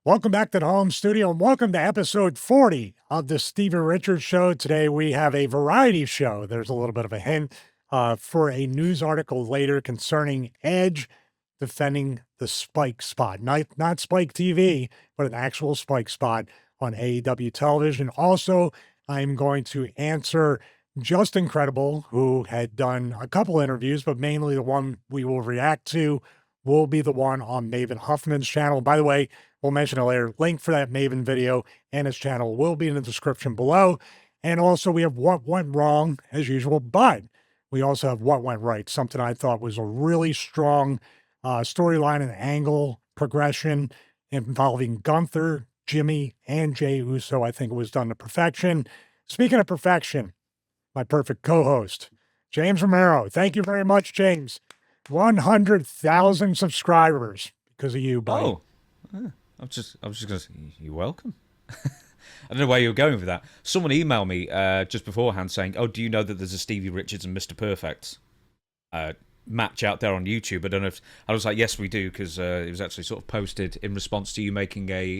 Welcome back to the home studio and welcome to episode 40 of the Stevie Richards Show. Today we have a variety show. There's a little bit of a hint for a news article later concerning Edge defending the Spike spot. Not Spike TV, but an actual Spike spot on AEW television. Also, I'm going to answer Just Incredible, who had done a couple interviews, but mainly the one we will react to will be the one on Maven Huffman's channel. By the way, we'll mention it later. Link for that Maven video and his channel will be in the description below. And also we have what went wrong as usual, but we also have what went right. Something I thought was a really strong storyline and angle progression involving Gunther, Jimmy, and Jey Uso. I think it was done to perfection. Speaking of perfection, my perfect co-host, James Romero. Thank you very much, James. 100,000 subscribers because of you, buddy. Oh, I was just going to say, you're welcome. I don't know where you were going with that. Someone emailed me just beforehand saying, oh, do you know that there's a Stevie Richards and Mr. Perfect match out there on YouTube? I don't know if... I was like, yes, we do, because it was actually sort of posted in response to you making an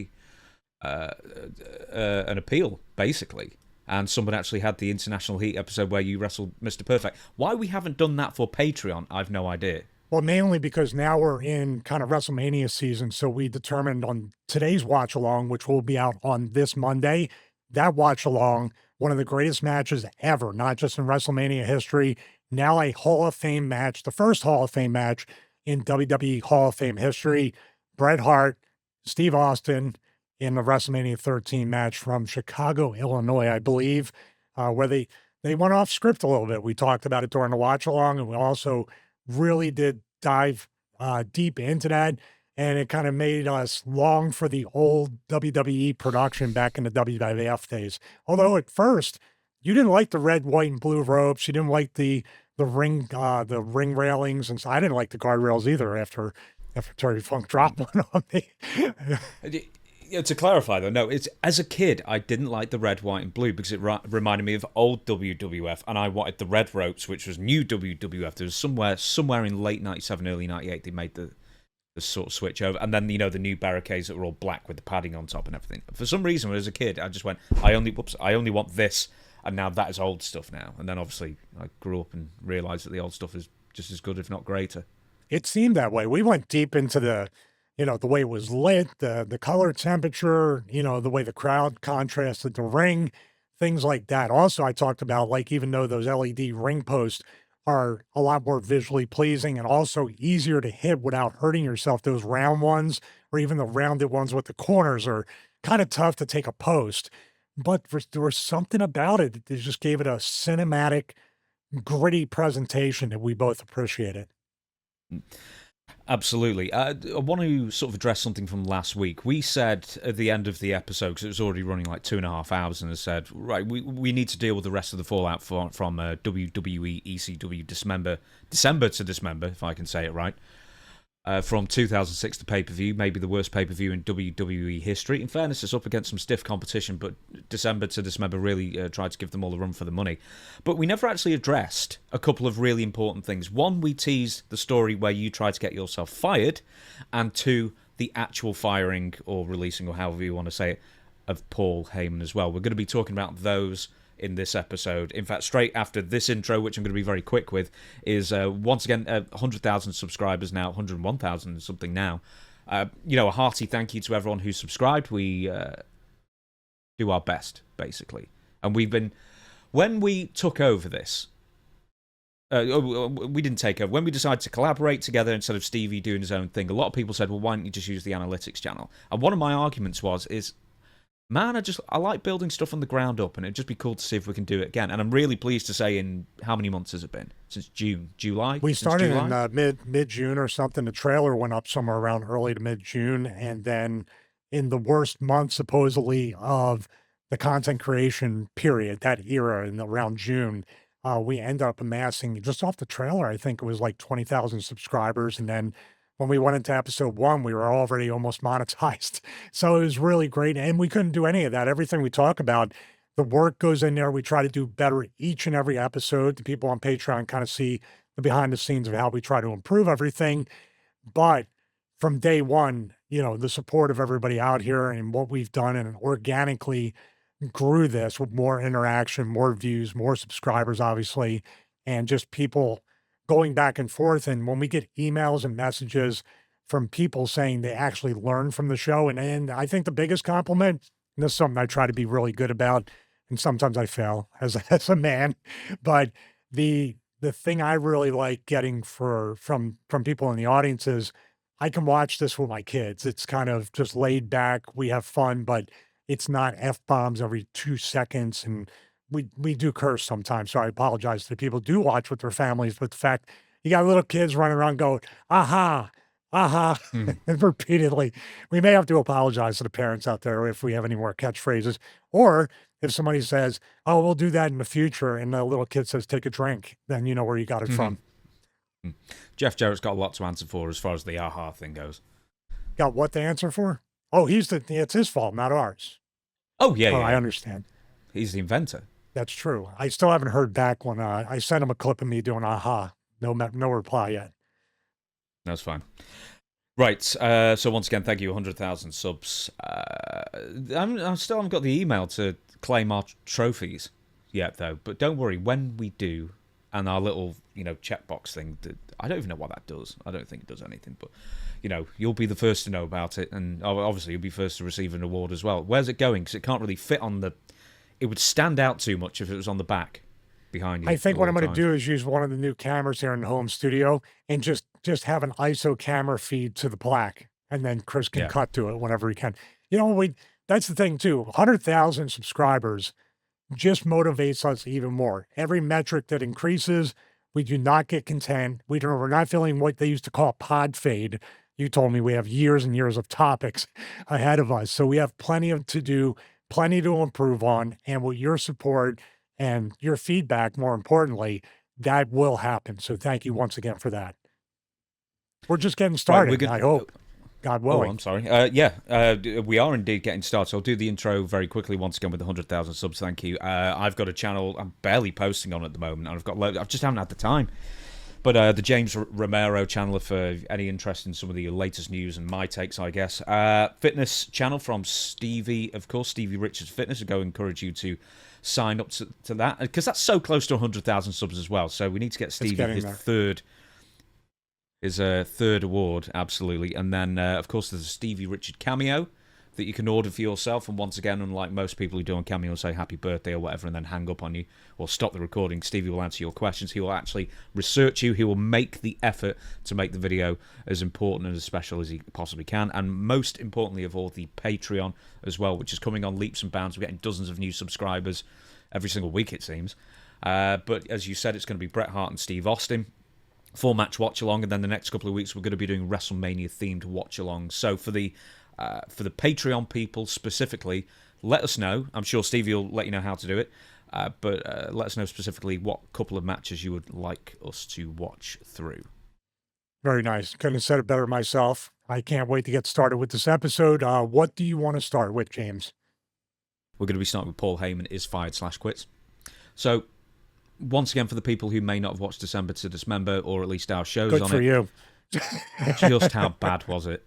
appeal, basically. And someone actually had the International Heat episode where you wrestled Mr. Perfect. Why we haven't done that for Patreon, I've no idea. Well, mainly because now we're in kind of WrestleMania season, so we determined on today's watch-along, which will be out on this Monday, that watch-along, one of the greatest matches ever, not just in WrestleMania history, now a Hall of Fame match, the first Hall of Fame match in WWE Hall of Fame history, Bret Hart, Steve Austin, in the WrestleMania 13 match from Chicago, Illinois, I believe, where they went off script a little bit. We talked about it during the watch-along, and we also really did dive deep into that, and it kind of made us long for the old WWE production back in the WWF days. Although at first, you didn't like the red, white, and blue ropes. You didn't like the ring railings, and so I didn't like the guardrails either after Terry Funk dropped one on me. To clarify, though, no, it's as a kid, I didn't like the red, white, and blue because it reminded me of old WWF, and I wanted the red ropes, which was new WWF. There was somewhere in late 97, early 98, they made the sort of switch over, and then, the new barricades that were all black with the padding on top and everything. For some reason, when I was a kid, I just went, I only want this, and now that is old stuff now. And then, obviously, I grew up and realised that the old stuff is just as good, if not greater. It seemed that way. We went deep into the way it was lit, the color temperature, the way the crowd contrasted the ring, things like that. Also, I talked about, like, even though those LED ring posts are a lot more visually pleasing and also easier to hit without hurting yourself, those round ones or even the rounded ones with the corners are kind of tough to take a post. But there was something about it that just gave it a cinematic, gritty presentation that we both appreciated. Absolutely. I want to sort of address something from last week. We said at the end of the episode, because it was already running like 2.5 hours, and I said, right, we need to deal with the rest of the fallout from WWE ECW December to Dismember, if I can say it right. From 2006 to pay-per-view, maybe the worst pay-per-view in WWE history. In fairness, it's up against some stiff competition, but December to Dismember really tried to give them all a run for the money. But we never actually addressed a couple of really important things. One, we teased the story where you tried to get yourself fired, and two, the actual firing or releasing, or however you want to say it, of Paul Heyman as well. We're going to be talking about those in this episode. In fact, straight after this intro, which I'm going to be very quick with, is once again 100,000 subscribers now, 101,000 something now. A hearty thank you to everyone who's subscribed. We do our best, basically. And when we took over this, we didn't take over. When we decided to collaborate together instead of Stevie doing his own thing, a lot of people said, well, why don't you just use the analytics channel? And one of my arguments is, man, I like building stuff from the ground up, and it'd just be cool to see if we can do it again. And I'm really pleased to say, in how many months has it been? Since July? We started in mid-June or something. The trailer went up somewhere around early to mid-June, and then in the worst month, supposedly, of the content creation period, that era, in around June, we ended up amassing, just off the trailer, I think it was like 20,000 subscribers, and then when we went into episode 1, we were already almost monetized. So it was really great. And we couldn't do any of that. Everything we talk about, the work goes in there. We try to do better each and every episode. The people on Patreon kind of see the behind the scenes of how we try to improve everything. But from day one, the support of everybody out here and what we've done, and organically grew this with more interaction, more views, more subscribers, obviously, and just people going back and forth. And when we get emails and messages from people saying they actually learned from the show, and I think the biggest compliment, and this is something I try to be really good about, and sometimes I fail as a man, but the thing I really like getting from people in the audience is I can watch this with my kids. It's kind of just laid back. We have fun, but it's not F-bombs every 2 seconds. And we do curse sometimes. So I apologize to the people who do watch with their families. But the fact you got little kids running around going, aha, aha, and repeatedly, we may have to apologize to the parents out there if we have any more catchphrases. Or if somebody says, oh, we'll do that in the future, and the little kid says, take a drink, then you know where you got it from. Jeff Jarrett's got a lot to answer for as far as the aha thing goes. Got what to answer for? Oh, it's his fault, not ours. Oh, yeah, Oh, yeah. I understand. He's the inventor. That's true. I still haven't heard back when I sent him a clip of me doing aha. No reply yet. That's fine. Right. So once again, thank you. 100,000 subs. I still haven't got the email to claim our trophies yet, though. But don't worry. When we do, and our little, checkbox thing, I don't even know what that does. I don't think it does anything. But, you'll be the first to know about it. And obviously, you'll be first to receive an award as well. Where's it going? Because it can't really fit on the... It would stand out too much if it was on the back behind you. I think what I'm going to do is use one of the new cameras here in the home studio and just have an ISO camera feed to the plaque, and then Chris can cut to it whenever he can. That's the thing too. 100,000 subscribers just motivates us even more. Every metric that increases, we do not get content. We're not feeling what they used to call pod fade. You told me we have years and years of topics ahead of us, so we have plenty to do, plenty to improve on, and with your support and your feedback, more importantly, that will happen. So thank you once again for that. We're just getting started, I hope. God willing. Oh, I'm sorry. We are indeed getting started. I'll do the intro very quickly once again with 100,000 subs. Thank you. I've got a channel I'm barely posting on at the moment, and I just haven't had the time. But the James Romero channel, for any interest in some of the latest news and my takes, I guess. Fitness channel from Stevie, of course, Stevie Richards Fitness. I go encourage you to sign up to that, because that's so close to 100,000 subs as well. So we need to get Stevie his third award, absolutely. And then, of course, there's a Stevie Richard cameo that you can order for yourself. And once again, unlike most people who do on Cameo, say happy birthday or whatever and then hang up on you or stop the recording, Stevie will answer your questions. He will actually research you. He will make the effort to make the video as important and as special as he possibly can. And most importantly of all, the Patreon as well, which is coming on leaps and bounds. We're getting dozens of new subscribers every single week, it seems. But as you said, it's going to be Bret Hart and Steve Austin. 4-match watch-along, and then the next couple of weeks we're going to be doing WrestleMania-themed watch-alongs. So for the Patreon people specifically, let us know. I'm sure Stevie will let you know how to do it, but let us know specifically what couple of matches you would like us to watch through. Very nice. Couldn't have said it better myself. I can't wait to get started with this episode. What do you want to start with, James? We're going to be starting with Paul Heyman is fired/quits. So, once again, for the people who may not have watched December to Dismember, or at least our shows Good on for it, you. just how bad was it?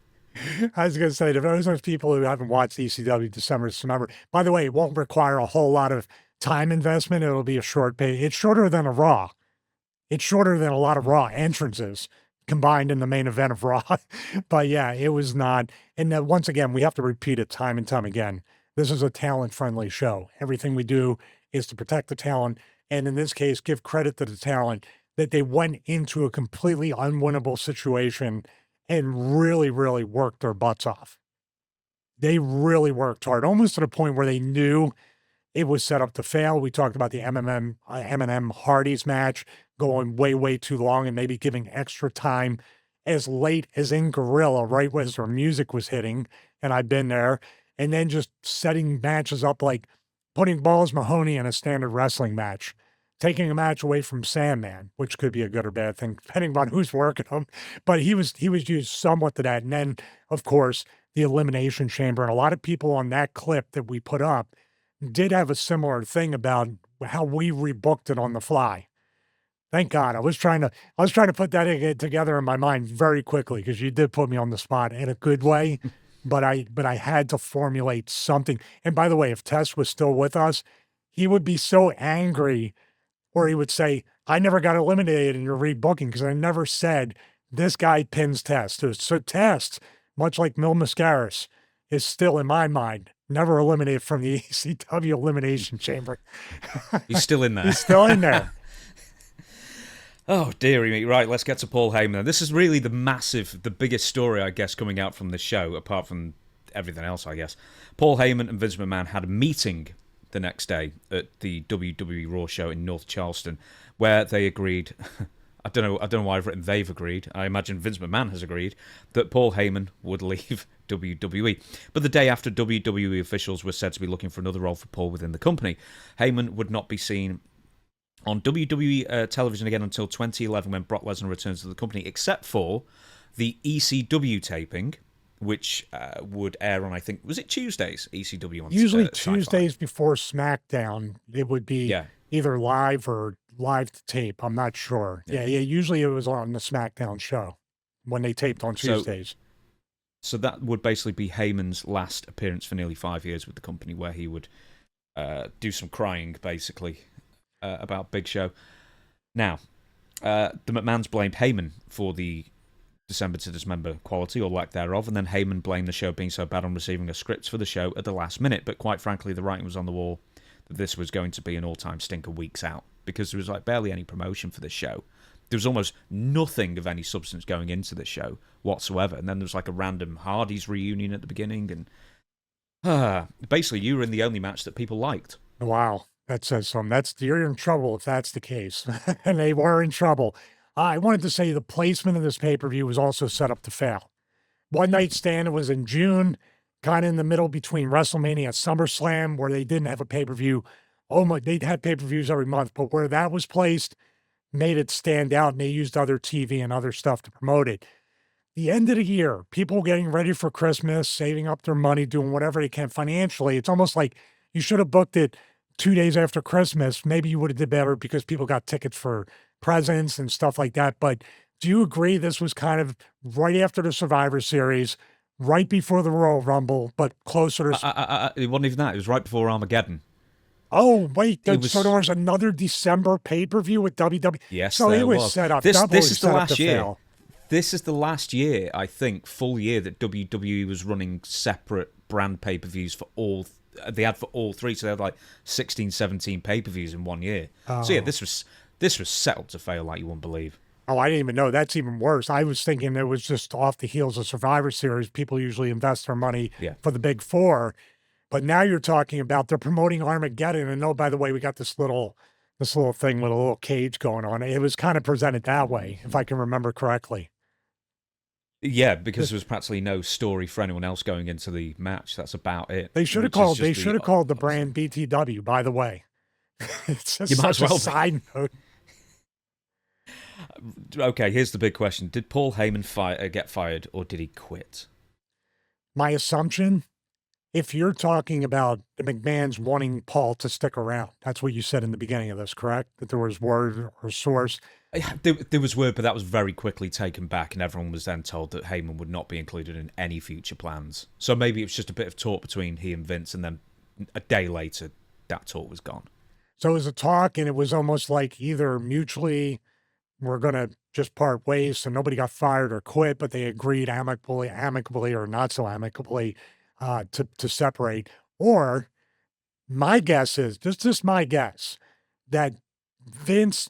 I was going to say, to those people who haven't watched ECW December to Dismember, by the way, it won't require a whole lot of time investment. It'll be a short pay. It's shorter than a Raw. It's shorter than a lot of Raw entrances combined in the main event of Raw. But yeah, it was not. And once again, we have to repeat it time and time again. This is a talent-friendly show. Everything we do is to protect the talent, and in this case, give credit to the talent that they went into a completely unwinnable situation and really, really worked their butts off. They really worked hard, almost to the point where they knew it was set up to fail. We talked about the Eminem Hardy's match going way, way too long and maybe giving extra time as late as in Gorilla, right as their music was hitting. And I've been there. And then just setting matches up like putting Balls Mahoney in a standard wrestling match, taking a match away from Sandman, which could be a good or bad thing, depending on who's working him. But he was used somewhat to that. And then, of course, the Elimination Chamber. And a lot of people on that clip that we put up did have a similar thing about how we rebooked it on the fly. Thank God. I was trying to put that together in my mind very quickly because you did put me on the spot in a good way, but I had to formulate something. And by the way, if Tess was still with us, he would be so angry, or he would say, "I never got eliminated in your rebooking because I never said this guy pins Tess." So Tess, much like Mil Mascaris, is still in my mind never eliminated from the ECW Elimination Chamber. He's still in there. He's still in there. Oh, dearie me. Right, let's get to Paul Heyman. This is really the biggest story, I guess, coming out from the show, apart from everything else, I guess. Paul Heyman and Vince McMahon had a meeting the next day at the WWE Raw show in North Charleston, where they agreed, I don't know why I've written they've agreed, I imagine Vince McMahon has agreed, that Paul Heyman would leave WWE. But the day after, WWE officials were said to be looking for another role for Paul within the company. Heyman would not be seen on WWE television again until 2011 when Brock Lesnar returns to the company, except for the ECW taping, which would air on, I think, was it Tuesdays? ECW on usually Tuesdays before SmackDown. It would be either live or live to tape. I'm not sure. Yeah. Usually it was on the SmackDown show when they taped on Tuesdays. So that would basically be Heyman's last appearance for nearly 5 years with the company, where he would do some crying, basically, about Big Show. Now, the McMahons blamed Heyman for the December to Dismember quality, or lack thereof, and then Heyman blamed the show being so bad on receiving a script for the show at the last minute. But quite frankly, the writing was on the wall that this was going to be an all-time stinker weeks out, because there was like barely any promotion for this show. There was almost nothing of any substance going into this show whatsoever. And then there was like a random Hardys reunion at the beginning, and basically you were in the only match that people liked. Wow. That says something. You're in trouble if that's the case. And they were in trouble. I wanted to say the placement of this pay-per-view was also set up to fail. One Night Stand was in June, kind of in the middle between WrestleMania and SummerSlam, where they didn't have a pay-per-view. They'd had pay-per-views every month, but where that was placed made it stand out, and they used other TV and other stuff to promote it. The end of the year, people getting ready for Christmas, saving up their money, doing whatever they can financially. It's almost like you should have booked it 2 days after Christmas. Maybe you would have did better because people got tickets for presents and stuff like that. But do you agree this was kind of right after the Survivor Series, right before the Royal Rumble, but closer to... It wasn't even that. It was right before Armageddon. Oh, wait. So there was another December pay-per-view with WWE? Yes, so it was set up. This is the last year. Fail. This is the last year, I think, full year that WWE was running separate brand pay-per-views for all... They had for all three, so they had like 16, 17 pay-per-views in 1 year. Oh. So yeah, this was settled to fail like you wouldn't believe. Oh, I didn't even know. That's even worse. I was thinking it was just off the heels of Survivor Series. People usually invest their money for the big four. But now you're talking about they're promoting Armageddon. And oh, by the way, we got this little thing with a little cage going on. It was kind of presented that way, if I can remember correctly. Yeah, because there was practically no story for anyone else going into the match. That's about it. They should have called the brand BTW, by the way. It's just such a side note. Okay, here's the big question. Did Paul Heyman get fired, or did he quit? My assumption, if you're talking about the McMahons wanting Paul to stick around, that's what you said in the beginning of this, correct? That there was word or source. There was word, but that was very quickly taken back, and everyone was then told that Heyman would not be included in any future plans. So maybe it was just a bit of talk between he and Vince, and then a day later, that talk was gone. So it was a talk, and it was almost like either mutually we're going to just part ways, so nobody got fired or quit, but they agreed amicably or not so amicably to separate. Or my guess is, just my guess, that Vince,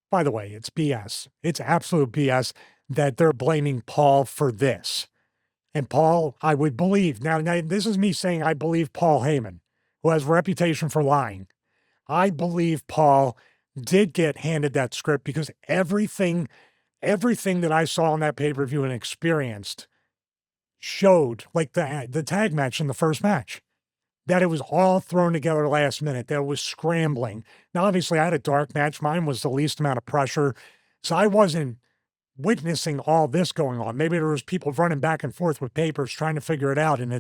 by the way, it's BS. It's absolute BS that they're blaming Paul for this. And Paul, I would believe, now this is me saying I believe Paul Heyman, who has a reputation for lying. I believe Paul did get handed that script because everything that I saw on that pay-per-view and experienced showed, like the tag match in the first match, that it was all thrown together last minute, that it was scrambling. Now, obviously, I had a dark match. Mine was the least amount of pressure, so I wasn't witnessing all this going on. Maybe there was people running back and forth with papers trying to figure it out, and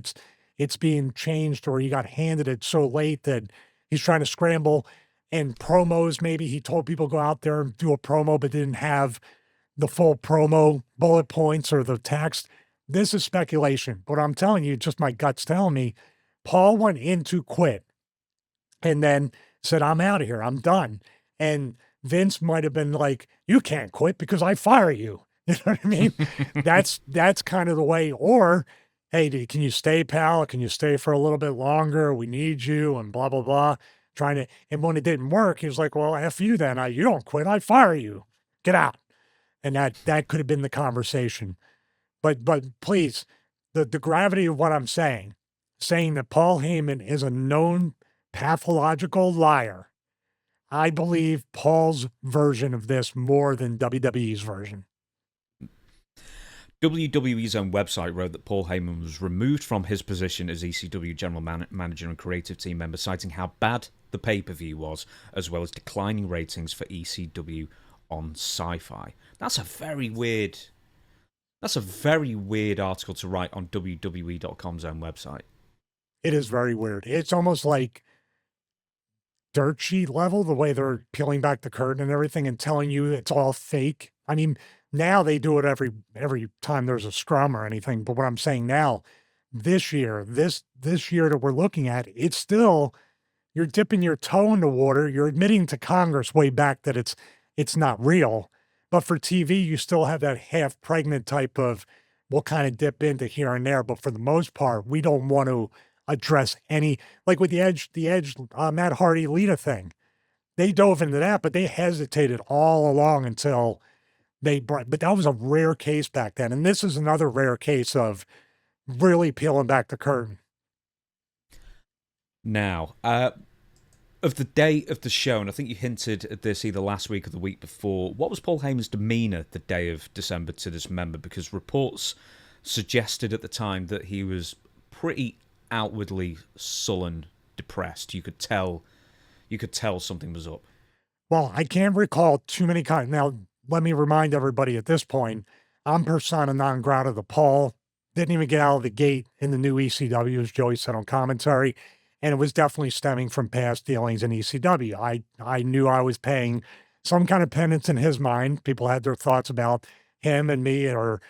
it's being changed, or he got handed it so late that he's trying to scramble. and promos. Maybe he told people go out there and do a promo, but didn't have the full promo bullet points or the text. This is speculation, but I'm telling you, just my gut's telling me, Paul went in to quit and then said, I'm out of here. I'm done. And Vince might have been like, you can't quit because I fire you. You know what I mean? That's kind of the way. Or, hey, can you stay, pal? Can you stay for a little bit longer? We need you and blah, blah, blah. Trying to, and when it didn't work, he was like, well, F you then. You don't quit. I fire you. Get out. And that could have been the conversation. But please, the gravity of what I'm saying that Paul Heyman is a known pathological liar, I believe Paul's version of this more than WWE's version. WWE's own website wrote that Paul Heyman was removed from his position as ECW general manager and creative team member, citing how bad the pay-per-view was, as well as declining ratings for ECW on Sci-Fi. That's a very weird article to write on WWE.com's own website. It is very weird. It's almost like dirt sheet level, the way they're peeling back the curtain and everything and telling you it's all fake. I mean, now they do it every time there's a scrum or anything. But what I'm saying now, this year that we're looking at, it's still, you're dipping your toe in the water. You're admitting to Congress way back that it's not real. But for TV, you still have that half pregnant type of, we'll kind of dip into here and there. But for the most part, we don't want to address any, like with the Edge, Matt Hardy, Lita thing. They dove into that, but they hesitated all along until but that was a rare case back then. And this is another rare case of really peeling back the curtain. Now, of the day of the show, and I think you hinted at this either last week or the week before, what was Paul Heyman's demeanor the day of December to Dismember? Because reports suggested at the time that he was pretty outwardly sullen, depressed. You could tell something was up. Well, I can't recall too many times. Now, let me remind everybody at this point, I'm persona non grata to Paul. Didn't even get out of the gate in the new ECW, as Joey said on commentary. And it was definitely stemming from past dealings in ECW. I knew I was paying some kind of penance in his mind. People had their thoughts about him and me, or,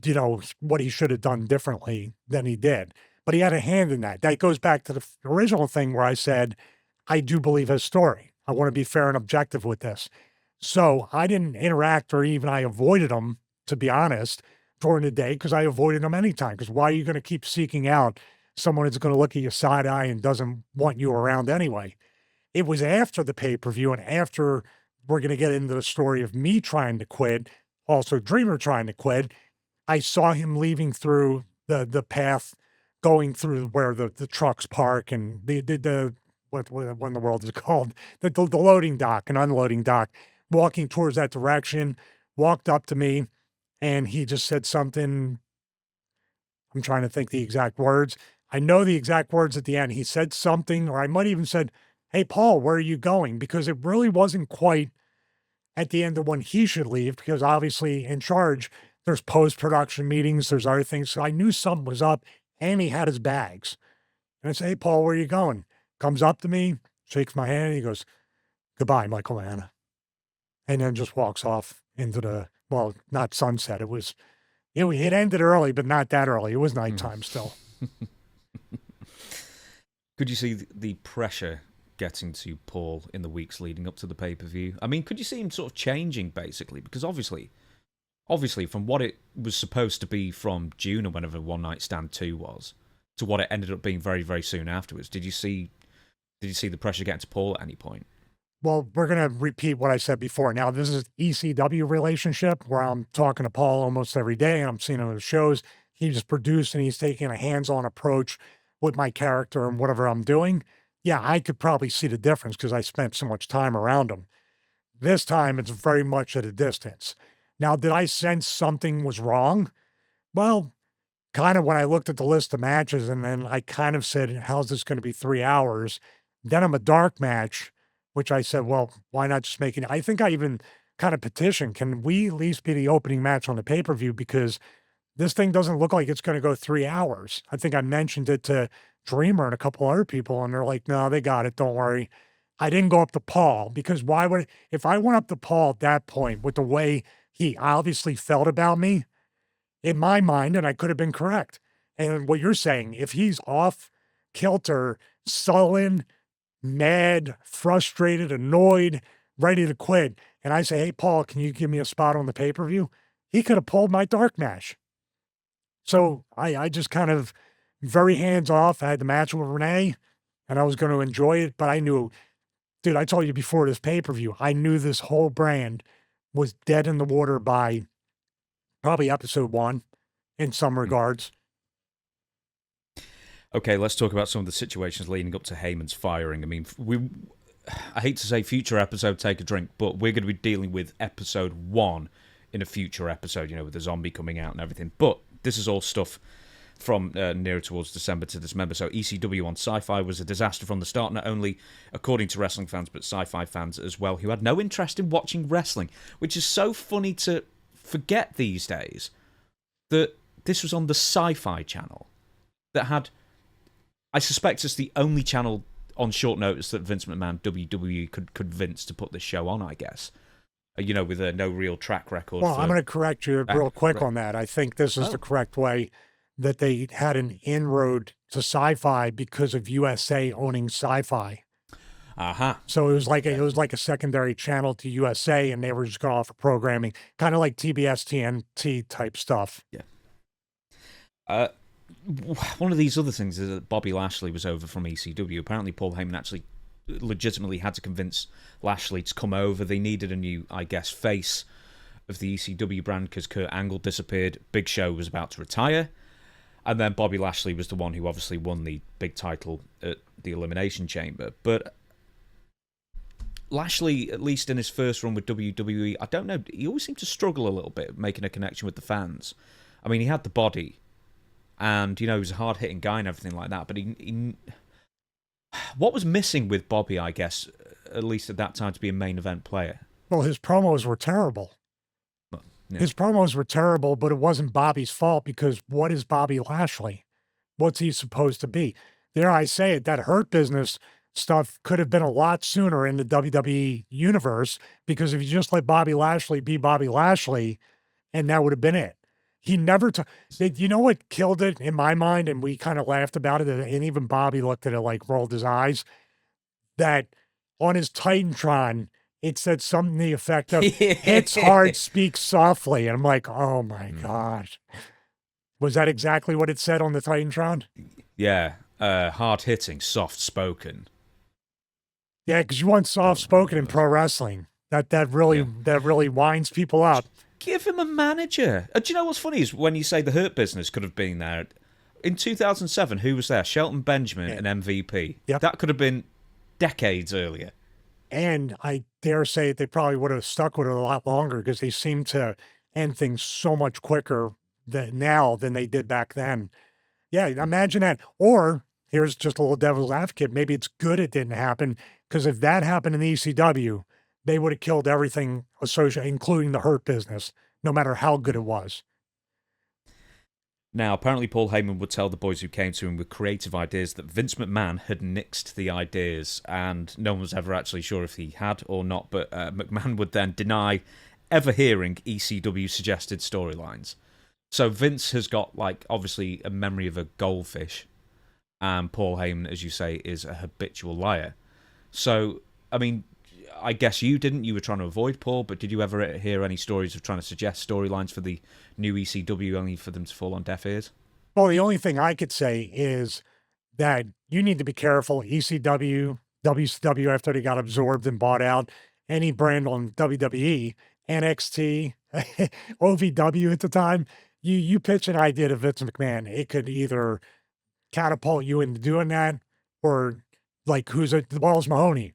you know, what he should have done differently than he did. But he had a hand in that. That goes back to the original thing where I said, I do believe his story. I want to be fair and objective with this. So I didn't interact, or even I avoided him, to be honest, during the day, because I avoided him anytime. Because why are you going to keep seeking out someone who's going to look at you side eye and doesn't want you around anyway? It was after the pay-per-view and after we're going to get into the story of me trying to quit, also Dreamer trying to quit, I saw him leaving through the path, going through where the trucks park and what in the world is it called? The loading dock and unloading dock, walking towards that direction, walked up to me, and he just said something. I'm trying to think the exact words. I know the exact words at the end. He said something, or I might even said, hey, Paul, where are you going? Because it really wasn't quite at the end of when he should leave, because obviously in charge, there's post-production meetings, there's other things. So I knew something was up, and he had his bags. And I said, hey, Paul, where are you going? Comes up to me, shakes my hand, and he goes, goodbye, Michael Mann. And then just walks off into the, well, not sunset. It was, it ended early, but not that early. It was nighttime still. Could you see the pressure getting to Paul in the weeks leading up to the pay-per-view? I mean, could you see him sort of changing, basically? Because obviously, from what it was supposed to be from June or whenever One Night Stand 2 was, to what it ended up being very, very soon afterwards, did you see the pressure getting to Paul at any point? Well, we're going to repeat what I said before. Now, this is ECW relationship where I'm talking to Paul almost every day and I'm seeing him at shows. He's produced and he's taking a hands-on approach with my character and whatever I'm doing. Yeah, I could probably see the difference because I spent so much time around him. This time, it's very much at a distance. Now, did I sense something was wrong? Well, kind of when I looked at the list of matches and then I kind of said, how's this going to be 3 hours? Then I'm a dark match, which I said, well, why not just make it? I think I even kind of petitioned, can we at least be the opening match on the pay-per-view? Because this thing doesn't look like it's going to go 3 hours. I think I mentioned it to Dreamer and a couple other people, and they're like, no, they got it. Don't worry. I didn't go up to Paul because why would, if I went up to Paul at that point with the way he obviously felt about me, in my mind, and I could have been correct. And what you're saying, if he's off kilter, sullen, mad, frustrated, annoyed, ready to quit, and I say, hey, Paul, can you give me a spot on the pay-per-view? He could have pulled my dark match. So I just kind of very hands off. I had the match with Renee and I was going to enjoy it, but I knew, dude, I told you before this pay-per-view, I knew this whole brand was dead in the water by probably episode 1 in some regards. Okay, let's talk about some of the situations leading up to Heyman's firing. I mean, I hate to say future episode, take a drink, but we're going to be dealing with episode 1 in a future episode, you know, with the zombie coming out and everything. But this is all stuff from nearer towards December to Dismember. So ECW on Sci-Fi was a disaster from the start, not only according to wrestling fans, but Sci-Fi fans as well, who had no interest in watching wrestling, which is so funny to forget these days that this was on the Sci-Fi channel that had, I suspect it's the only channel on short notice that Vince McMahon, WWE, could convince to put this show on, I guess. You know, with no real track record. Well, I'm going to correct you real quick on that. I think this is the correct way, that they had an inroad to Sci-Fi because of USA owning Sci-Fi. So it was like a secondary channel to USA, and they were just going to offer programming, kind of like TBS, TNT type stuff. Yeah. One of these other things is that Bobby Lashley was over from ECW. Apparently, Paul Heyman actually legitimately had to convince Lashley to come over. They needed a new, I guess, face of the ECW brand because Kurt Angle disappeared. Big Show was about to retire. And then Bobby Lashley was the one who obviously won the big title at the Elimination Chamber. But Lashley, at least in his first run with WWE, I don't know, he always seemed to struggle a little bit making a connection with the fans. I mean, he had the body, and, you know, he was a hard-hitting guy and everything like that, but he what was missing with Bobby, I guess, at least at that time, to be a main event player? Well, his promos were terrible. Yeah. His promos were terrible, but it wasn't Bobby's fault because what is Bobby Lashley? What's he supposed to be? Dare I say it, that Hurt Business stuff could have been a lot sooner in the WWE universe, because if you just let Bobby Lashley be Bobby Lashley, and that would have been it. He never, you know what killed it in my mind, and we kind of laughed about it, and even Bobby looked at it like rolled his eyes, that on his Titantron, it said something to the effect of, hits hard, speaks softly. And I'm like, oh my gosh. Was that exactly what it said on the Titantron? Yeah, hard-hitting, soft-spoken. Yeah, because you want soft-spoken in pro wrestling. That really winds people up. Give him a manager. Do you know what's funny is when you say the Hurt Business could have been there, in 2007, who was there? Shelton Benjamin and MVP. Yep. That could have been decades earlier. And I dare say they probably would have stuck with it a lot longer because they seem to end things so much quicker now than they did back then. Yeah, imagine that. Or here's just a little devil's advocate. Maybe it's good it didn't happen, because if that happened in the ECW, they would have killed everything associated, including the Hurt Business, no matter how good it was. Now, apparently Paul Heyman would tell the boys who came to him with creative ideas that Vince McMahon had nixed the ideas, and no one was ever actually sure if he had or not, but McMahon would then deny ever hearing ECW suggested storylines. So Vince has got, like, obviously a memory of a goldfish, and Paul Heyman, as you say, is a habitual liar. So, I mean, I guess you didn't. You were trying to avoid Paul, but did you ever hear any stories of trying to suggest storylines for the new ECW only for them to fall on deaf ears? Well, the only thing I could say is that you need to be careful. ECW, WCW, after they got absorbed and bought out, any brand on WWE, NXT, OVW at the time, you pitch an idea to Vince McMahon, it could either catapult you into doing that, or like, the Balls Mahoney?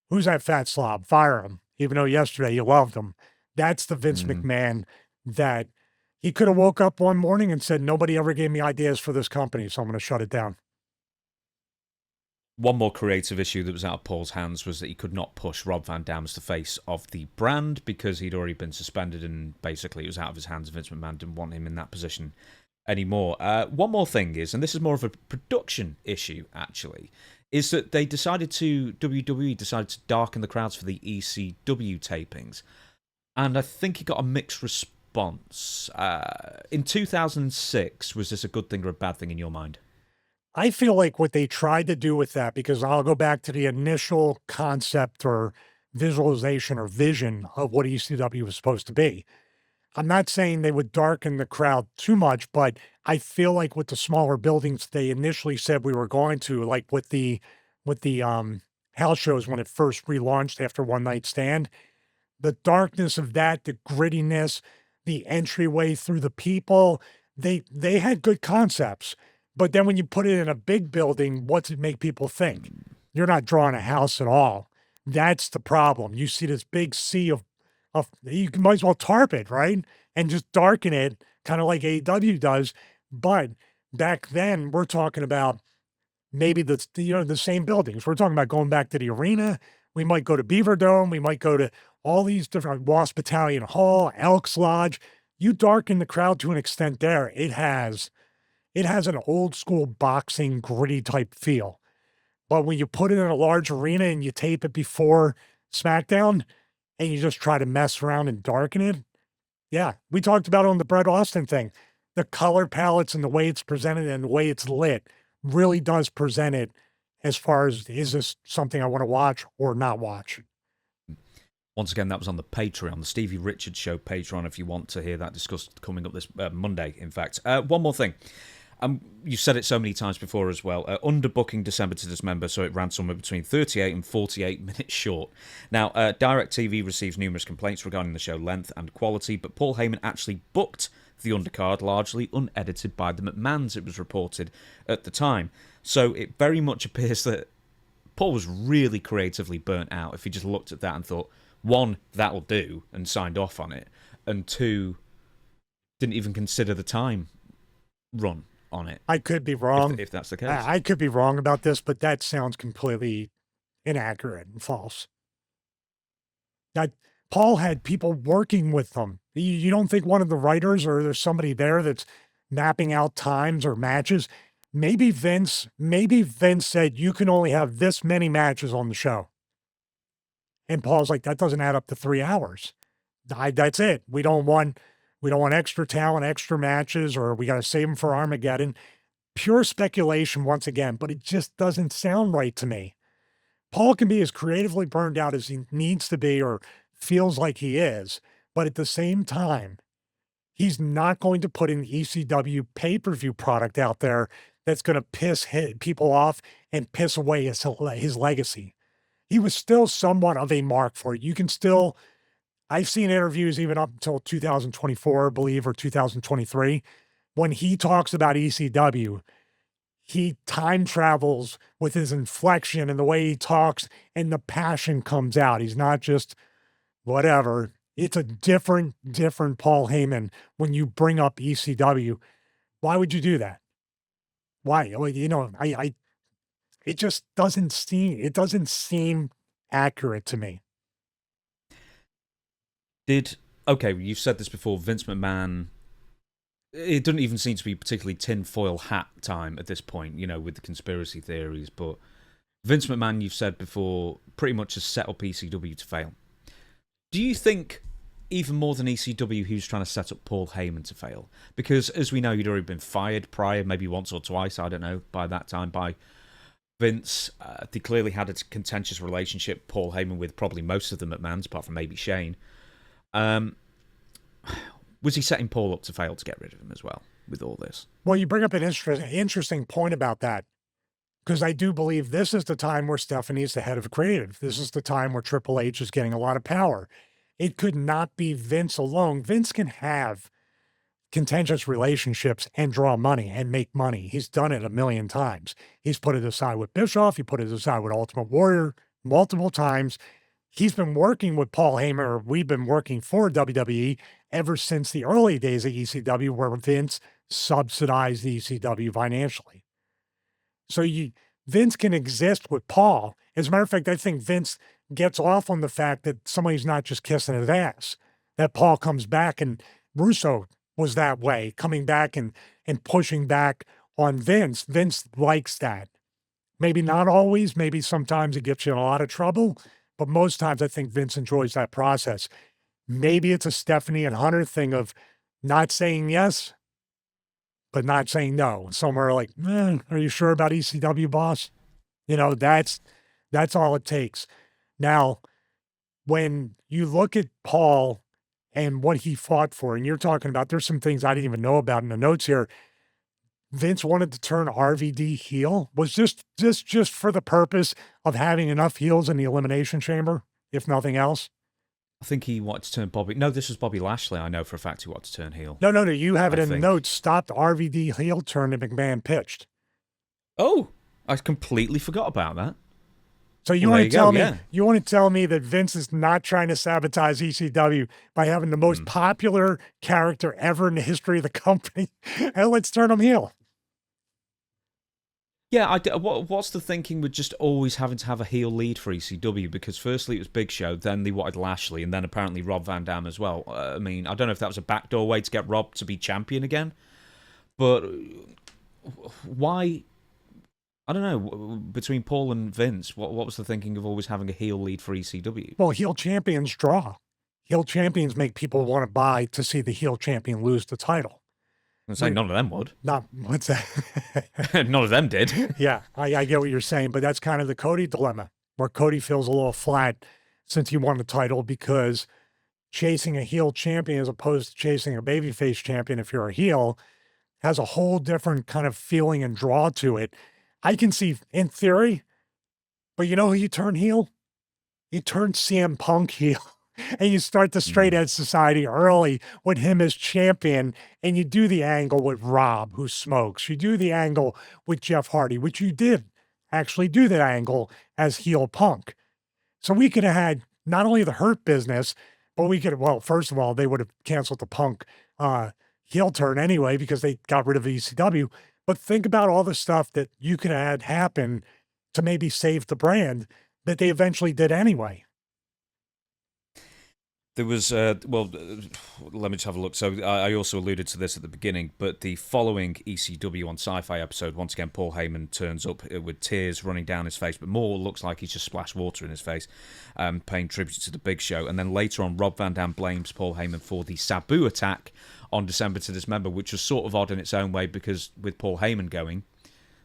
Who's that fat slob? Fire him. Even though yesterday you loved him. That's the Vince McMahon that he could have woke up one morning and said, nobody ever gave me ideas for this company, so I'm going to shut it down. One more creative issue that was out of Paul's hands was that he could not push Rob Van Dam as the face of the brand because he'd already been suspended, and basically it was out of his hands. Vince McMahon didn't want him in that position anymore. One more thing is, and this is more of a production issue, actually, is that WWE decided to darken the crowds for the ECW tapings. And I think it got a mixed response. In 2006, was this a good thing or a bad thing in your mind? I feel like what they tried to do with that, because I'll go back to the initial concept or visualization or vision of what ECW was supposed to be. I'm not saying they would darken the crowd too much, but I feel like with the smaller buildings they initially said we were going to, like with the house shows when it first relaunched after One Night Stand, the darkness of that, the grittiness, the entryway through the people, they had good concepts. But then when you put it in a big building, what's it make people think? You're not drawing a house at all. That's the problem. You see this big sea of you might as well tarp it, right? And just darken it, kind of like AEW does. But back then, we're talking about maybe the same buildings. We're talking about going back to the arena. We might go to Beaver Dome. We might go to all these different Wasp Battalion Hall, Elks Lodge. You darken the crowd to an extent there. It has an old school boxing gritty type feel. But when you put it in a large arena and you tape it before SmackDown and you just try to mess around and darken it, yeah, we talked about it on the Bret Austin thing. The color palettes and the way it's presented and the way it's lit really does present it as far as, is this something I want to watch or not watch? Once again, that was on the Patreon, the Stevie Richards Show Patreon, if you want to hear that discussed coming up this Monday, in fact. One more thing. You've said it so many times before as well. Underbooking December to Dismember, so it ran somewhere between 38 and 48 minutes short. Now, DirecTV receives numerous complaints regarding the show length and quality, but Paul Heyman actually booked the undercard largely unedited by the McMahons, it was reported at the time. So it very much appears that Paul was really creatively burnt out if he just looked at that and thought, one, that'll do, and signed off on it, and two, didn't even consider the time run on it. I could be wrong. If that's the case. I could be wrong about this, but that sounds completely inaccurate and false. That Paul had people working with them. You don't think one of the writers or there's somebody there that's mapping out times or matches? Maybe Vince said you can only have this many matches on the show. And Paul's like, that doesn't add up to 3 hours. That's it. We don't want extra talent, extra matches, or we got to save them for Armageddon. Pure speculation once again, but it just doesn't sound right to me. Paul can be as creatively burned out as he needs to be or feels like he is, but at the same time, he's not going to put an ECW pay-per-view product out there that's going to piss people off and piss away his legacy. He was still somewhat of a mark for it. You can still, I've seen interviews even up until 2024, I believe, or 2023. When he talks about ECW, he time travels with his inflection and the way he talks, and the passion comes out. He's not just whatever. It's a different Paul Heyman when you bring up ECW. Why would you do that? Why? Well, it just doesn't seem accurate to me. Okay, you've said this before, Vince McMahon, it doesn't even seem to be particularly tinfoil hat time at this point, with the conspiracy theories, but Vince McMahon, you've said before, pretty much has set up ECW to fail. Do you think, even more than ECW, he was trying to set up Paul Heyman to fail? Because, as we know, he'd already been fired prior, maybe once or twice, I don't know, by that time, by Vince. They clearly had a contentious relationship, Paul Heyman, with probably most of the McMahons, apart from maybe Shane. Was he setting Paul up to fail to get rid of him as well with all this? Well, you bring up an interesting point about that, because I do believe this is the time where Stephanie's the head of creative. This is the time where Triple H is getting a lot of power. It could not be Vince alone. Vince can have contentious relationships and draw money and make money. He's done it a million times. He's put it aside with Bischoff. He put it aside with Ultimate Warrior multiple times. He's been working with Paul Heyman, or we've been working for WWE ever since the early days of ECW, where Vince subsidized the ECW financially. So Vince can exist with Paul. As a matter of fact, I think Vince gets off on the fact that somebody's not just kissing his ass, that Paul comes back, and Russo was that way, coming back and pushing back on Vince. Vince likes that. Maybe not always. Maybe sometimes it gets you in a lot of trouble. But most times I think Vince enjoys that process. Maybe it's a Stephanie and Hunter thing of not saying yes, but not saying no. Somewhere like, are you sure about ECW, boss? That's all it takes. Now, when you look at Paul and what he fought for, and you're talking about, there's some things I didn't even know about in the notes here. Vince wanted to turn RVD heel. Was just for the purpose of having enough heels in the Elimination Chamber, if nothing else? I think he wanted to turn Bobby. No, this was Bobby Lashley. I know for a fact he wanted to turn heel. No. You have it in the notes. Stopped RVD heel turn that McMahon pitched. Oh, I completely forgot about that. So you want to tell me that Vince is not trying to sabotage ECW by having the most popular character ever in the history of the company, and let's turn him heel. Yeah, what's the thinking with just always having to have a heel lead for ECW? Because firstly it was Big Show, then they wanted Lashley, and then apparently Rob Van Dam as well. I mean, I don't know if that was a backdoor way to get Rob to be champion again, but why? I don't know. Between Paul and Vince, what was the thinking of always having a heel lead for ECW? Well, heel champions draw. Heel champions make people want to buy to see the heel champion lose the title. I say none of them would. What's that? None of them did. Yeah, I get what you're saying, but that's kind of the Cody dilemma, where Cody feels a little flat since he won the title because chasing a heel champion as opposed to chasing a babyface champion, if you're a heel, has a whole different kind of feeling and draw to it. I can see in theory, but you know who you turn heel? You turn CM Punk heel. And you start the straight edge society early with him as champion, and you do the angle with Rob, who smokes. You do the angle with Jeff Hardy, which you did actually do that angle as heel Punk. So we could have had not only the Hurt Business, but first of all, they would have canceled the Punk heel turn anyway because they got rid of ECW. But think about all the stuff that you could have had happen to maybe save the brand that they eventually did anyway. There was, let me just have a look. So I also alluded to this at the beginning, but the following ECW on Sci-Fi episode, once again, Paul Heyman turns up with tears running down his face, but more looks like he's just splashed water in his face, paying tribute to the Big Show. And then later on, Rob Van Dam blames Paul Heyman for the Sabu attack on December to Dismember, which was sort of odd in its own way because with Paul Heyman going,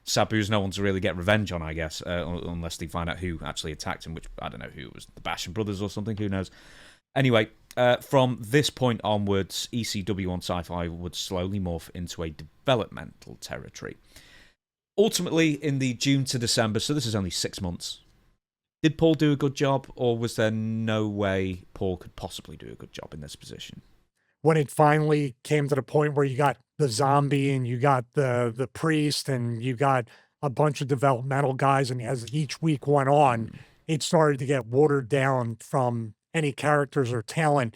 Sabu's no one to really get revenge on, I guess, unless they find out who actually attacked him, which I don't know who it was, the Basham Brothers or something, who knows. Anyway, from this point onwards, ECW on Sci-Fi would slowly morph into a developmental territory. Ultimately, in the June to December, so this is only 6 months, did Paul do a good job, or was there no way Paul could possibly do a good job in this position? When it finally came to the point where you got the zombie and you got the priest and you got a bunch of developmental guys, and as each week went on, it started to get watered down from any characters or talent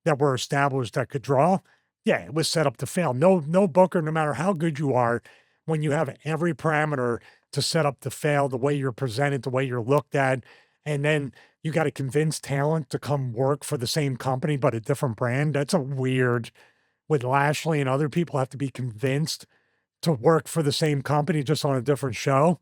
that were established that could draw. Yeah, it was set up to fail. No booker, no matter how good you are, when you have every parameter to set up to fail, the way you're presented, the way you're looked at, and then you got to convince talent to come work for the same company but a different brand. That's a weird, with Lashley and other people have to be convinced to work for the same company just on a different show.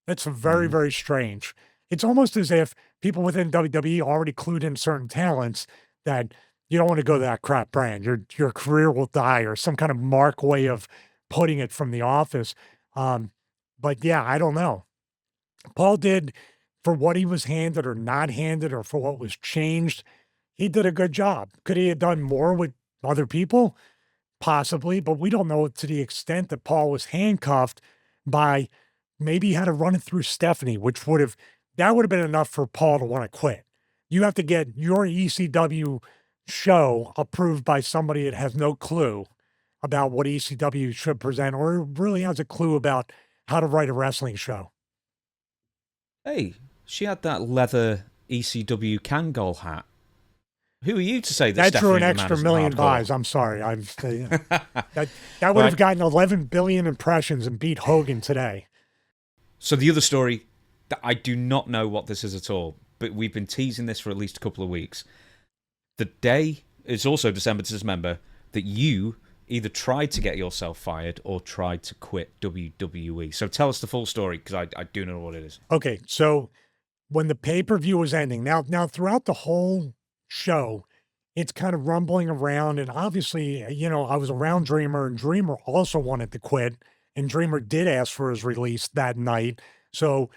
That's very, very strange. It's almost as if people within WWE already clued in certain talents that you don't want to go to that crap brand. Your career will die, or some kind of mark way of putting it from the office. But yeah, I don't know. Paul did, for what he was handed or not handed, or for what was changed, he did a good job. Could he have done more with other people? Possibly, but we don't know to the extent that Paul was handcuffed by, maybe he had to run it through Stephanie, which would have been enough for Paul to want to quit. You have to get your ECW show approved by somebody that has no clue about what ECW should present, or really has a clue about how to write a wrestling show. Hey, she had that leather ECW Kangol hat. Who are you to say that drew an extra million buys? I'm sorry. That would have gotten 11 billion impressions and beat Hogan today. So the other story, I do not know what this is at all, but we've been teasing this for at least a couple of weeks. The day is also December to Dismember that you either tried to get yourself fired or tried to quit WWE. So tell us the full story, because I do know what it is. Okay, so when the pay-per-view was ending, now throughout the whole show, it's kind of rumbling around, and obviously, I was around Dreamer, and Dreamer also wanted to quit, and Dreamer did ask for his release that night. So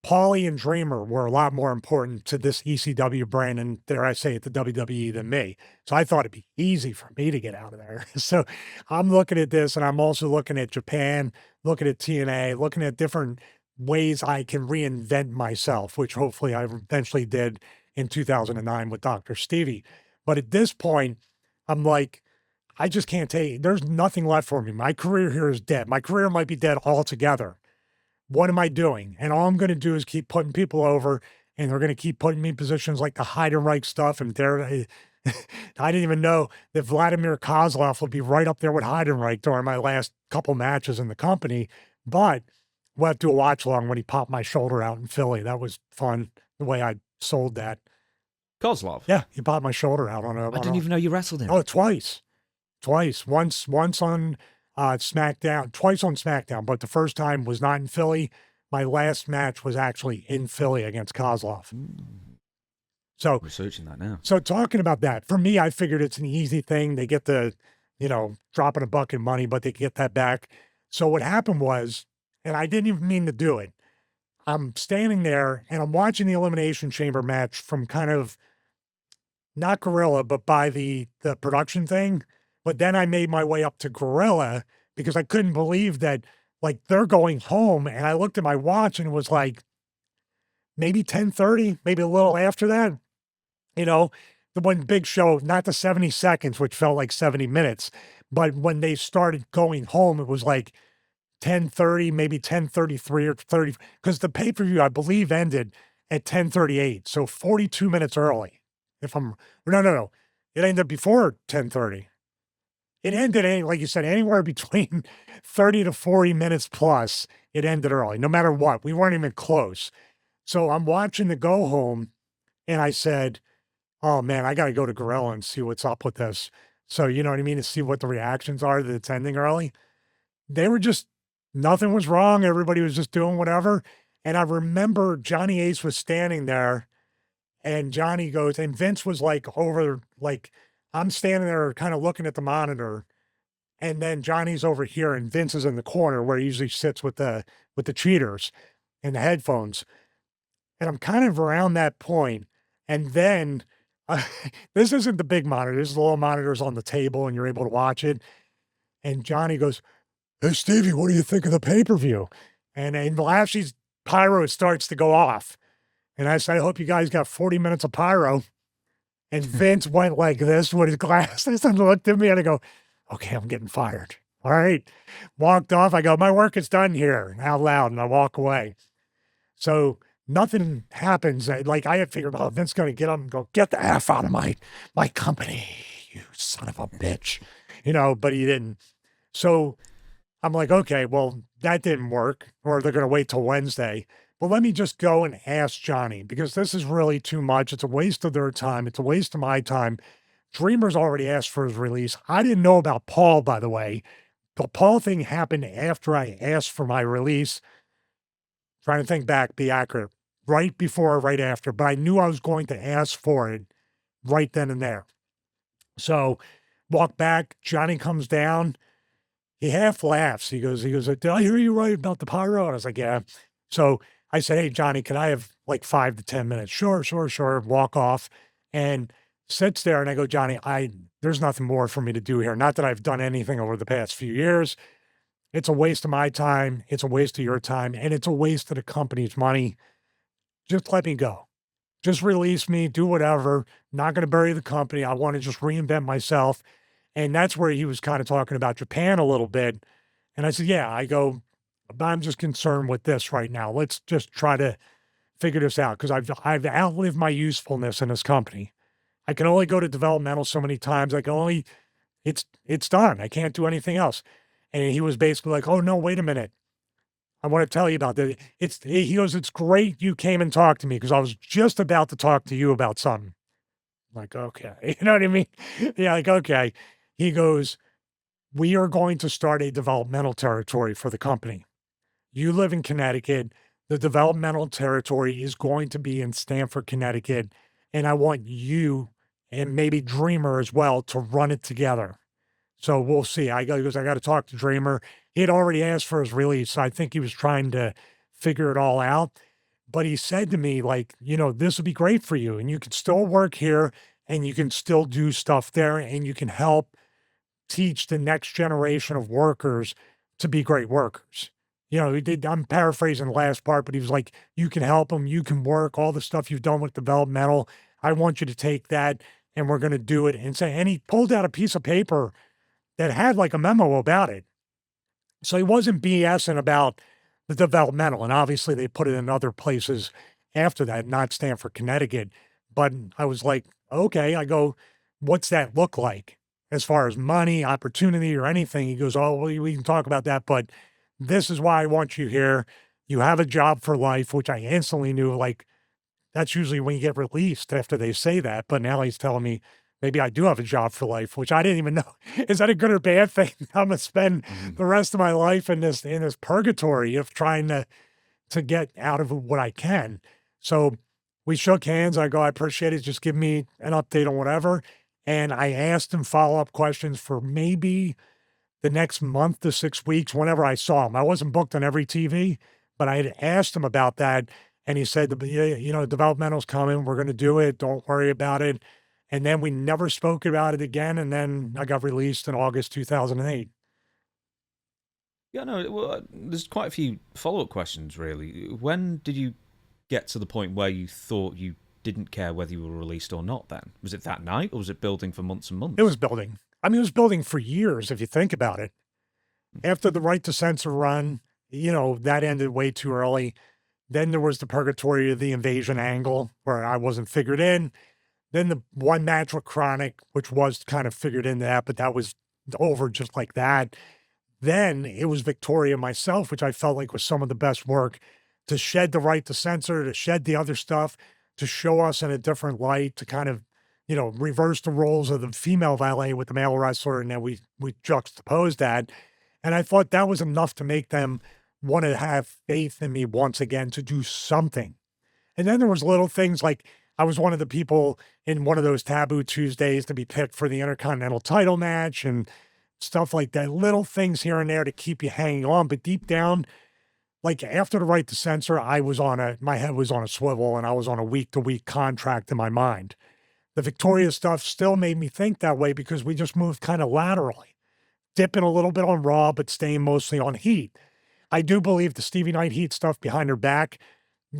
Paulie and Dreamer were a lot more important to this ECW brand, and dare I say it, the WWE than me. So I thought it'd be easy for me to get out of there. So I'm looking at this, and I'm also looking at Japan, looking at TNA, looking at different ways I can reinvent myself, which hopefully I eventually did in 2009 with Dr. Stevie. But at this point, I'm like, I just can't take, there's nothing left for me. My career here is dead. My career might be dead altogether. What am I doing? And all I'm going to do is keep putting people over, and they're going to keep putting me in positions like the Heidenreich stuff. And there, I didn't even know that Vladimir Kozlov would be right up there with Heidenreich during my last couple matches in the company. But we'll have to do a watch along when he popped my shoulder out in Philly. That was fun, the way I sold that. Kozlov? Yeah, he popped my shoulder out on a... I didn't even know you wrestled him. Oh, twice. Once on SmackDown, twice on SmackDown, but the first time was not in Philly. My last match was actually in Philly against Kozlov. So researching that now. So talking about that, for me, I figured it's an easy thing. They get the, dropping a bucket of money, but they get that back. So what happened was, and I didn't even mean to do it, I'm standing there and I'm watching the Elimination Chamber match from kind of, not Gorilla, but by the production thing. But then I made my way up to Gorilla because I couldn't believe that, like, they're going home. And I looked at my watch and it was like maybe 10:30, maybe a little after that. The one big show, not the 70 seconds, which felt like 70 minutes. But when they started going home, it was like 10:30, maybe 10:33 or 30, because the pay-per-view, I believe, ended at 10:38. So 42 minutes early. No. It ended before 10:30. It ended, like you said, anywhere between 30 to 40 minutes plus. It ended early, no matter what. We weren't even close. So I'm watching the go home, and I said, oh, man, I got to go to Gorilla and see what's up with this. So, you know what I mean? To see what the reactions are that it's ending early. They were just, nothing was wrong. Everybody was just doing whatever. And I remember Johnny Ace was standing there, and Johnny goes, and Vince was I'm standing there kind of looking at the monitor, and then Johnny's over here and Vince is in the corner where he usually sits with the cheaters and the headphones. And I'm kind of around that point. And then this isn't the big monitor. This is the little monitors on the table and you're able to watch it. And Johnny goes, hey, Stevie, what do you think of the pay-per-view? And Lashley's pyro starts to go off. And I said, I hope you guys got 40 minutes of pyro. And Vince went like this with his glasses and looked at me and I go, okay, I'm getting fired. All right. Walked off. I go, my work is done here, out loud. And I walk away. So nothing happens. Like I had figured, Vince going to get up and go, get the F out of my company, you son of a bitch. But he didn't. So I'm like, okay, well, that didn't work. Or they're going to wait till Wednesday. Well, let me just go and ask Johnny, because this is really too much. It's a waste of their time. It's a waste of my time. Dreamer's already asked for his release. I didn't know about Paul, by the way. The Paul thing happened after I asked for my release. Trying to think back, be accurate. Right before or right after. But I knew I was going to ask for it right then and there. So, walk back. Johnny comes down. He half laughs. He goes, did I hear you right about the pyro? And I was like, yeah. So I said, hey, Johnny, can I have like 5 to 10 minutes? Sure. Walk off and sits there. And I go, Johnny, there's nothing more for me to do here. Not that I've done anything over the past few years. It's a waste of my time. It's a waste of your time. And it's a waste of the company's money. Just let me go. Just release me. Do whatever. Not going to bury the company. I want to just reinvent myself. And that's where he was kind of talking about Japan a little bit. And I said, yeah, I go, I'm just concerned with this right now. Let's just try to figure this out, because I've outlived my usefulness in this company. I can only go to developmental so many times. It's done. I can't do anything else. And he was basically like, oh no, wait a minute. I want to tell you about that. He goes, it's great you came and talked to me, because I was just about to talk to you about something. I'm like, okay. You know what I mean? Yeah, like, okay. He goes, we are going to start a developmental territory for the company. You live in Connecticut. The developmental territory is going to be in Stamford, Connecticut. And I want you and maybe Dreamer as well to run it together. So we'll see. He goes, I got to talk to Dreamer. He had already asked for his release. So I think he was trying to figure it all out. But he said to me, like, this would be great for you. And you can still work here and you can still do stuff there and you can help teach the next generation of workers to be great workers. I'm paraphrasing the last part, but he was like, you can help them. You can work all the stuff you've done with developmental. I want you to take that and we're going to do it. And he pulled out a piece of paper that had like a memo about it. So he wasn't BSing about the developmental. And obviously they put it in other places after that, not Stamford, Connecticut. But I was like, okay, I go, what's that look like as far as money, opportunity, or anything? He goes, oh, well, we can talk about that, but this is why I want you here. You have a job for life, which I instantly knew, like, that's usually when you get released after they say that. But now he's telling me maybe I do have a job for life, which I didn't even know. Is that a good or bad thing? I'm gonna spend the rest of my life in this purgatory of trying to get out of what I can. So we shook hands. I go, I appreciate it. Just give me an update on whatever. And I asked him follow-up questions for maybe the next month to 6 weeks whenever I saw him. I wasn't booked on every TV, but I had asked him about that. And he said, yeah, developmental's coming. We're going to do it. Don't worry about it. And then we never spoke about it again. And then I got released in August 2008. Yeah, no, well, there's quite a few follow-up questions, really. When did you get to the point where you thought you didn't care whether you were released or not then? Was it that night or was it building for months and months? It was building. I mean, it was building for years, if you think about it. After the Right to Censor run, that ended way too early. Then there was the Purgatory of the Invasion angle where I wasn't figured in. Then the one match with Chronic, which was kind of figured into that, but that was over just like that. Then it was Victoria myself, which I felt like was some of the best work to shed the Right to Censor, to shed the other stuff, to show us in a different light, to kind of, reverse the roles of the female valet with the male wrestler. And then we juxtaposed that. And I thought that was enough to make them want to have faith in me once again to do something. And then there was little things like I was one of the people in one of those Taboo Tuesdays to be picked for the Intercontinental title match and stuff like that. Little things here and there to keep you hanging on. But deep down, like after the Right to Censor, my head was on a swivel and I was on a week-to-week contract in my mind. The Victoria stuff still made me think that way because we just moved kind of laterally, dipping a little bit on Raw, but staying mostly on Heat. I do believe the Stevie Knight Heat stuff behind her back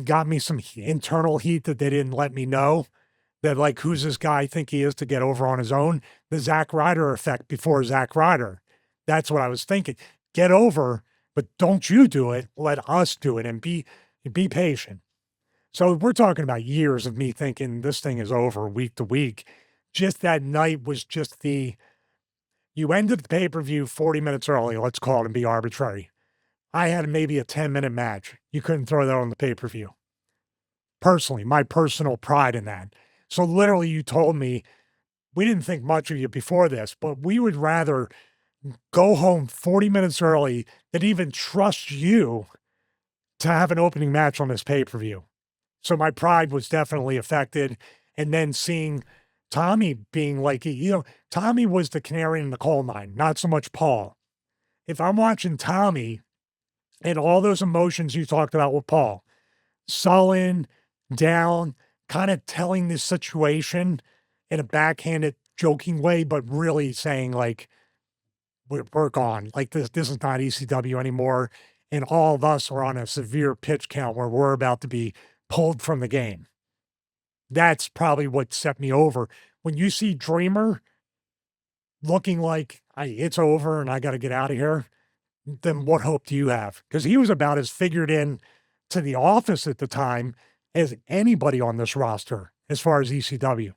got me some internal heat that they didn't let me know. That like, who's this guy I think he is to get over on his own? The Zack Ryder effect before Zack Ryder. That's what I was thinking. Get over, but don't you do it. Let us do it and be patient. So we're talking about years of me thinking this thing is over week to week. Just that night was just you ended the pay-per-view 40 minutes early, let's call it and be arbitrary. I had maybe a 10-minute match. You couldn't throw that on the pay-per-view. Personally, my personal pride in that. So literally you told me, we didn't think much of you before this, but we would rather go home 40 minutes early than even trust you to have an opening match on this pay-per-view. So my pride was definitely affected. And then seeing Tommy being like, Tommy was the canary in the coal mine, not so much Paul. If I'm watching Tommy and all those emotions you talked about with Paul, sullen, down, kind of telling this situation in a backhanded, joking way, but really saying like, we're gone. Like this is not ECW anymore. And all of us are on a severe pitch count where we're about to be pulled from the game. That's probably what set me over. When you see Dreamer looking like it's over and I got to get out of here, then what hope do you have? Because he was about as figured in to the office at the time as anybody on this roster as far as ECW.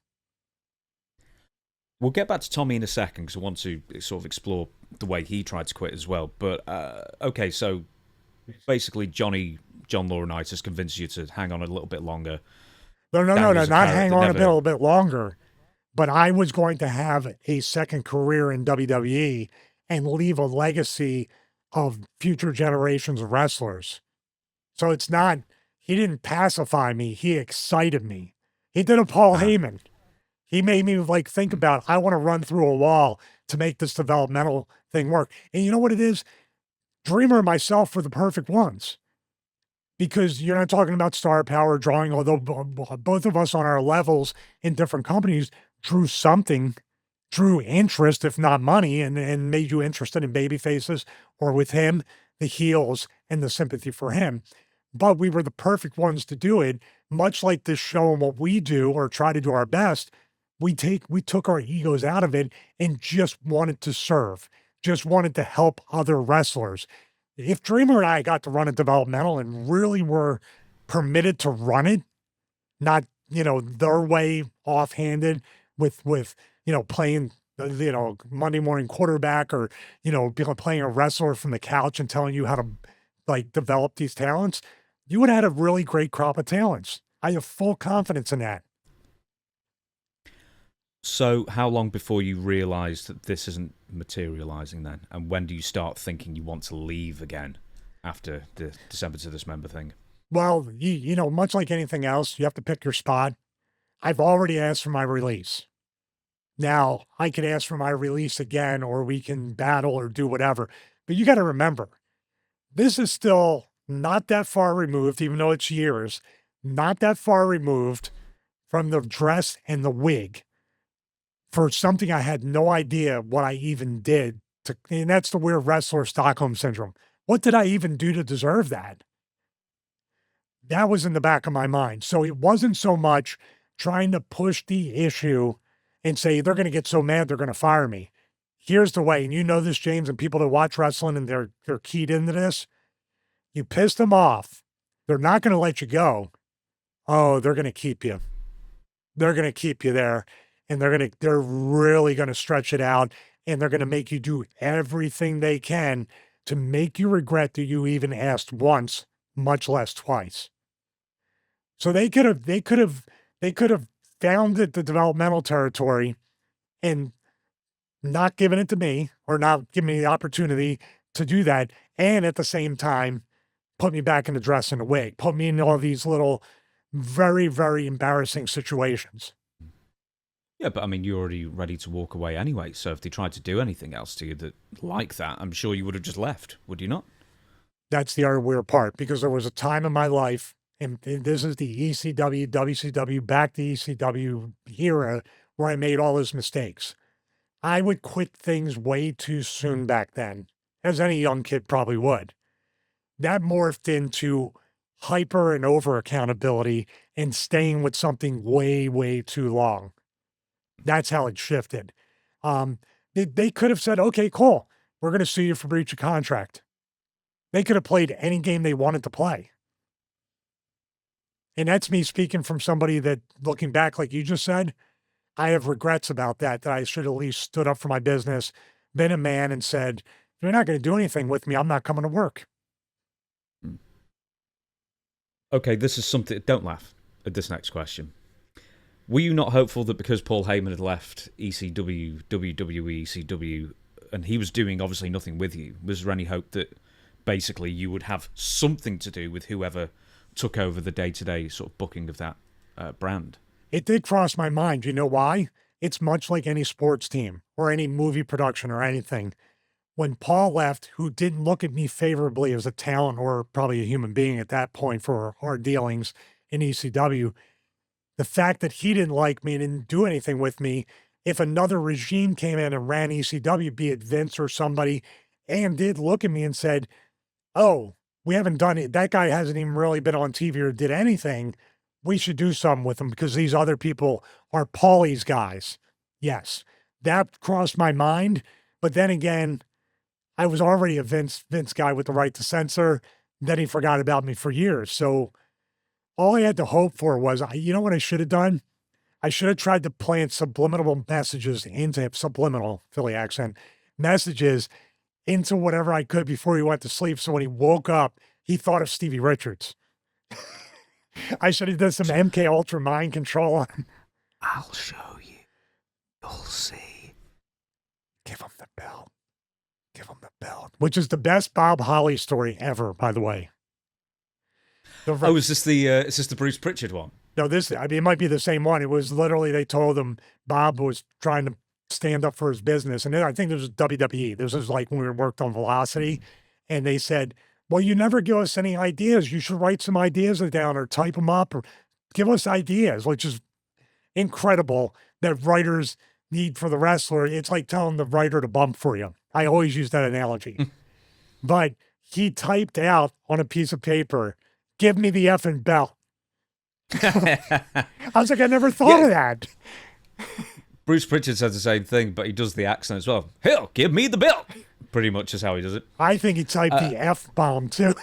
We'll get back to Tommy in a second because I want to sort of explore the way he tried to quit as well. But okay, so basically John Laurinaitis convinced you to hang on a little bit longer. No, not hang on a little bit longer. But I was going to have a second career in WWE, and leave a legacy of future generations of wrestlers. So it's not, he didn't pacify me, he excited me. He did a Paul Heyman. He made me like think about, I want to run through a wall to make this developmental thing work. And you know what it is? Dreamer and myself were the perfect ones. Because you're not talking about star power drawing, although both of us on our levels in different companies drew something, drew interest, if not money, and made you interested in baby faces, or with him, the heels and the sympathy for him. But we were the perfect ones to do it, much like this show and what we do or try to do our best. We took our egos out of it and just wanted to serve, just wanted to help other wrestlers. If Dreamer and I got to run a developmental and really were permitted to run it, not, their way offhanded with, playing, Monday morning quarterback or, playing a wrestler from the couch and telling you how to like develop these talents, you would have had a really great crop of talents. I have full confidence in that. So how long before you realised that this isn't materialising then? And when do you start thinking you want to leave again after the December to Dismember thing? Well, much like anything else, you have to pick your spot. I've already asked for my release. Now, I could ask for my release again, or we can battle or do whatever. But you got to remember, this is still not that far removed, even though it's years, not that far removed from the dress and the wig for something I had no idea what I even did to, and that's the weird wrestler Stockholm syndrome. What did I even do to deserve that? That was in the back of my mind. So it wasn't so much trying to push the issue and say, they're going to get so mad, they're going to fire me. Here's the way, and you know this, James, and people that watch wrestling and they're keyed into this. You piss them off. They're not going to let you go. Oh, they're going to keep you. They're going to keep you there. And they're really going to stretch it out, and they're going to make you do everything they can to make you regret that you even asked once, much less twice. So they could have founded the developmental territory and not given it to me, or not given me the opportunity to do that, and at the same time put me back in the dress and the wig, put me in all these little very, very embarrassing situations. Yeah, but I mean, you're already ready to walk away anyway. So if they tried to do anything else to you like that, I'm sure you would have just left, would you not? That's the other weird part, because there was a time in my life, and this is the ECW, WCW, back to ECW era, where I made all those mistakes. I would quit things way too soon back then, as any young kid probably would. That morphed into hyper and over accountability and staying with something way, way too long. That's how it shifted. They could have said, okay, cool, we're going to sue you for breach of contract. They could have played any game they wanted to play. And that's me speaking from somebody that, looking back, like you just said, I have regrets about that I should at least stood up for my business, been a man, and said, if you're not going to do anything with me, I'm not coming to work. Okay, this is something, don't laugh at this next question. Were you not hopeful that because Paul Heyman had left ECW, WWE, ECW, and he was doing obviously nothing with you, was there any hope that basically you would have something to do with whoever took over the day-to-day sort of booking of that brand? It did cross my mind. You know why? It's much like any sports team or any movie production or anything. When Paul left, who didn't look at me favorably as a talent or probably a human being at that point for our dealings in ECW, the fact that he didn't like me and didn't do anything with me, if another regime came in and ran ECW, be it Vince or somebody, and did look at me and said, oh, we haven't done it, that guy hasn't even really been on TV or did anything, we should do something with him because these other people are Paulie's guys. Yes, that crossed my mind. But then again, I was already a Vince guy with the right to censor. Then he forgot about me for years. So all I had to hope for was, you know what I should have done? I should have tried to plant subliminal messages into subliminal Philly accent messages into whatever I could before he went to sleep. So when he woke up, he thought of Stevie Richards. I should have done some MK Ultra mind control on him. I'll show you. You'll see. Give him the bell. Give him the belt, which is the best Bob Holly story ever, by the way. Is this the Bruce Pritchard one? No, it might be the same one. It was literally, they told him Bob was trying to stand up for his business. And then I think this was WWE. This was like when we worked on Velocity. And they said, well, you never give us any ideas. You should write some ideas down or type them up or give us ideas, which is incredible that writers need for the wrestler. It's like telling the writer to bump for you. I always use that analogy. But he typed out on a piece of paper, give me the effing belt. I was like, I never thought of that. Bruce Pritchard says the same thing, but he does the accent as well. Hell, give me the belt. Pretty much is how he does it. I think he typed the F-bomb too.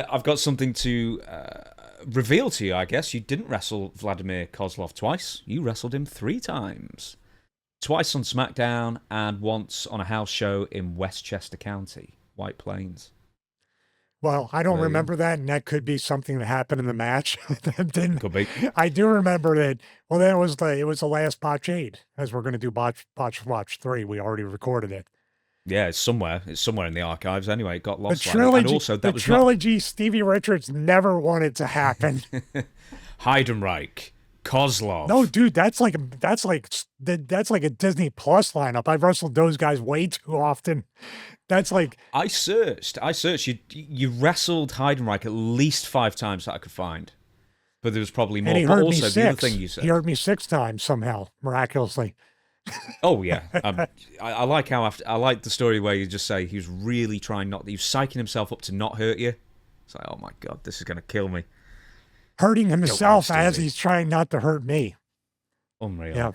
I've got something to reveal to you, I guess. You didn't wrestle Vladimir Kozlov twice. You wrestled him 3 times. Twice on SmackDown and once on a house show in Westchester County, White Plains. Well, I don't remember that, and that could be something that happened in the match. Could be. I do remember that. Well, then it was the last Botch 8, as we're going to do Botch Watch 3. We already recorded it. Yeah, it's somewhere. It's somewhere in the archives. Anyway, it got lost. The trilogy Stevie Richards never wanted to happen. Heidenreich, Kozlov. No, dude, that's like a Disney Plus lineup. I've wrestled those guys way too often. That's like I searched. You wrestled Heidenreich at least 5 times that I could find, but there was probably more. And he but heard also me 6. The other thing you said. He heard me 6 times somehow, miraculously. Oh yeah, I like how I like the story where you just say he was really trying not. He was psyching himself up to not hurt you. It's like, oh my god, this is gonna kill me. Hurting himself as he's trying not to hurt me. Unreal.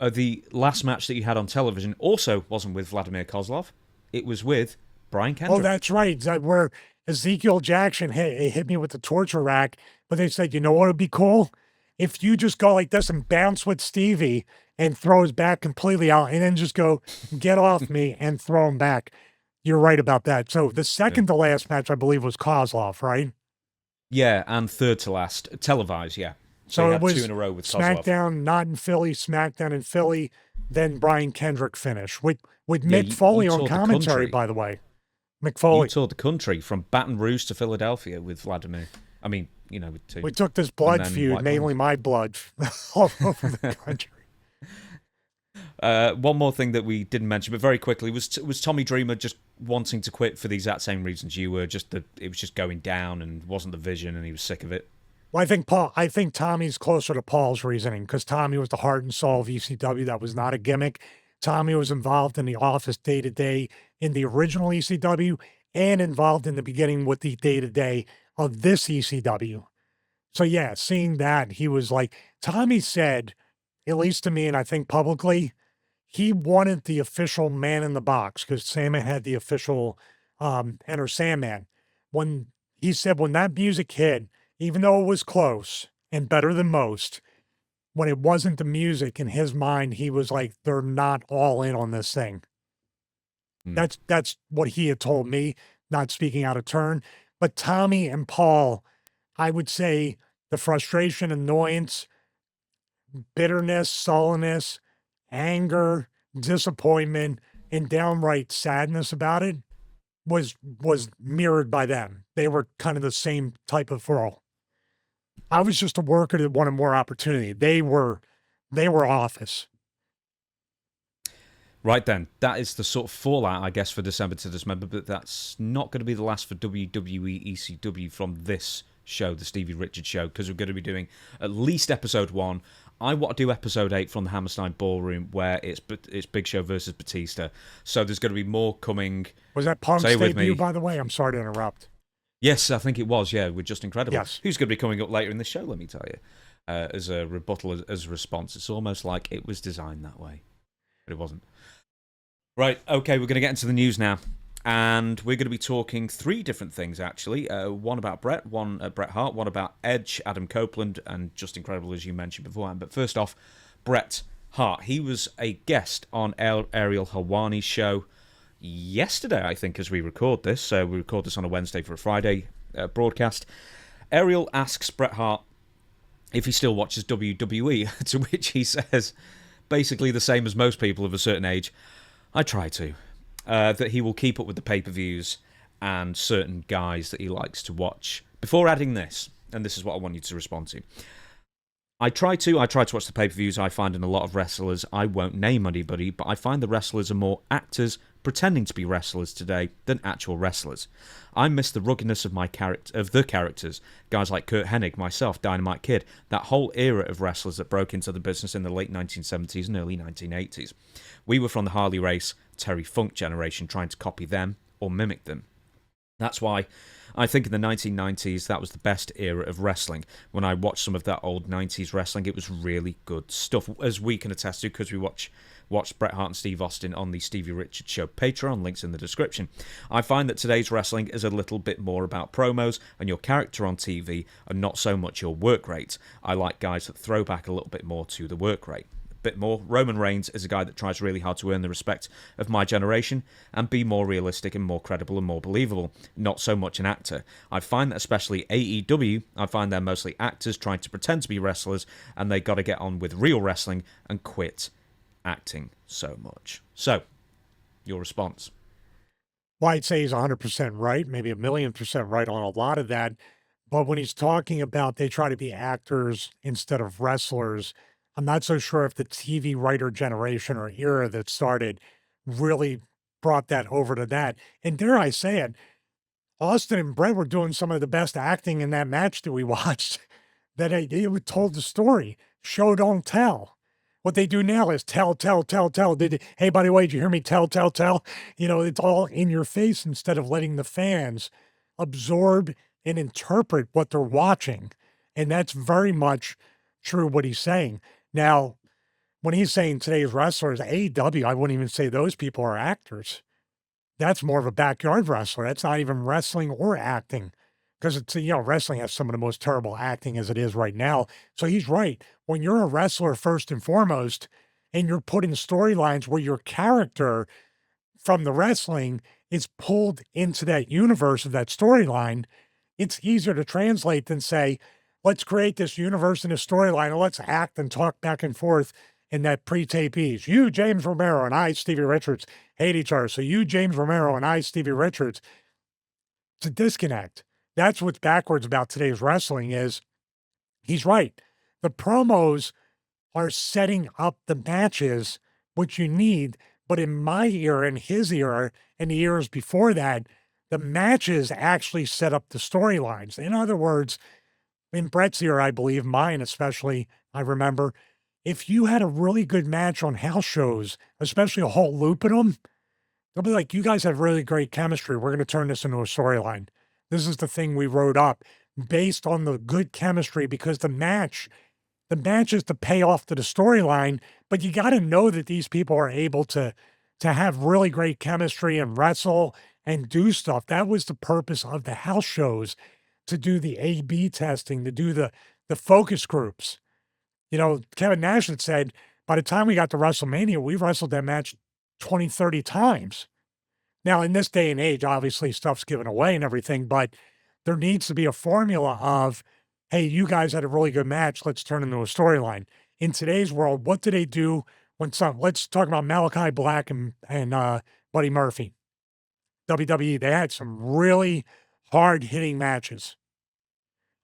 Yeah. The last match that you had on television also wasn't with Vladimir Kozlov. It was with Brian Kendrick. Oh, that's right. That where Ezekiel Jackson hit me with the torture rack, but they said, you know what would be cool? If you just go like this and bounce with Stevie and throw his back completely out and then just go, get off me and throw him back. You're right about that. So the second to last match, I believe, was Kozlov, right? Yeah, and third to last. Televised, yeah. So it it was 2 in a row with Kozlov. SmackDown, not in Philly, SmackDown in Philly, then Brian Kendrick finish with Mick Foley on commentary, by the way. Mick Foley. You toured the country from Baton Rouge to Philadelphia with Vladimir. I mean, with 2. We took this blood feud, mainly my blood, all over the country. One more thing that we didn't mention, but very quickly, was Tommy Dreamer just wanting to quit for the exact same reasons you were. Just that it was just going down and wasn't the vision, and he was sick of it. Well, I think Tommy's closer to Paul's reasoning because Tommy was the heart and soul of ECW. That was not a gimmick. Tommy was involved in the office day-to-day in the original ECW and involved in the beginning with the day-to-day of this ECW. So yeah, seeing that, he was like, Tommy said, at least to me and I think publicly, he wanted the official Man in the Box because Sandman had the official Enter Sandman. When he said when that music hit, even though it was close and better than most, when it wasn't the music in his mind, he was like, they're not all in on this thing. That's what he had told me, not speaking out of turn. But Tommy and Paul, I would say the frustration, annoyance, bitterness, sullenness, anger, disappointment, and downright sadness about it was mirrored by them. They were kind of the same type of role. I was just a worker that wanted more opportunity. They were office. Right then, that is the sort of fallout, I guess, for December to Dismember, but that's not going to be the last for WWE ECW from this show, the Stevie Richards show, because we're going to be doing at least episode 1. I want to do episode 8 from the Hammerstein Ballroom, where it's Big Show versus Batista. So there's going to be more coming. Was that Punk's debut, by the way? I'm sorry to interrupt. Yes, I think it was, yeah, with Just Incredible. Yes. Who's going to be coming up later in this show, let me tell you, as a rebuttal, as a response. It's almost like it was designed that way, but it wasn't. Right, okay, we're going to get into the news now. And we're going to be talking 3 different things, actually. One about Bret, one Bret Hart, one about Edge, Adam Copeland, and Just Incredible, as you mentioned beforehand. But first off, Bret Hart. He was a guest on Ariel Helwani's show yesterday, I think, as we record this. We record this on a Wednesday for a Friday broadcast. Ariel asks Bret Hart if he still watches WWE, to which he says, basically the same as most people of a certain age, I try to. That he will keep up with the pay-per-views and certain guys that he likes to watch. Before adding this, and this is what I want you to respond to. I try to watch the pay-per-views. I find in a lot of wrestlers, I won't name anybody, but I find the wrestlers are more actors pretending to be wrestlers today than actual wrestlers. I miss the ruggedness of the characters, guys like Curt Hennig, myself, Dynamite Kid, that whole era of wrestlers that broke into the business in the late 1970s and early 1980s. We were from the Harley Race, Terry Funk generation, trying to copy them or mimic them. That's why I think in the 1990s, that was the best era of wrestling. When I watched some of that old 90s wrestling, it was really good stuff, as we can attest to because we watched Bret Hart and Steve Austin on the Stevie Richards Show Patreon, links in the description. I find that today's wrestling is a little bit more about promos and your character on TV and not so much your work rate. I like guys that throw back a little bit more to the work rate. Bit more. Roman Reigns is a guy that tries really hard to earn the respect of my generation and be more realistic and more credible and more believable, not so much an actor. I find that especially AEW, I find they're mostly actors trying to pretend to be wrestlers, and they got to get on with real wrestling and quit acting so much. So, your response? Well, I'd say he's 100% right, maybe 1,000,000% right on a lot of that. But when he's talking about they try to be actors instead of wrestlers, I'm not so sure if the TV writer generation or era that started really brought that over to that. And dare I say it, Austin and Bret were doing some of the best acting in that match that we watched. That it told the story. Show, don't tell. What they do now is tell, tell, tell, tell. Hey, by the way, did you hear me tell, tell, tell? You know, it's all in your face instead of letting the fans absorb and interpret what they're watching. And that's very much true what he's saying. Now, when he's saying today's wrestlers, AEW, I wouldn't even say those people are actors. That's more of a backyard wrestler. That's not even wrestling or acting because it's, wrestling has some of the most terrible acting as it is right now. So he's right. When you're a wrestler, first and foremost, and you're put in storylines where your character from the wrestling is pulled into that universe of that storyline, it's easier to translate than say, let's create this universe and a storyline, and let's act and talk back and forth in that pre-tapees. You, James Romero, and I, Stevie Richards, hate each other. So you, James Romero, and I, Stevie Richards, it's a disconnect. That's what's backwards about today's wrestling is, he's right. The promos are setting up the matches, which you need. But in my era, in his era, and the years before that, the matches actually set up the storylines. In other words, in Bret's era, I believe, mine especially, I remember, if you had a really good match on house shows, especially a whole loop of them, they'll be like, you guys have really great chemistry. We're going to turn this into a storyline. This is the thing we wrote up based on the good chemistry because the match is to pay off to the storyline, but you got to know that these people are able to have really great chemistry and wrestle and do stuff. That was the purpose of the house shows, to do the A/B testing, to do the focus groups. Kevin Nash had said, by the time we got to WrestleMania, we wrestled that match 20, 30 times. Now, in this day and age, obviously stuff's given away and everything, but there needs to be a formula of, hey, you guys had a really good match. Let's turn it into a storyline. In today's world, what do they do let's talk about Malachi Black and Buddy Murphy. WWE, they had some really hard-hitting matches.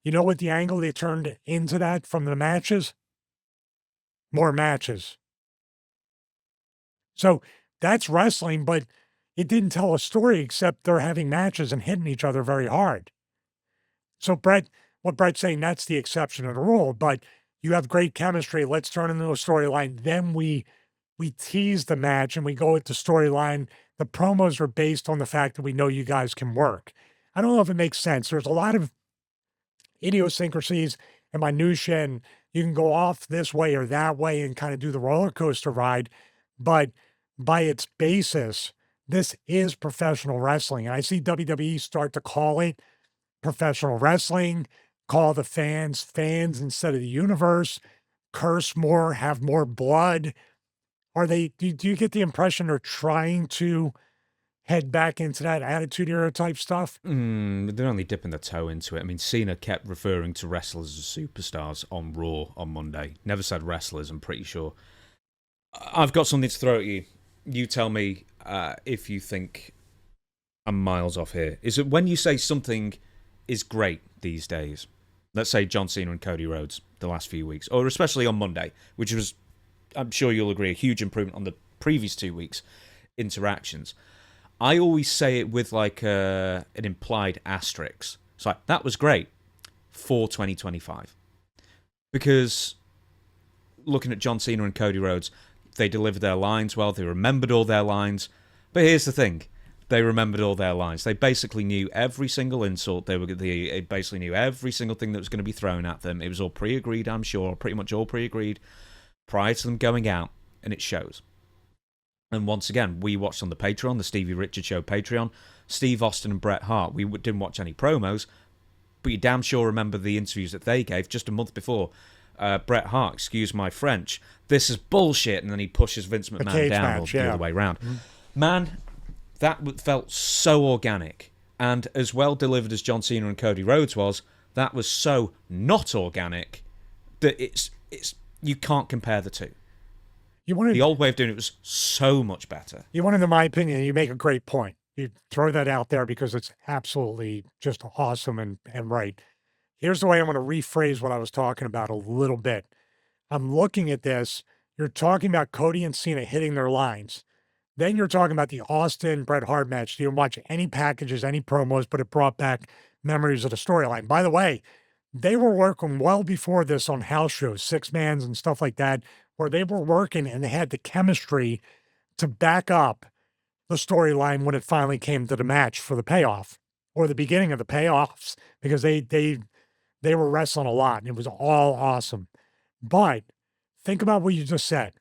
You know what the angle they turned into that from the matches? More matches. So that's wrestling, but it didn't tell a story except they're having matches and hitting each other very hard. So what Bret's saying, that's the exception of the rule, but you have great chemistry. Let's turn it into a storyline. Then we tease the match and we go with the storyline. The promos are based on the fact that we know you guys can work. I don't know if it makes sense. There's a lot of idiosyncrasies in minutia, and you can go off this way or that way and kind of do the roller coaster ride. But by its basis, this is professional wrestling. And I see WWE start to call it professional wrestling, call the fans instead of the universe, curse more, have more blood. Do you get the impression they're trying to head back into that attitude era type stuff? They're only dipping the toe into it. I mean, Cena kept referring to wrestlers as superstars on Raw on Monday. Never said wrestlers, I'm pretty sure. I've got something to throw at you. you tell me if you think I'm miles off here. Is it when you say something is great these days? Let's say John Cena and Cody Rhodes the last few weeks, or especially on Monday, which was, I'm sure you'll agree, a huge improvement on the previous 2 weeks' interactions. I always say it with like an implied asterisk. It's like, that was great for 2025. Because looking at John Cena and Cody Rhodes, they delivered their lines well, they remembered all their lines. But here's the thing. They remembered all their lines. They basically knew every single insult. They basically knew every single thing that was going to be thrown at them. It was all pre-agreed, I'm sure, pretty much all pre-agreed prior to them going out, and it shows. And once again, we watched on the Patreon, the Stevie Richards Show Patreon, Steve Austin and Bret Hart. We didn't watch any promos, but you damn sure remember the interviews that they gave just a month before. Bret Hart, excuse my French, this is bullshit, and then he pushes Vince McMahon down the other way around. Man, that felt so organic, and as well delivered as John Cena and Cody Rhodes was, that was so not organic that it's you can't compare the two. The old way of doing it was so much better. You wanted, in my opinion, you make a great point. You throw that out there because it's absolutely just awesome and right. Here's the way I'm going to rephrase what I was talking about a little bit. I'm looking at this. You're talking about Cody and Cena hitting their lines. Then you're talking about the Austin-Bret Hart match. You didn't watch any packages, any promos, but it brought back memories of the storyline. By the way, they were working well before this on house shows, six-mans and stuff like that, where they were working and they had the chemistry to back up the storyline when it finally came to the match for the payoff or the beginning of the payoffs, because they were wrestling a lot and it was all awesome. But think about what you just said.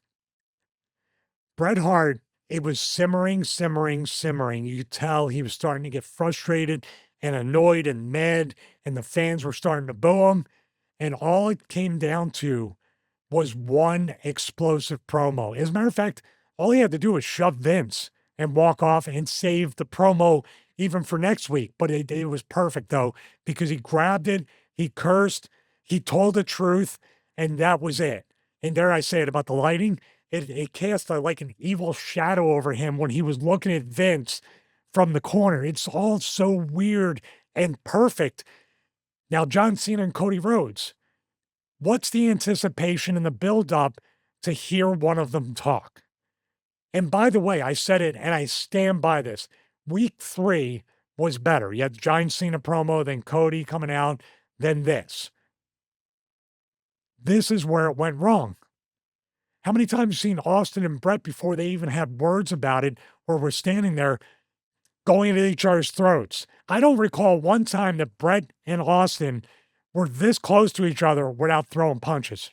Bret Hart, it was simmering. You could tell he was starting to get frustrated and annoyed and mad, and the fans were starting to boo him. And all it came down to was one explosive promo. As a matter of fact, all he had to do was shove Vince and walk off and save the promo even for next week. But it was perfect, though, because he grabbed it, he cursed, he told the truth, and that was it. And dare I say it about the lighting, it cast like an evil shadow over him when he was looking at Vince from the corner. It's all so weird and perfect. Now, John Cena and Cody Rhodes, what's the anticipation and the build-up to hear one of them talk? And by the way, I said it and I stand by this. Week 3 was better. You had the John Cena promo, then Cody coming out, then this. This is where it went wrong. How many times have you seen Austin and Bret before they even had words about it, or were standing there going at each other's throats? I don't recall one time that Bret and Austin were this close to each other without throwing punches.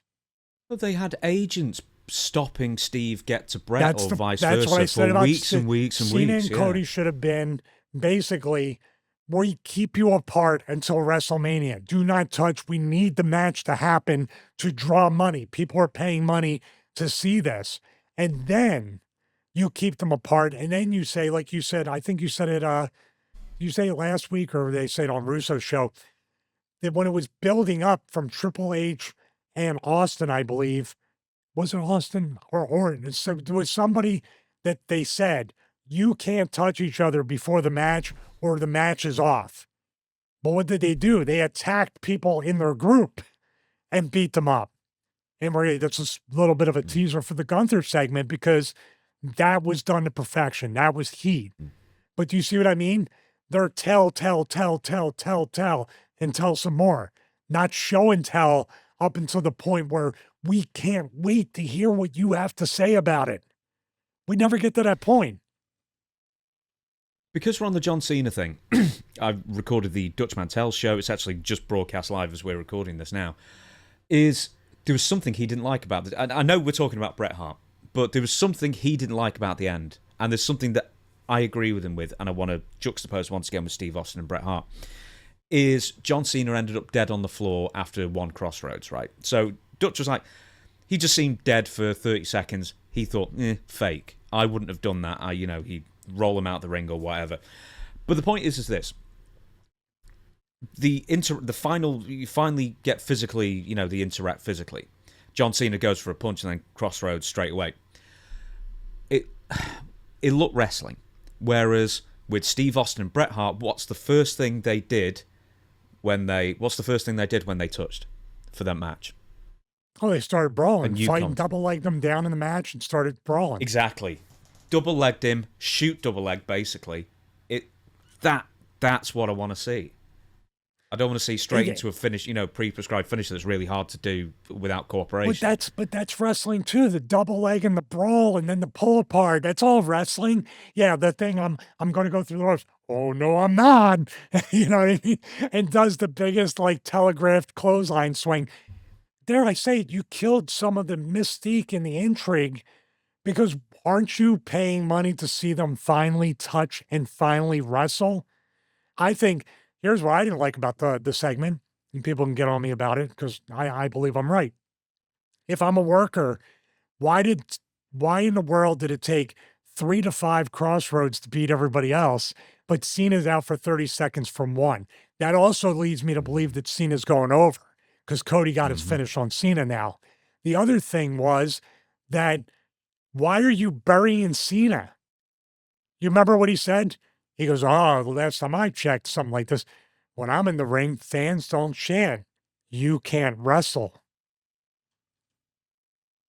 But they had agents stopping Steve get to Bret or vice that's versa what I said for about weeks and weeks and Cena weeks. and Cody should have been basically, we keep you apart until WrestleMania. Do not touch. We need the match to happen to draw money. People are paying money to see this. And then you keep them apart. And then you say, like you said, I think you said it, you say it last week, or they said on Russo's show, that when it was building up from Triple H and Austin, I believe, was it Austin or Orton? So there was somebody that they said, you can't touch each other before the match or the match is off. But what did they do? They attacked people in their group and beat them up. And that's a little bit of a teaser for the Gunther segment, because that was done to perfection. That was heat. But do you see what I mean? They're tell, and tell some more. Not show and tell up until the point where we can't wait to hear what you have to say about it. We never get to that point. Because we're on the John Cena thing, I've recorded the Dutch Mantell show. It's actually just broadcast live as we're recording this now. There was something he didn't like about it. I know we're talking about Bret Hart, but there was something he didn't like about the end. And there's something that I agree with him with, and I want to juxtapose once again with Steve Austin and Bret Hart, is John Cena ended up dead on the floor after one Crossroads, right? So Dutch was like, he just seemed dead for 30 seconds. He thought, fake. I wouldn't have done that. He'd roll him out the ring or whatever. But the point is this. You finally get physically, they interact physically. John Cena goes for a punch and then Crossroads straight away. it looked wrestling. Whereas with Steve Austin and Bret Hart, what's the first thing they did when they touched for that match? Oh, they started brawling, fighting, Come. double-legged them down in the match and started brawling. Exactly. Double-legged him, shoot double-leg, basically. That's what I want to see. I don't want to see straight into a finish, pre-prescribed finish that's really hard to do without cooperation. But that's wrestling too. The double leg and the brawl and then the pull apart. That's all wrestling. Yeah, the thing I'm going to go through the ropes. Oh no, I'm not. You know what I mean? And does the biggest like telegraphed clothesline swing. Dare I say it, you killed some of the mystique and the intrigue because aren't you paying money to see them finally touch and finally wrestle? I think. Here's what I didn't like about the segment, and people can get on me about it because I believe I'm right. If I'm a worker, why in the world did it take 3 to 5 crossroads to beat everybody else, but Cena's out for 30 seconds from one? That also leads me to believe that Cena's going over because Cody got his finish on Cena now. The other thing was that why are you burying Cena? You remember what he said? He goes, oh, the last time I checked, something like this. When I'm in the ring, fans don't chant. You can't wrestle.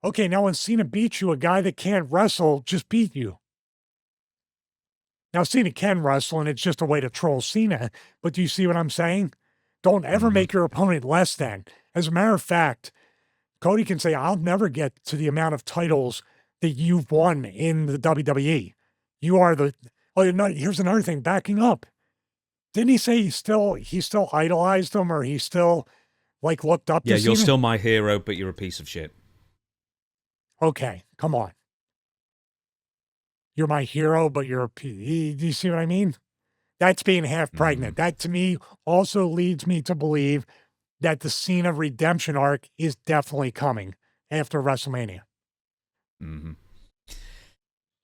Okay, now when Cena beats you, a guy that can't wrestle just beat you. Now, Cena can wrestle, and it's just a way to troll Cena. But do you see what I'm saying? Don't ever make your opponent less than. As a matter of fact, Cody can say, I'll never get to the amount of titles that you've won in the WWE. You are the... Oh, no, here's another thing, backing up. Didn't he say he still idolized him or he still, like, looked up to Cena? Yeah, you're still my hero, but you're a piece of shit. Okay, come on. You're my hero, but you're a piece... Do you see what I mean? That's being half pregnant. That, to me, also leads me to believe that the Cena redemption arc is definitely coming after WrestleMania. Mm-hmm.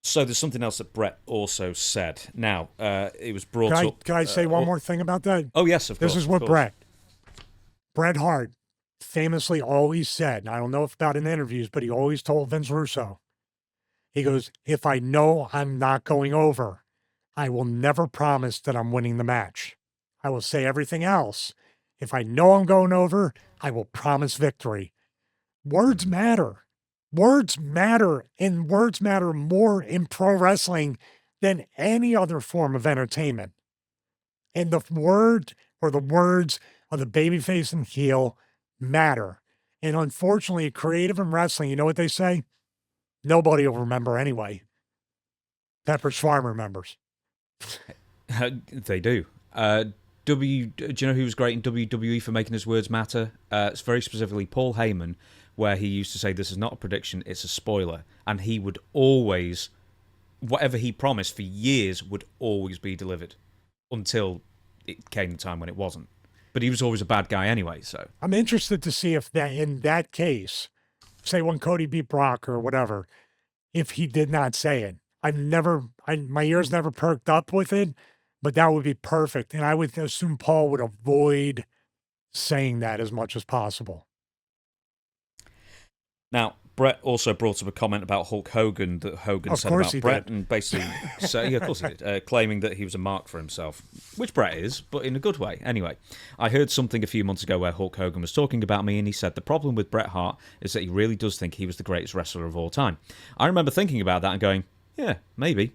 So there's something else that Bret also said. Now, it was brought up... Can I say one more thing about that? Oh, yes, of course. This is what Bret Hart famously always said, and I don't know if about in interviews, but he always told Vince Russo, he goes, if I know I'm not going over, I will never promise that I'm winning the match. I will say everything else. If I know I'm going over, I will promise victory. Words matter. Words matter, and words matter more in pro wrestling than any other form of entertainment. And the word or the words of the babyface and heel matter. And unfortunately, creative in wrestling, you know what they say? Nobody will remember anyway. Pepper Schwarm remembers. They do. Do you know who was great in WWE for making his words matter? It's very specifically Paul Heyman, where he used to say, this is not a prediction, it's a spoiler. And he would always, whatever he promised for years, would always be delivered until it came the time when it wasn't. But he was always a bad guy anyway, so. I'm interested to see if that, in that case, say when Cody beat Brock or whatever, if he did not say it. My ears never perked up with it, but that would be perfect. And I would assume Paul would avoid saying that as much as possible. Now, Bret also brought up a comment about Hulk Hogan that Hogan said about Bret, and basically, yeah, of course he did, claiming that he was a mark for himself, which Bret is, but in a good way. Anyway, I heard something a few months ago where Hulk Hogan was talking about me, and he said the problem with Bret Hart is that he really does think he was the greatest wrestler of all time. I remember thinking about that and going, yeah, maybe.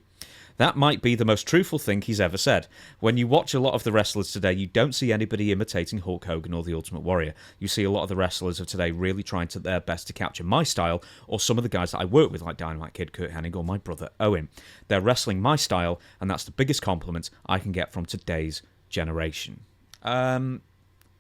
That might be the most truthful thing he's ever said. When you watch a lot of the wrestlers today, you don't see anybody imitating Hulk Hogan or the Ultimate Warrior. You see a lot of the wrestlers of today really trying to their best to capture my style, or some of the guys that I work with, like Dynamite Kid, Kurt Hennig, or my brother Owen. They're wrestling my style, and that's the biggest compliment I can get from today's generation. Well,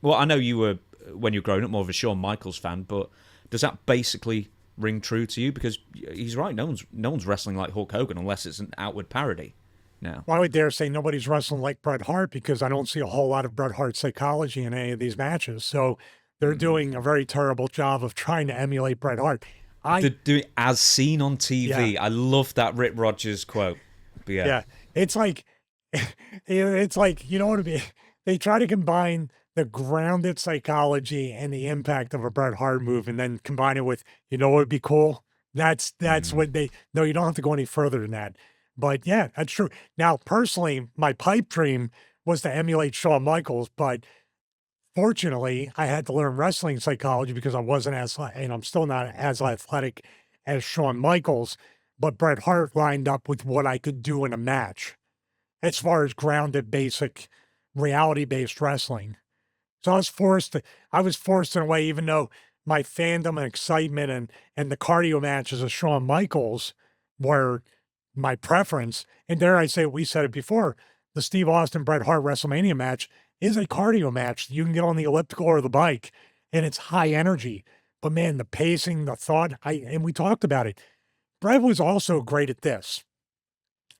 I know you were, when you were growing up, more of a Shawn Michaels fan, but does that basically ring true to you? Because he's right, no one's wrestling like Hulk Hogan unless it's an outward parody now. Well, I would dare say nobody's wrestling like Bret Hart because I don't see a whole lot of Bret Hart psychology in any of these matches. So they're doing a very terrible job of trying to emulate Bret Hart. They're doing as seen on TV. Yeah. I love that Rip Rogers quote. But yeah, it's like you know what I mean? They try to combine the grounded psychology and the impact of a Bret Hart move and then combine it with, you know what would be cool? That's what they no, you don't have to go any further than that. But yeah, that's true. Now, personally, my pipe dream was to emulate Shawn Michaels, but fortunately, I had to learn wrestling psychology because I wasn't and I'm still not as athletic as Shawn Michaels, but Bret Hart lined up with what I could do in a match as far as grounded, basic, reality-based wrestling. So I was forced in a way, even though my fandom and excitement and the cardio matches of Shawn Michaels were my preference. And dare I say, we said it before, the Steve Austin Bret Hart WrestleMania match is a cardio match. You can get on the elliptical or the bike, and it's high energy. But man, the pacing, the thought, and we talked about it. Bret was also great at this.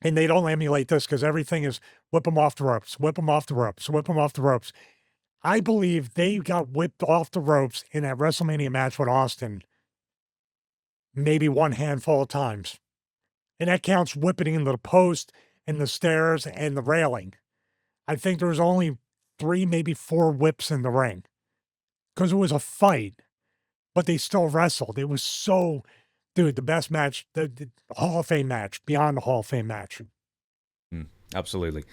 And they don't emulate this because everything is whip them off the ropes, whip them off the ropes, whip them off the ropes. I believe they got whipped off the ropes in that WrestleMania match with Austin maybe one handful of times. And that counts whipping into the post and the stairs and the railing. I think there was only 3, maybe 4 whips in the ring because it was a fight, but they still wrestled. It was so, dude, the best match, the Hall of Fame match, beyond the Hall of Fame match. Absolutely.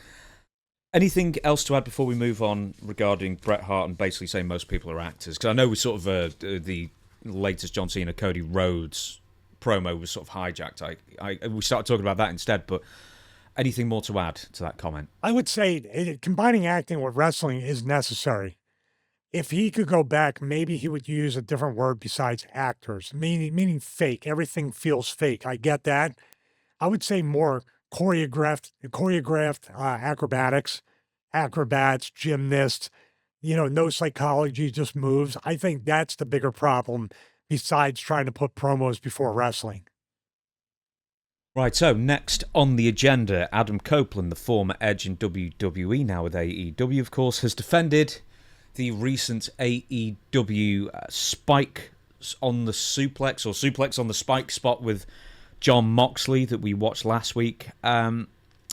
Anything else to add before we move on regarding Bret Hart and basically saying most people are actors? Because I know we sort of the latest John Cena Cody Rhodes promo was sort of hijacked. We started talking about that instead, but anything more to add to that comment? I would say combining acting with wrestling is necessary. If he could go back, maybe he would use a different word besides actors, meaning fake. Everything feels fake. I get that. I would say more choreographed acrobats, gymnasts, no psychology, just moves. I think that's the bigger problem besides trying to put promos before wrestling. Right, so next on the agenda, Adam Copeland, the former Edge in WWE, now with AEW, of course, has defended the recent AEW spike on the suplex or suplex on the spike spot with Jon Moxley that we watched last week.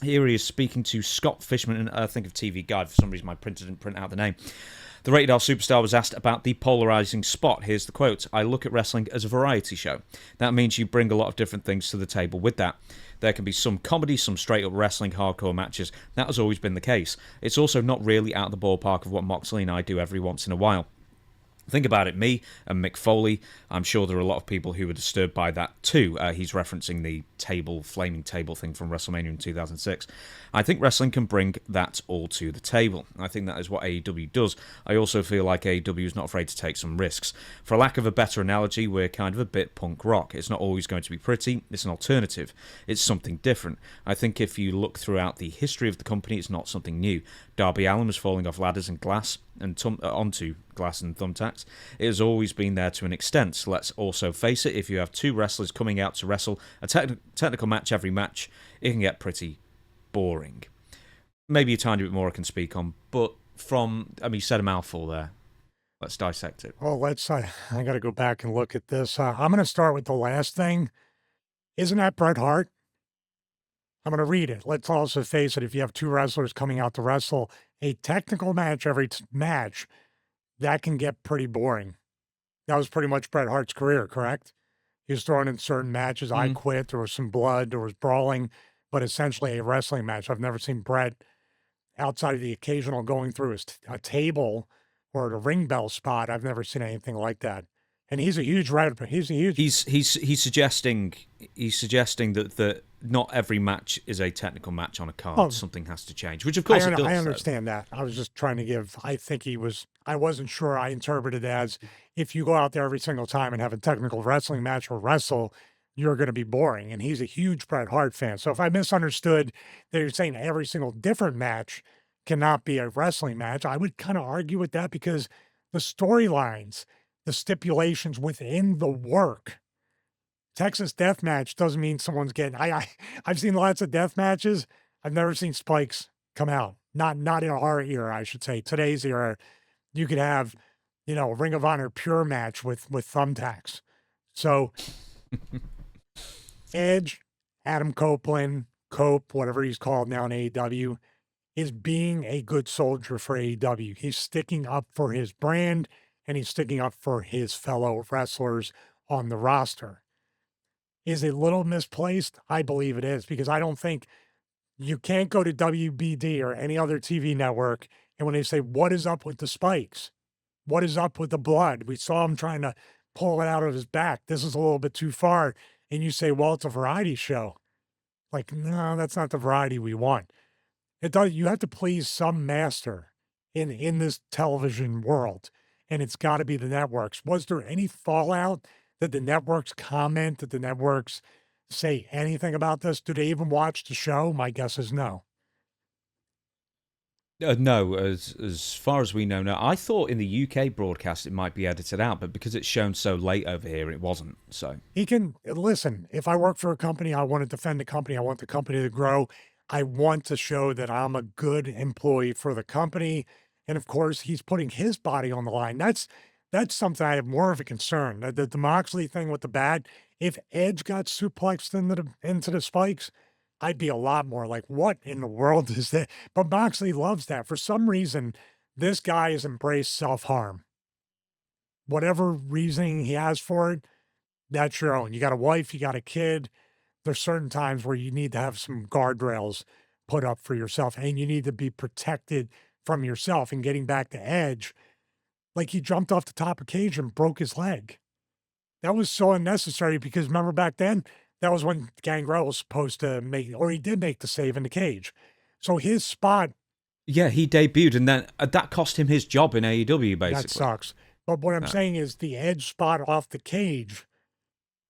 Here he is speaking to Scott Fishman, and I think of TV Guide. For some reason, my printer didn't print out the name. The Rated R superstar was asked about the polarizing spot. Here's the quote: "I look at wrestling as a variety show. That means you bring a lot of different things to the table with that. There can be some comedy, some straight-up wrestling, hardcore matches. That has always been the case. It's also not really out of the ballpark of what Moxley and I do every once in a while. Think about it, me and Mick Foley, I'm sure there are a lot of people who were disturbed by that too." He's referencing the flaming table thing from WrestleMania in 2006. "I think wrestling can bring that all to the table. I think that is what AEW does. I also feel like AEW is not afraid to take some risks. For lack of a better analogy, we're kind of a bit punk rock. It's not always going to be pretty. It's an alternative. It's something different. I think if you look throughout the history of the company, it's not something new. Darby Allin was falling off ladders and glass and onto glass and thumbtacks. It has always been there to an extent. So let's also face it, if you have 2 wrestlers coming out to wrestle a technical match every match, it can get pretty boring." Maybe a tiny bit more I can speak on, but you said a mouthful there. Let's dissect it. Well, I got to go back and look at this. I'm going to start with the last thing. Isn't that Bret Hart? I'm going to read it. Let's also face it, if you have 2 wrestlers coming out to wrestle a technical match every match, that can get pretty boring. That was pretty much Bret Hart's career, correct? He was thrown in certain matches. I quit. There was some blood. There was brawling, but essentially a wrestling match. I've never seen Bret, outside of the occasional going through a table or the ring bell spot. I've never seen anything like that. And he's a huge writer. He's suggesting that not every match is a technical match on a card. Oh, something has to change, which of course it does. I understand that. I was just trying to give. I wasn't sure. I interpreted it as if you go out there every single time and have a technical wrestling match or wrestle, you're going to be boring. And he's a huge Bret Hart fan. So if I misunderstood that you're saying every single different match cannot be a wrestling match, I would kind of argue with that because the storylines, the stipulations within the work. Texas death match doesn't mean someone's getting. I've seen lots of death matches. I've never seen spikes come out. Not in our era, I should say. Today's era, you could have, a Ring of Honor pure match with thumbtacks. So, Edge, Adam Copeland, Cope, whatever he's called now in AEW, is being a good soldier for AEW. He's sticking up for his brand and he's sticking up for his fellow wrestlers on the roster. is a little misplaced. I believe it is, because I don't think you can't go to WBD or any other TV network, and when they say, "What is up with the spikes? What is up with the blood? We saw him trying to pull it out of his back. This is a little bit too far." And you say, "Well, it's a variety show." Like, no, that's not the variety we want. It does. You have to please some master in this television world, and it's got to be the networks. Was there any fallout? Did the networks comment? Did the networks say anything about this? Do they even watch the show? My guess is no. No, as far as we know, no. I thought in the UK broadcast it might be edited out, but because it's shown so late over here, it wasn't. So He can listen. If I work for a company, I want to defend the company. I want the company to grow. I want to show that I'm a good employee for the company. And of course, he's putting his body on the line. That's something I have more of a concern. The Moxley thing with the bat. If Edge got suplexed into the spikes, I'd be a lot more like, what in the world is that? But Moxley loves that. For some reason, this guy has embraced self-harm. Whatever reasoning he has for it, that's your own. You got a wife, you got a kid. There's certain times where you need to have some guardrails put up for yourself, and you need to be protected from yourself. And getting back to Edge, like he jumped off the top of cage and broke his leg. That was so unnecessary, because remember back then, that was when Gangrel was supposed to make, or he did make the save in the cage. So his spot, yeah, he debuted, and then that cost him his job in AEW. Basically, that sucks. But what I'm saying is the Edge spot off the cage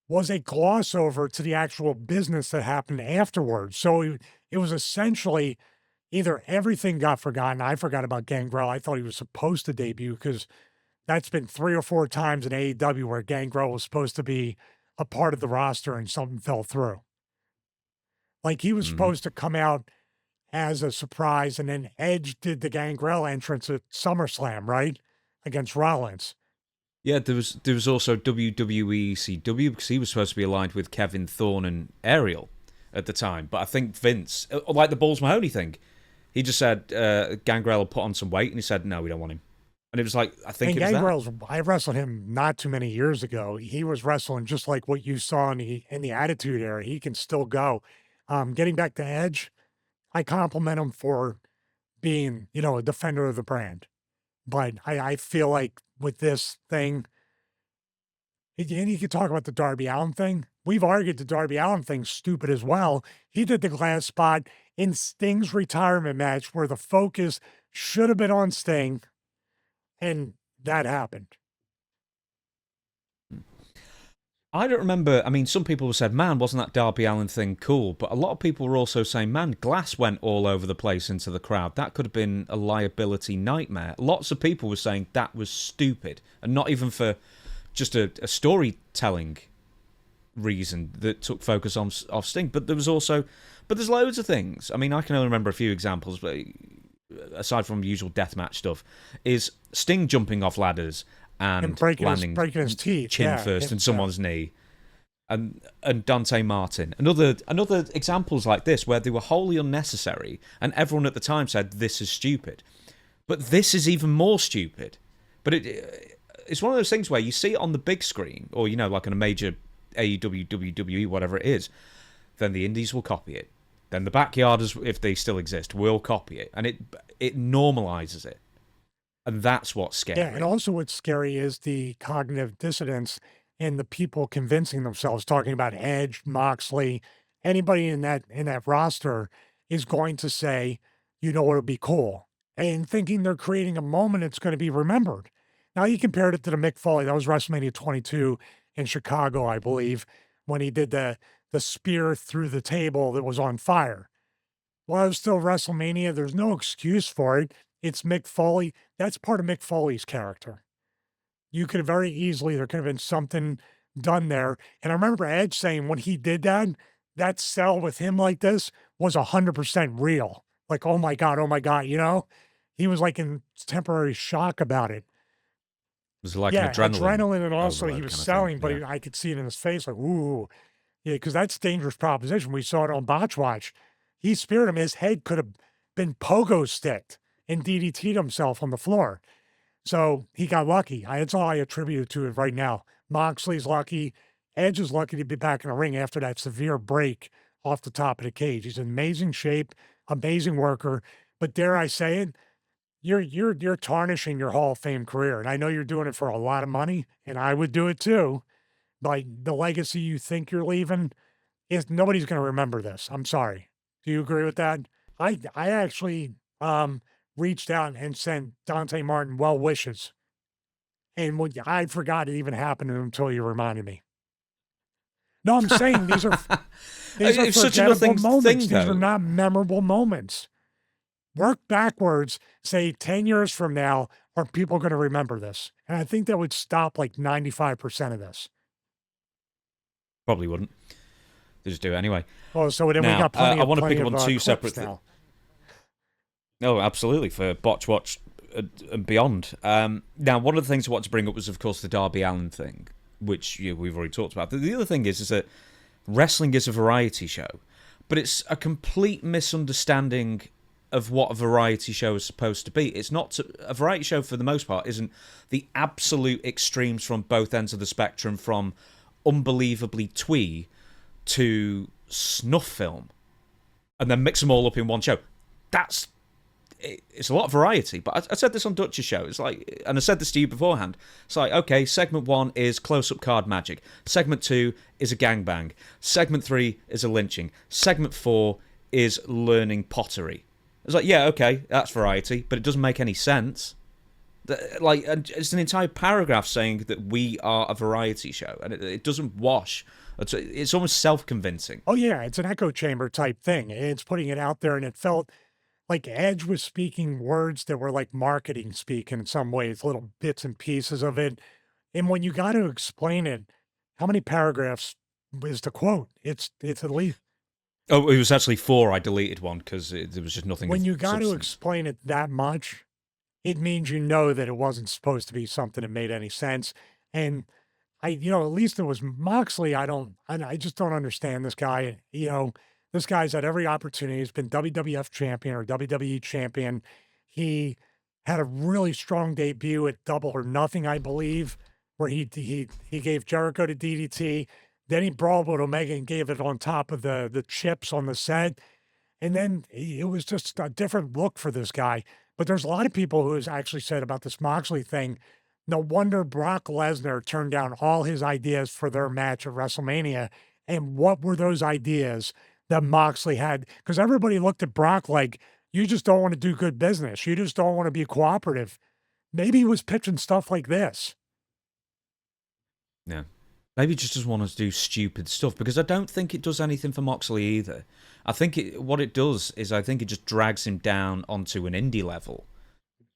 was a gloss over to the actual business that happened afterwards. So it was essentially either everything got forgotten. I forgot about Gangrel. I thought he was supposed to debut, because that's been 3 or 4 times in AEW where Gangrel was supposed to be a part of the roster and something fell through. Like he was supposed to come out as a surprise, and then Edge did the Gangrel entrance at SummerSlam, right? Against Rollins. yeah, there was also WWECW, because he was supposed to be aligned with Kevin Thorne and Ariel at the time. But I think Vince, like the Balls Mahoney thing, he just said Gangrel will put on some weight, and he said, no, we don't want him. And it was like, I think And it was Gangrel's, that. I wrestled him not too many years ago. He was wrestling just like what you saw in the Attitude Era. He can still go. Getting back to Edge, I compliment him for being, a defender of the brand. But I feel like with this thing, and you could talk about the Darby Allin thing. We've argued the Darby Allin thing's stupid as well. He did the glass spot in Sting's retirement match where the focus should have been on Sting, and that happened. I don't remember. I mean, some people said, man, wasn't that Darby Allin thing cool? But a lot of people were also saying, man, glass went all over the place into the crowd. That could have been a liability nightmare. Lots of people were saying that was stupid, and not even for just a storytelling reason that took focus on off Sting. But there's loads of things. I mean, I can only remember a few examples, but aside from usual deathmatch stuff, is Sting jumping off ladders and breaking landing his teeth, chin first in someone's knee, and Dante Martin, and other examples like this where they were wholly unnecessary, and everyone at the time said this is stupid, but this is even more stupid. But it's one of those things where you see it on the big screen, or like on a major AEW, WWE, whatever it is, then the indies will copy it. Then the backyarders, if they still exist, will copy it, and it normalizes it. And that's what's scary. Yeah, and also what's scary is the cognitive dissonance and the people convincing themselves, talking about Edge, Moxley, anybody in that roster is going to say, what would be cool, and thinking they're creating a moment it's going to be remembered. Now, he compared it to the Mick Foley. That was WrestleMania 22 in Chicago, I believe, when he did the spear through the table that was on fire. Well, it was still WrestleMania. There's no excuse for it. It's Mick Foley. That's part of Mick Foley's character. You could have there could have been something done there. And I remember Edge saying when he did that sell with him like this was 100% real. Like, oh my God, he was like in temporary shock about it. It was like an adrenaline, and also he was selling, but I could see it in his face, like, ooh, yeah, because that's a dangerous proposition. We saw it on Botch Watch. He speared him. His head could have been pogo sticked and DDT'd himself on the floor. So he got lucky. That's all I attribute to it right now. Moxley's lucky. Edge is lucky to be back in the ring after that severe break off the top of the cage. He's in amazing shape, amazing worker. But dare I say it, you're tarnishing your Hall of Fame career. And I know you're doing it for a lot of money, and I would do it too. But the legacy you think you're leaving is nobody's going to remember this. I'm sorry. Do you agree with that? I actually reached out and sent Dante Martin well wishes, and I forgot it even happened until you reminded me. No, I'm saying these are such a nothing moments. thing, These though. are not memorable moments. Work backwards. Say 10 years from now, are people going to remember this? And I think that would stop like 95% of this. Probably wouldn't. They just do it anyway. Oh, so then Now, we got plenty. I want to pick up of, on two clips separate now. No, absolutely, for Botch Watch and beyond. Now, one of the things I want to bring up was, of course, the Darby Allin thing, which we've already talked about. The other thing is that wrestling is a variety show, but it's a complete misunderstanding of what a variety show is supposed to be. It's not a variety show, for the most part, isn't the absolute extremes from both ends of the spectrum, from unbelievably twee to snuff film, and then mix them all up in one show. It's a lot of variety. But I said this on Dutch's show. It's like, and I said this to you beforehand. It's like, okay, segment 1 is close-up card magic. Segment 2 is a gangbang. Segment 3 is a lynching. Segment 4 is learning pottery. It's like, yeah, okay, that's variety, but it doesn't make any sense. Like, it's an entire paragraph saying that we are a variety show, and it doesn't wash. It's almost self-convincing. Oh yeah, it's an echo chamber type thing. It's putting it out there, and it felt like Edge was speaking words that were like marketing speak in some ways, little bits and pieces of it. And when you got to explain it, how many paragraphs is the quote? It's at least. Oh, it was actually 4. I deleted one because there was just nothing. When you got to substance. explain it that much, it means you know that it wasn't supposed to be something that made any sense. And at least it was Moxley. I just don't understand this guy. This guy's had every opportunity. He's been WWF champion or WWE champion. He had a really strong debut at Double or Nothing, I believe, where he gave Jericho to DDT. Then he brawled with Omega and gave it on top of the chips on the set. And then it was just a different look for this guy. But there's a lot of people who has actually said about this Moxley thing, no wonder Brock Lesnar turned down all his ideas for their match at WrestleMania. And what were those ideas that Moxley had? Because everybody looked at Brock like, you just don't want to do good business. You just don't want to be cooperative. Maybe he was pitching stuff like this. Yeah. Maybe he just doesn't want to do stupid stuff, because I don't think it does anything for Moxley either. I think what it does is I think it just drags him down onto an indie level,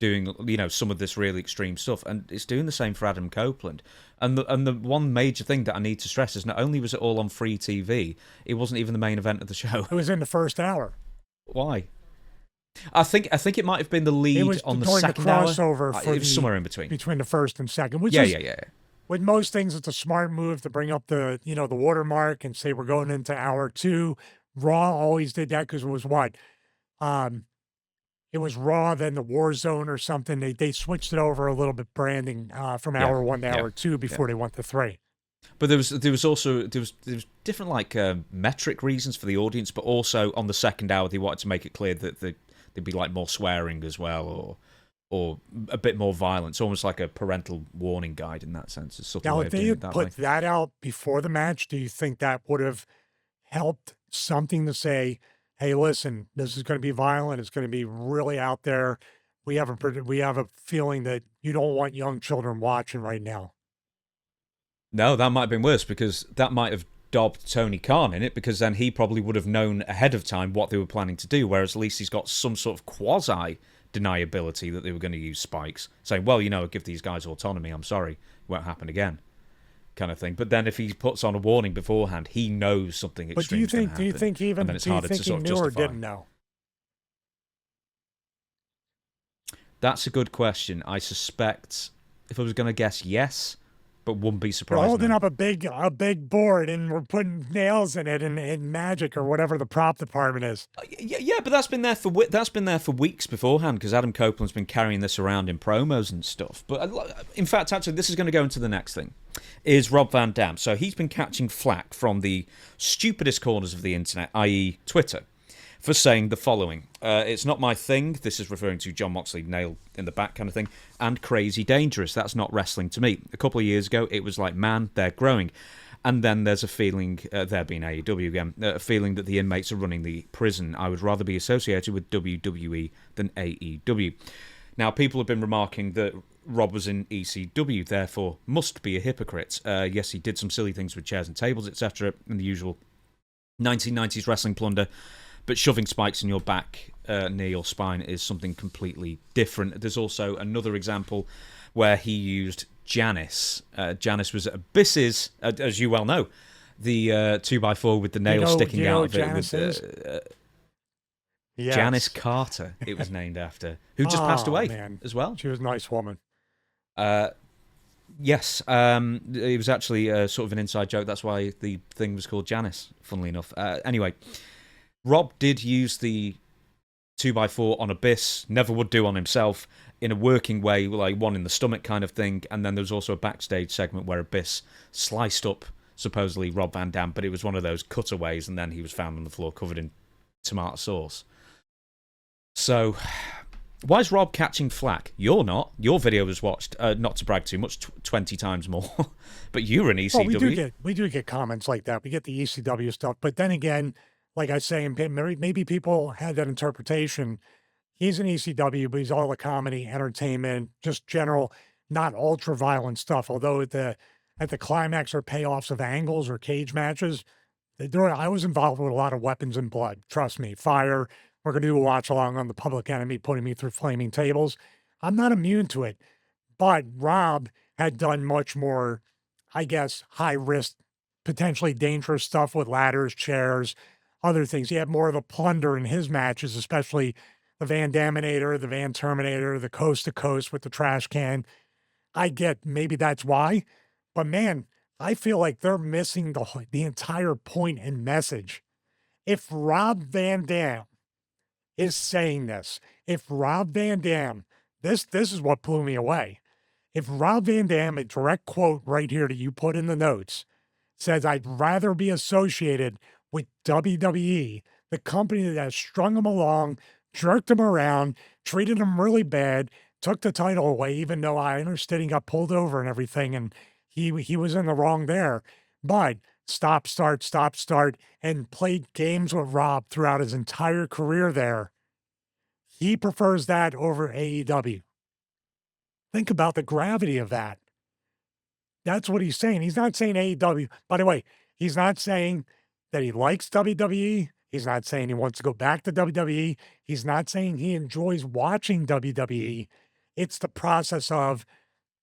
doing some of this really extreme stuff, and it's doing the same for Adam Copeland. And the one major thing that I need to stress is not only was it all on free TV, it wasn't even the main event of the show. It was in the first hour. Why? I think it might have been the lead on the second hour. It was somewhere in between the first and second. Which yeah. With most things, it's a smart move to bring up the watermark and say we're going into hour 2. Raw always did that because it was what? It was Raw, then the War Zone or something. They switched it over a little bit, branding from hour 1 to hour 2 before they went to 3. But there was also different like metric reasons for the audience, but also on the second hour they wanted to make it clear that there'd be like more swearing as well, or a bit more violence, almost like a parental warning guide in that sense. Now, if they had put that out before the match, do you think that would have helped something to say, hey, listen, this is going to be violent. It's going to be really out there. We have a feeling that you don't want young children watching right now. No, that might have been worse, because that might have dobbed Tony Khan in it, because then he probably would have known ahead of time what they were planning to do, whereas at least he's got some sort of quasi-deniability that they were going to use spikes, saying, well, give these guys autonomy, I'm sorry, it won't happen again, kind of thing. But then if he puts on a warning beforehand, he knows something extreme is going to happen. Do you think he knew or didn't know? That's a good question. I suspect, if I was going to guess, yes, but wouldn't be surprised. We're holding up a big board and we're putting nails in it and magic or whatever the prop department is. Yeah, but that's been there for weeks beforehand, because Adam Copeland's been carrying this around in promos and stuff. But in fact, actually, this is going to go into the next thing. is Rob Van Dam. So he's been catching flack from the stupidest corners of the internet, i.e. Twitter, for saying the following. It's not my thing. This is referring to Jon Moxley, nail in the back kind of thing, and crazy dangerous. That's not wrestling to me. A couple of years ago, it was like, man, they're growing. And then there's a feeling, there being AEW again, a feeling that the inmates are running the prison. I would rather be associated with WWE than AEW. Now, people have been remarking that Rob was in ECW, therefore must be a hypocrite. Yes, he did some silly things with chairs and tables, etc., and the usual 1990s wrestling plunder, but shoving spikes in your back near your spine is something completely different. There's also another example where he used Janice. Janice was at Abyss's, as you well know, the 2x4 with the nail sticking out of it. With, yes. Janice Carter, it was named after, who just passed away as well. She was a nice woman. Yes, it was actually sort of an inside joke. That's why the thing was called Janice, funnily enough. Anyway, Rob did use the 2x4 on Abyss, never would do on himself, in a working way, like one in the stomach kind of thing. And then there was also a backstage segment where Abyss sliced up, supposedly, Rob Van Dam, but it was one of those cutaways, and then he was found on the floor covered in tomato sauce. So, why is Rob catching flack? You're not. Your video was watched, not to brag too much, 20 times more, but you're an ECW. Well, we do get comments like that. We get the ECW stuff, but then again, like I say, maybe people had that interpretation. He's an ECW, but he's all the comedy, entertainment, just general, not ultra-violent stuff. Although at the climax or payoffs of angles or cage matches, I was involved with a lot of weapons and blood. Trust me, fire. We're going to do a watch-along on the Public Enemy, putting me through flaming tables. I'm not immune to it. But Rob had done much more, I guess, high-risk, potentially dangerous stuff with ladders, chairs, other things. He had more of a plunder in his matches, especially the Van Daminator, the Van Terminator, the Coast to Coast with the trash can. I get maybe that's why, but man, I feel like they're missing the entire point and message. If Rob Van Dam is saying this, if Rob Van Dam, this is what blew me away. If Rob Van Dam, a direct quote right here that you put in the notes, says, I'd rather be associated with WWE, the company that has strung him along, jerked him around, treated him really bad, took the title away, even though I understood he got pulled over and everything, and he was in the wrong there. But stop, start, and played games with Rob throughout his entire career there. He prefers that over AEW. Think about the gravity of that. That's what he's saying. He's not saying AEW. By the way, he's not saying that he likes WWE. He's not saying he wants to go back to WWE. He's not saying he enjoys watching WWE. It's the process of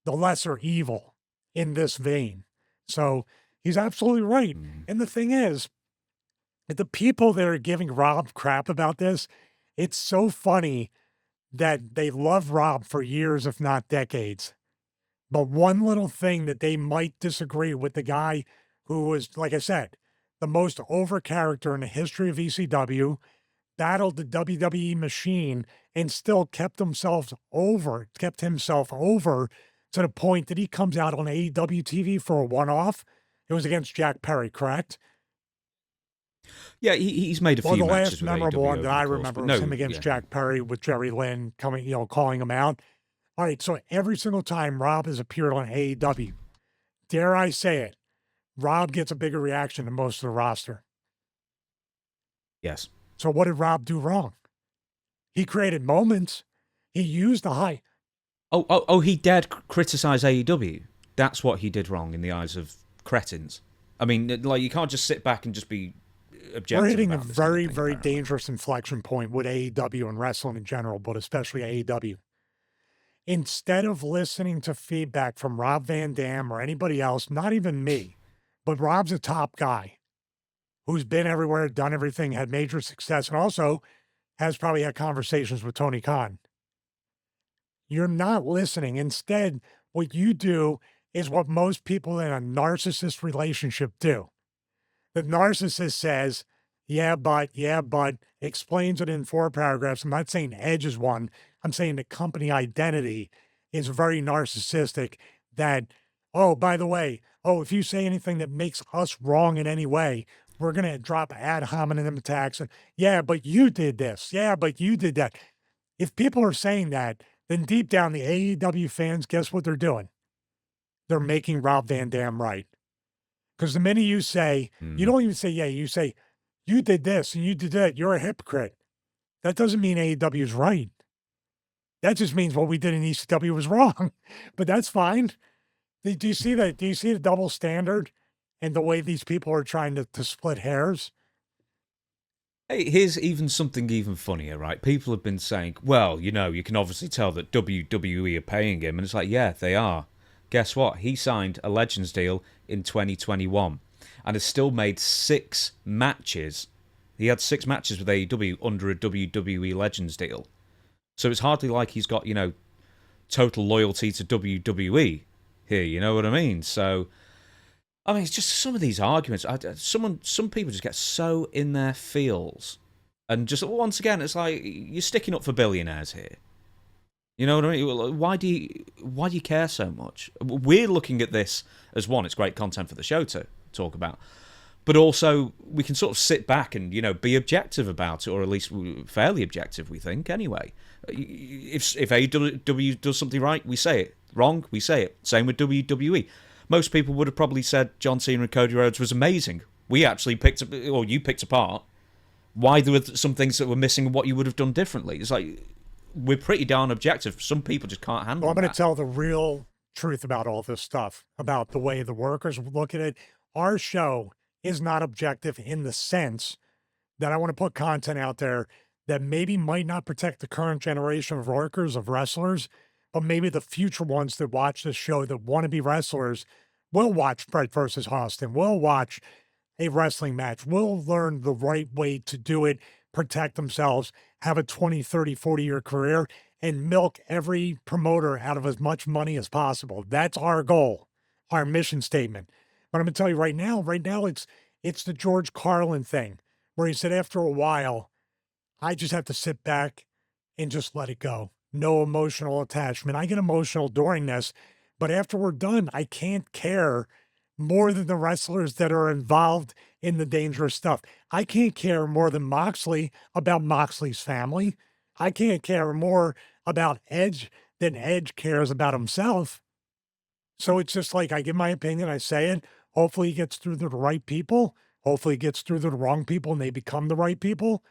the lesser evil in this vein. So he's absolutely right. And the thing is, the people that are giving Rob crap about this, it's so funny that they love Rob for years, if not decades. But one little thing that they might disagree with the guy who was, like I said, the most over character in the history of ECW, battled the WWE machine, and still kept himself over to the point that he comes out on AEW TV for a one-off. It was against Jack Perry, correct? Yeah, he's made a few matches. The last with memorable AEW one that I course, remember was him against Jack Perry with Jerry Lynn coming, calling him out. All right, so every single time Rob has appeared on AEW, dare I say it, Rob gets a bigger reaction than most of the roster. Yes. So what did Rob do wrong? He created moments. He used the hype. He dared criticize AEW. That's what he did wrong in the eyes of cretins. I mean, like, you can't just sit back and just be objective. We're hitting a about this very, thing, very dangerous inflection point with AEW and wrestling in general, but especially AEW. Instead of listening to feedback from Rob Van Dam or anybody else, not even me, but Rob's a top guy who's been everywhere, done everything, had major success, and also has probably had conversations with Tony Khan. You're not listening. Instead, what you do is what most people in a narcissist relationship do. The narcissist says, yeah, but, explains it in 4 paragraphs. I'm not saying Edge is one. I'm saying the company identity is very narcissistic, that oh, by the way, oh, if you say anything that makes us wrong in any way, we're going to drop ad hominem attacks. And yeah, but you did this. Yeah, but you did that. If people are saying that, then deep down, the AEW fans, guess what they're doing? They're making Rob Van Dam right. Because the minute you say, you don't even say, yeah, you say, you did this and you did that, you're a hypocrite. That doesn't mean AEW is right. That just means what we did in ECW was wrong. But that's fine. Do you see that? Do you see the double standard and the way these people are trying to split hairs? Hey, here's even something even funnier, right? People have been saying, well, you know, you can obviously tell that WWE are paying him. And it's like, yeah, they are. Guess what? He signed a Legends deal in 2021 and has still made 6 matches. He had 6 matches with AEW under a WWE Legends deal. So it's hardly like he's got, you know, total loyalty to WWE here, you know what I mean? So, I mean, it's just some of these arguments. Some people just get so in their feels. And just, once again, it's like, you're sticking up for billionaires here. You know what I mean? Why do you care so much? We're looking at this as, one, it's great content for the show to talk about, but also we can sort of sit back and, you know, be objective about it, or at least fairly objective, we think, anyway. If AEW does something right, we say it. Wrong, we say it. Same with WWE. Most people would have probably said John Cena and Cody Rhodes was amazing. We actually you picked apart why there were some things that were missing and what you would have done differently. It's like, we're pretty darn objective. Some people just can't handle I'm going that. to tell the real truth about all this stuff, about the way the workers look at it. Our show is not objective in the sense that I want to put content out there that maybe might not protect the current generation of workers, of wrestlers, but maybe the future ones that watch this show that want to be wrestlers will watch Bret versus Austin, will watch a wrestling match, will learn the right way to do it, protect themselves, have a 20, 30, 40-year career, and milk every promoter out of as much money as possible. That's our goal, our mission statement. But I'm going to tell you right now, it's the George Carlin thing, where he said after a while, I just have to sit back and just let it go. No emotional attachment. I get emotional during this, but after we're done, I can't care more than the wrestlers that are involved in the dangerous stuff. I can't care more than Moxley about Moxley's family. I can't care more about Edge than Edge cares about himself. So it's just like, I give my opinion, I say it. Hopefully it gets through to the right people. Hopefully it gets through to the wrong people and they become the right people.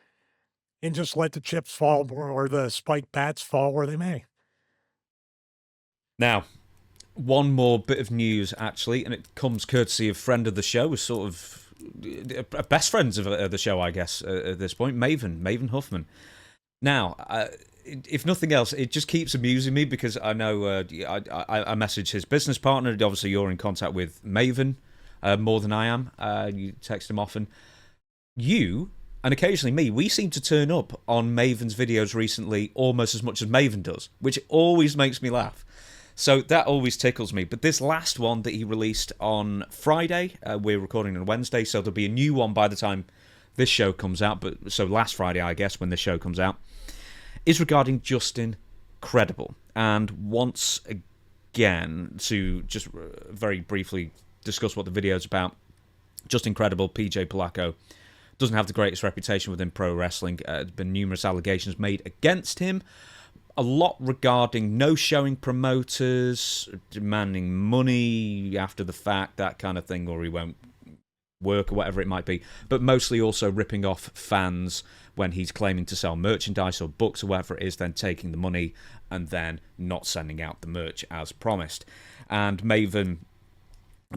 And just let the chips fall or the spiked bats fall where they may. Now, one more bit of news, actually, and it comes courtesy of friend of the show, was sort of best friends of the show, I guess, at this point, Maven Huffman. Now, if nothing else, it just keeps amusing me because I know I message his business partner. Obviously, you're in contact with Maven more than I am. You text him often. You, and occasionally me, we seem to turn up on Maven's videos recently almost as much as Maven does, which always makes me laugh. So that always tickles me. But this last one that he released on Friday, we're recording on Wednesday, so there'll be a new one by the time this show comes out. But so last Friday, I guess, when this show comes out, is regarding Justin Credible. And once again, to just very briefly discuss what the video is about, Justin Credible, PJ Polacco, doesn't have the greatest reputation within pro wrestling. There's been numerous allegations made against him. A lot regarding no showing promoters, demanding money after the fact, that kind of thing, or he won't work or whatever it might be. But mostly also ripping off fans when he's claiming to sell merchandise or books or whatever it is, then taking the money and then not sending out the merch as promised. And Maven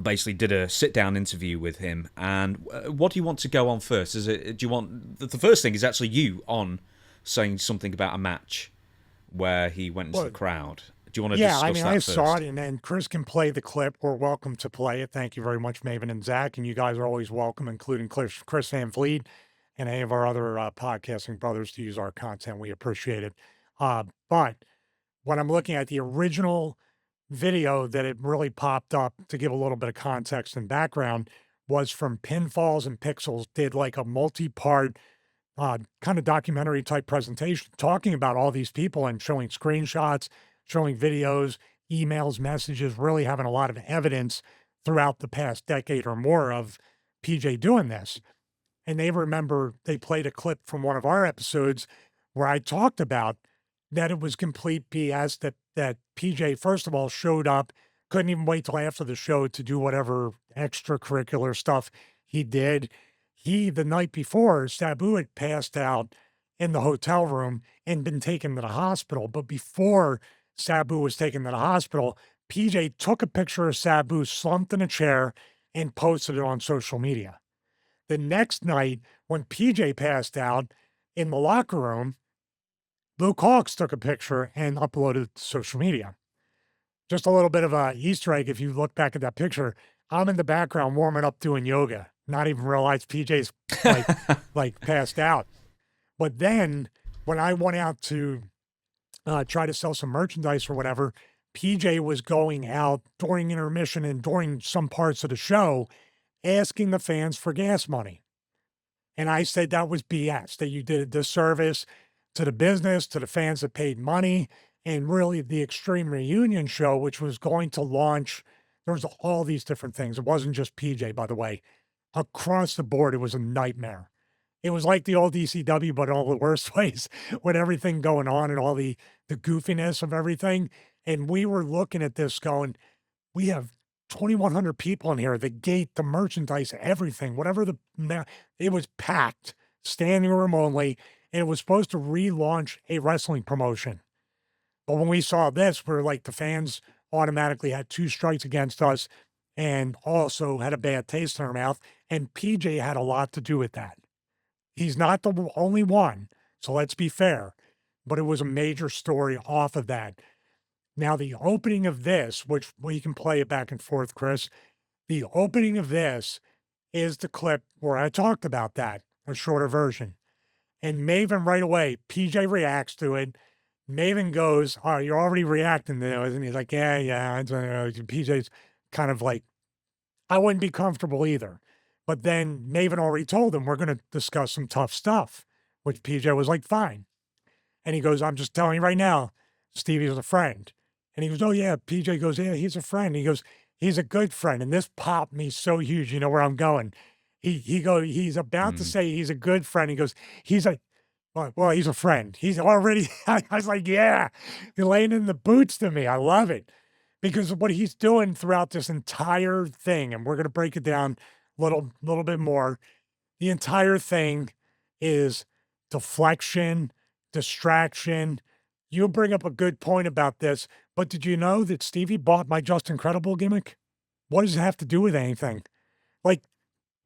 basically did a sit-down interview with him. And what do you want to go on first? Do you want the first thing is actually you on saying something about a match where he went into the crowd. Do you want to discuss that first? I saw it, and then Chris can play the clip. We're welcome to play it. Thank you very much, Maven and Zach, and you guys are always welcome, including Chris Van Vliet and any of our other podcasting brothers, to use our content. We appreciate it. But when I'm looking at the original video that it really popped up, to give a little bit of context and background, was from Pinfalls and Pixels, did like a multi-part kind of documentary type presentation talking about all these people and showing screenshots, showing videos, emails, messages, really having a lot of evidence throughout the past decade or more of PJ doing this. And they remember they played a clip from one of our episodes where I talked about that it was complete BS that PJ, first of all, showed up, couldn't even wait till after the show to do whatever extracurricular stuff he did. The night before, Sabu had passed out in the hotel room and been taken to the hospital. But before Sabu was taken to the hospital, PJ took a picture of Sabu slumped in a chair and posted it on social media. The next night, when PJ passed out in the locker room, Luke Hawx took a picture and uploaded it to social media. Just a little bit of a Easter egg. If you look back at that picture, I'm in the background warming up doing yoga, not even realize PJ's like passed out. But then when I went out to try to sell some merchandise or whatever, PJ was going out during intermission and during some parts of the show asking the fans for gas money. And I said that was BS, that you did a disservice to the business, to the fans that paid money, and really the Extreme Reunion show, which was going to launch. There was all these different things. It wasn't just PJ, by the way. Across the board, it was a nightmare. It was like the old ECW, but in all the worst ways, with everything going on and all the goofiness of everything. And we were looking at this going, we have 2,100 people in here, the gate, the merchandise, everything, whatever it was packed, standing room only, and it was supposed to relaunch a wrestling promotion. But when we saw this, we're like, the fans automatically had 2 strikes against us and also had a bad taste in their mouth. And PJ had a lot to do with that. He's not the only one, so let's be fair, but it was a major story off of that. Now, the opening of this, which we can play it back and forth, Chris, the opening of this is the clip where I talked about that, a shorter version. And Maven right away, PJ reacts to it. Maven goes, "Oh, you're already reacting to this." And he's like, yeah. And PJ's kind of like, I wouldn't be comfortable either. But then Maven already told him, we're going to discuss some tough stuff, which PJ was like, fine. And he goes, I'm just telling you right now, Stevie's a friend. And he goes, oh yeah. PJ goes, yeah, he's a friend. He goes, he's a good friend. And this popped me so huge. You know where I'm going. He's about to say he's a good friend. He goes, he's a friend. He's already, I was like, yeah, you're laying in the boots to me. I love it. Because of what he's doing throughout this entire thing, and we're going to break it down a little bit more. The entire thing is deflection, distraction. You bring up a good point about this, but did you know that Stevie bought my Just Incredible gimmick? What does it have to do with anything? Like,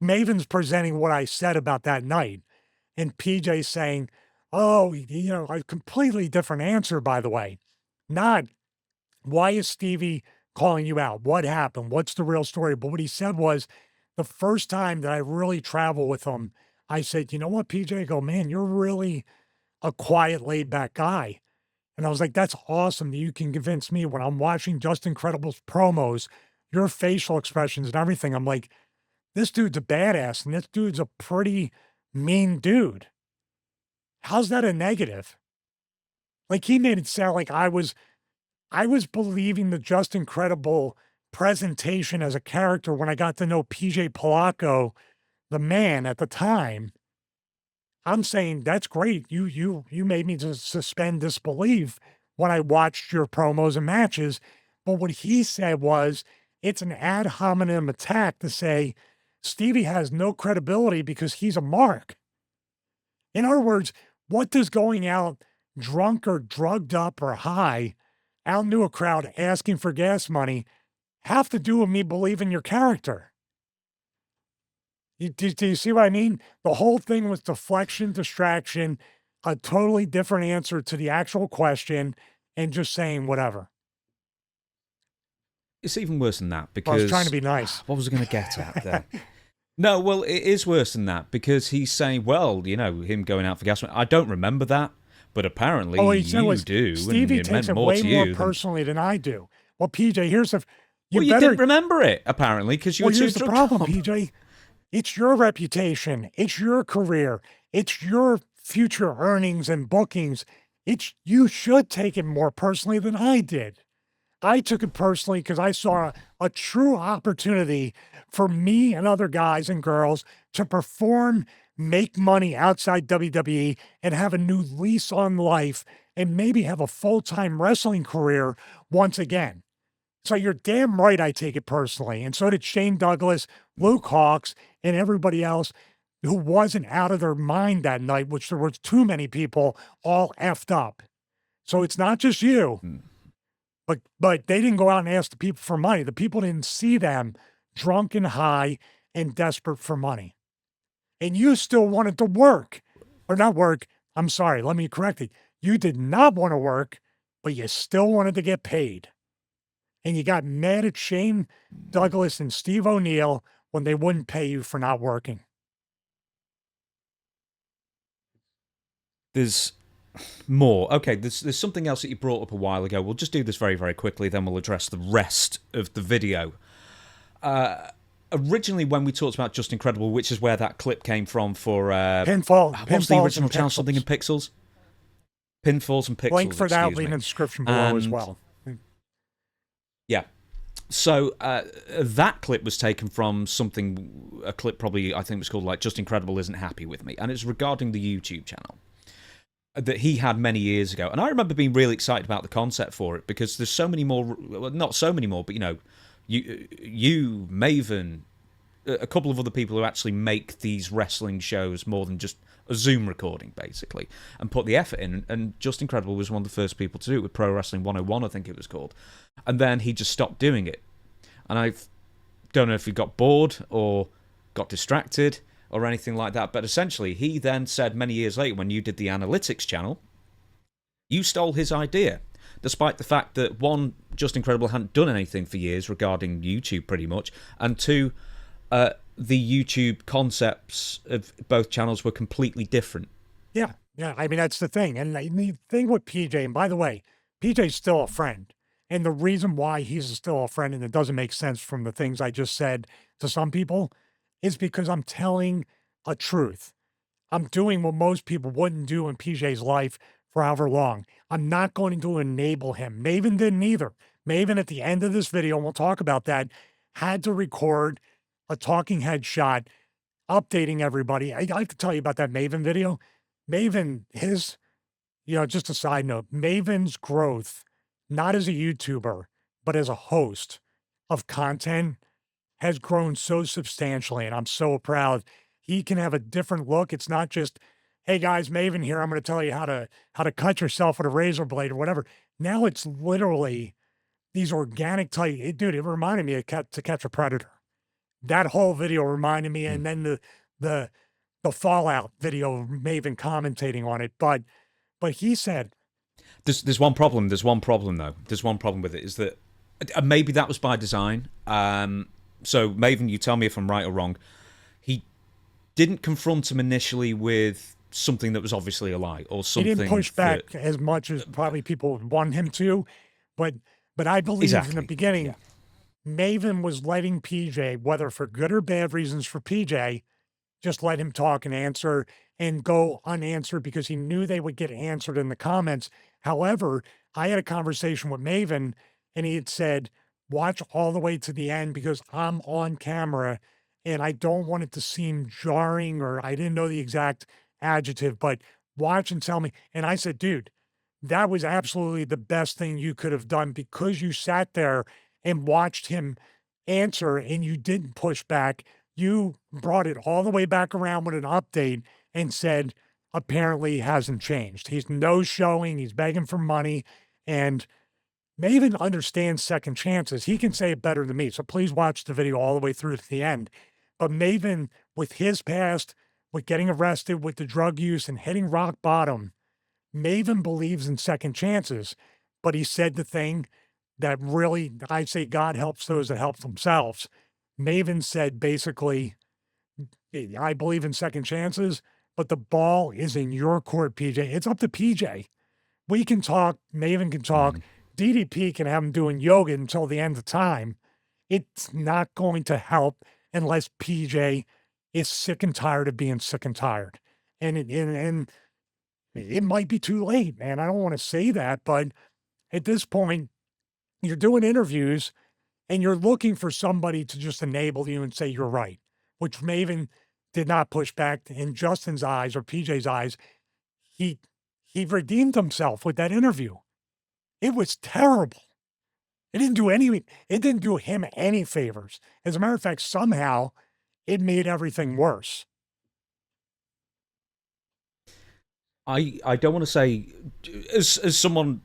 Maven's presenting what I said about that night, and PJ saying, oh, a completely different answer, by the way. Not, why is Stevie calling you out? What happened? What's the real story? But what he said was, the first time that I really traveled with him, I said, you know what, PJ? I go, man, you're really a quiet, laid-back guy. And I was like, that's awesome that you can convince me when I'm watching Just Incredible's promos, your facial expressions and everything. I'm like, this dude's a badass, and this dude's a pretty mean dude. How's that a negative? Like, he made it sound like I was believing the Just Incredible presentation as a character when I got to know PJ Polacco, the man at the time. I'm saying that's great. You made me to suspend disbelief when I watched your promos and matches. But what he said was, it's an ad hominem attack to say Stevie has no credibility because he's a mark. In other words, what does going out drunk or drugged up or high out into a crowd asking for gas money have to do with me believing your character? Do you see what I mean? The whole thing was deflection, distraction, a totally different answer to the actual question, and just saying whatever. It's even worse than that because... I was trying to be nice. What was I going to get at there? No, well, it is worse than that because he's saying, well, him going out for gas money. I don't remember that, but apparently you do. Stevie and takes it more way to more you personally than I do. Well, PJ, here's the... You didn't remember it, apparently, because you were too here's the problem, up. PJ. It's your reputation. It's your career. It's your future earnings and bookings. You should take it more personally than I did. I took it personally because I saw a true opportunity for me and other guys and girls to perform, make money outside WWE, and have a new lease on life and maybe have a full-time wrestling career once again. So you're damn right I take it personally. And so did Shane Douglas, Luke Hawks, and everybody else who wasn't out of their mind that night, which there was too many people all effed up. So it's not just you, but they didn't go out and ask the people for money. The people didn't see them drunk and high and desperate for money. And you still wanted to work. Or not work. I'm sorry, let me correct it. You did not want to work, but you still wanted to get paid. And you got mad at Shane Douglas and Steve O'Neill when they wouldn't pay you for not working. There's more. Okay, there's something else that you brought up a while ago. We'll just do this very, very quickly, then we'll address the rest of the video. Originally, when we talked about Just Incredible, which is where that clip came from for... Pinfall. What's the original channel? Something in Pixels? Pinfalls and Pixels, link for that will be in the description below as well. Yeah. So that clip was taken from a clip probably, I think it was called like Just Incredible Isn't Happy With Me. And it's regarding the YouTube channel that he had many years ago. And I remember being really excited about the concept for it because there's so many more, well, not so many more, but you, Maven, a couple of other people who actually make these wrestling shows more than just a Zoom recording, basically, and put the effort in. And Just Incredible was one of the first people to do it with Pro Wrestling 101, I think it was called. And then he just stopped doing it. And I don't know if he got bored or got distracted or anything like that. But essentially, he then said many years later, when you did the analytics channel, you stole his idea. Despite the fact that, one, Just Incredible hadn't done anything for years regarding YouTube, pretty much, and two, the YouTube concepts of both channels were completely different. Yeah. I mean, that's the thing. And the thing with PJ, and by the way, PJ's still a friend. And the reason why he's still a friend, and it doesn't make sense from the things I just said to some people, is because I'm telling a truth. I'm doing what most people wouldn't do in PJ's life for however long. I'm not going to enable him. Maven didn't either. Maven, at the end of this video, and we'll talk about that, had to record a talking head shot updating everybody. I have to tell you about that Maven video. Maven, just a side note, Maven's growth, not as a YouTuber, but as a host of content, has grown so substantially, and I'm so proud. He can have a different look. It's not just, hey guys, Maven here, I'm going to tell you how to cut yourself with a razor blade or whatever. Now it's literally these organic type. Dude, it reminded me of To Catch a Predator. That whole video reminded me, and then the Fallout video, Maven commentating on it. But he said, There's one problem. There's one problem, though. There's one problem with it, is that maybe that was by design. So, Maven, you tell me if I'm right or wrong. He didn't confront him initially with something that was obviously a lie or something. He didn't push back as much as probably people would want him to. But I believe in the beginning, Maven was letting PJ, whether for good or bad reasons for PJ, just let him talk and answer and go unanswered because he knew they would get answered in the comments. However, I had a conversation with Maven and he had said, watch all the way to the end because I'm on camera and I don't want it to seem jarring, or I didn't know the exact adjective, but watch and tell me. And I said, dude, that was absolutely the best thing you could have done because you sat there and watched him answer and you didn't push back. You brought it all the way back around with an update and said, apparently hasn't changed. He's no-showing, he's begging for money, and Maven understands second chances. He can say it better than me, so please watch the video all the way through to the end. But Maven, with his past, with getting arrested, with the drug use and hitting rock bottom, Maven believes in second chances, but he said the thing that really, I say God helps those that help themselves. Maven said basically, I believe in second chances, but the ball is in your court, PJ. It's up to PJ. We can talk, Maven can talk, DDP can have him doing yoga until the end of time. It's not going to help unless PJ is sick and tired of being sick and tired. And it might be too late, man. I don't want to say that, but at this point, You're doing interviews and you're looking for somebody to just enable you and say you're right, which Maven did not push back. In Justin's eyes or PJ's eyes, he he redeemed himself with that interview. It was terrible. It didn't do him any favors. As a matter of fact, somehow it made everything worse. I don't want to say, as someone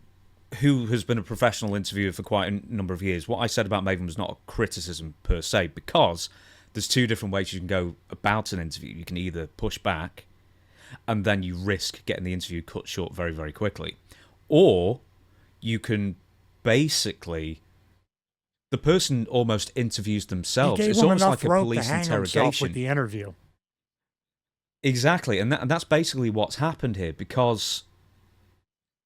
who has been a professional interviewer for quite a number of years, what I said about Maven was not a criticism per se, because there's two different ways you can go about an interview. You can either push back and then you risk getting the interview cut short very, very quickly, or you can basically, the person almost interviews themselves. He gave It's him almost enough like a rope to police hang himself interrogation with the interview. Exactly, and that's basically what's happened here, because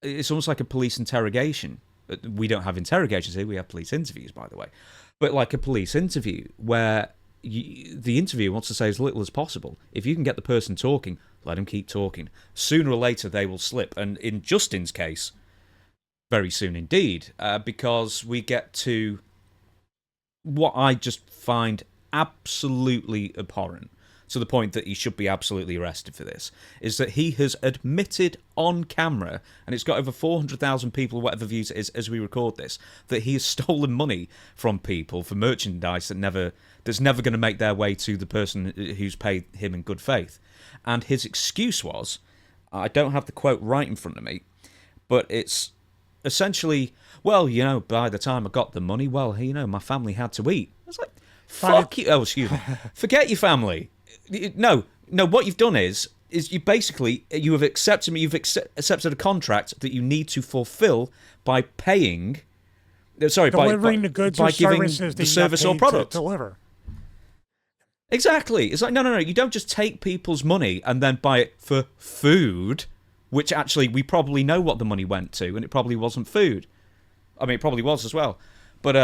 it's almost like a police interrogation. We don't have interrogations here, we have police interviews, by the way. But like a police interview where the interviewer wants to say as little as possible. If you can get the person talking, let them keep talking. Sooner or later, they will slip. And in Justin's case, very soon indeed, because we get to what I just find absolutely abhorrent, to the point that he should be absolutely arrested for this, is that he has admitted on camera, and it's got over 400,000 people, or whatever views it is as we record this, that he has stolen money from people for merchandise that's never going to make their way to the person who's paid him in good faith. And his excuse was, I don't have the quote right in front of me, but it's essentially, well, by the time I got the money, well, my family had to eat. I was like, fuck you. Oh, excuse me. Forget your family. No, what you've done is you have accepted a contract that you need to fulfill by paying, delivering the goods by or giving services the service or product. to deliver. Exactly. It's like, no. You don't just take people's money and then buy it for food, which actually we probably know what the money went to, and it probably wasn't food. I mean, it probably was as well. But,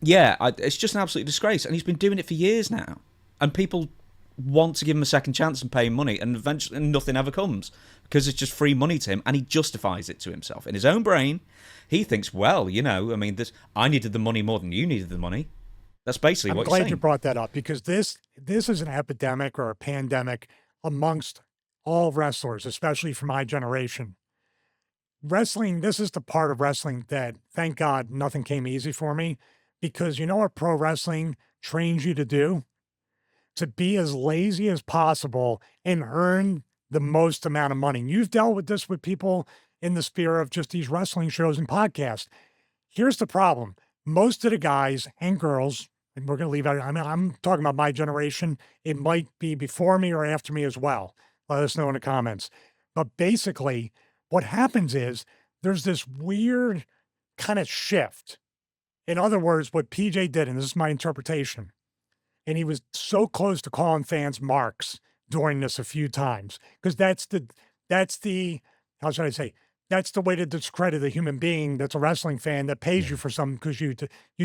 it's just an absolute disgrace. And he's been doing it for years now. And people want to give him a second chance and pay him money, and eventually nothing ever comes, because it's just free money to him, and he justifies it to himself. In his own brain, he thinks, well, I needed the money more than you needed the money. That's basically what he's saying. I'm glad you brought that up, because this is an epidemic or a pandemic amongst all wrestlers, especially for my generation. Wrestling, this is the part of wrestling that, thank God, nothing came easy for me, because you know what pro wrestling trains you to do? To be as lazy as possible and earn the most amount of money. And you've dealt with this with people in the sphere of just these wrestling shows and podcasts. Here's the problem. Most of the guys and girls, and we're going to leave out, I'm talking about my generation. It might be before me or after me as well. Let us know in the comments. But basically, what happens is there's this weird kind of shift. In other words, what PJ did, and this is my interpretation, and he was so close to calling fans marks during this a few times, because that's the, how should I say, that's the way to discredit a human being that's a wrestling fan that pays you for something, because you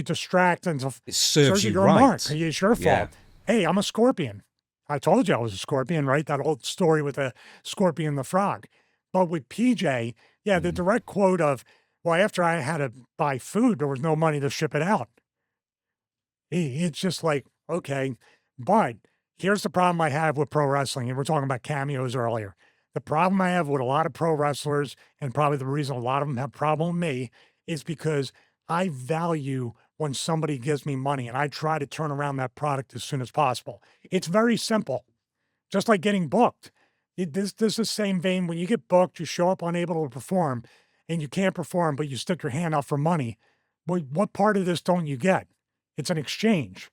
distract and it serves you you're right. A mark. It's your fault. Yeah. Hey, I'm a scorpion. I told you I was a scorpion, right? That old story with the scorpion and the frog. But with PJ, the direct quote of, well, after I had to buy food, there was no money to ship it out. It's just like, okay, but here's the problem I have with pro wrestling, and we're talking about cameos earlier. The problem I have with a lot of pro wrestlers, and probably the reason a lot of them have a problem with me, is because I value when somebody gives me money, and I try to turn around that product as soon as possible. It's very simple, just like getting booked. This is the same vein. When you get booked, you show up unable to perform, and you can't perform, but you stick your hand out for money. What part of this don't you get? It's an exchange.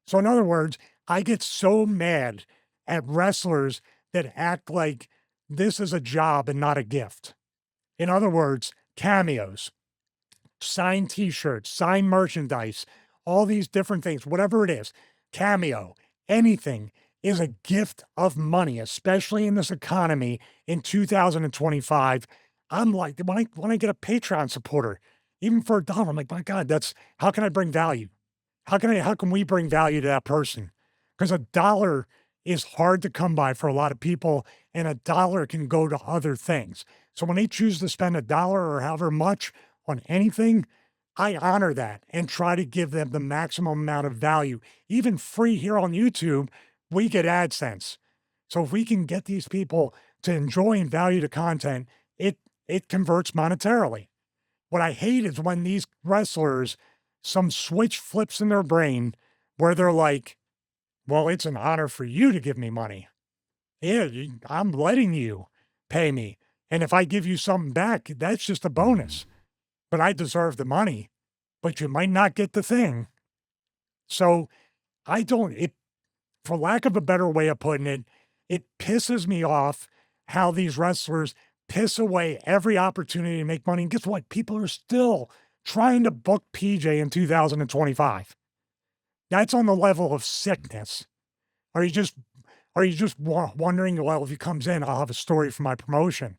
So in other words, I get so mad at wrestlers that act like this is a job and not a gift. In other words, cameos, signed t-shirts, signed merchandise, all these different things, whatever it is, cameo, anything is a gift of money, especially in this economy in 2025. I'm like, when I get a Patreon supporter, even for $1, I'm like, my God, how can I bring value? How can we bring value to that person? Because $1 is hard to come by for a lot of people, and $1 can go to other things. So when they choose to spend $1 or however much on anything, I honor that and try to give them the maximum amount of value. Even free here on YouTube, we get AdSense. So if we can get these people to enjoy and value the content, it converts monetarily. What I hate is when these wrestlers, some switch flips in their brain where they're like, well, it's an honor for you to give me money. Yeah, I'm letting you pay me. And if I give you something back, that's just a bonus. But I deserve the money, but you might not get the thing. So for lack of a better way of putting it, it pisses me off how these wrestlers piss away every opportunity to make money. And guess what? People are still trying to book PJ in 2025. That's on the level of sickness. Are you just wondering, well, if he comes in, I'll have a story for my promotion.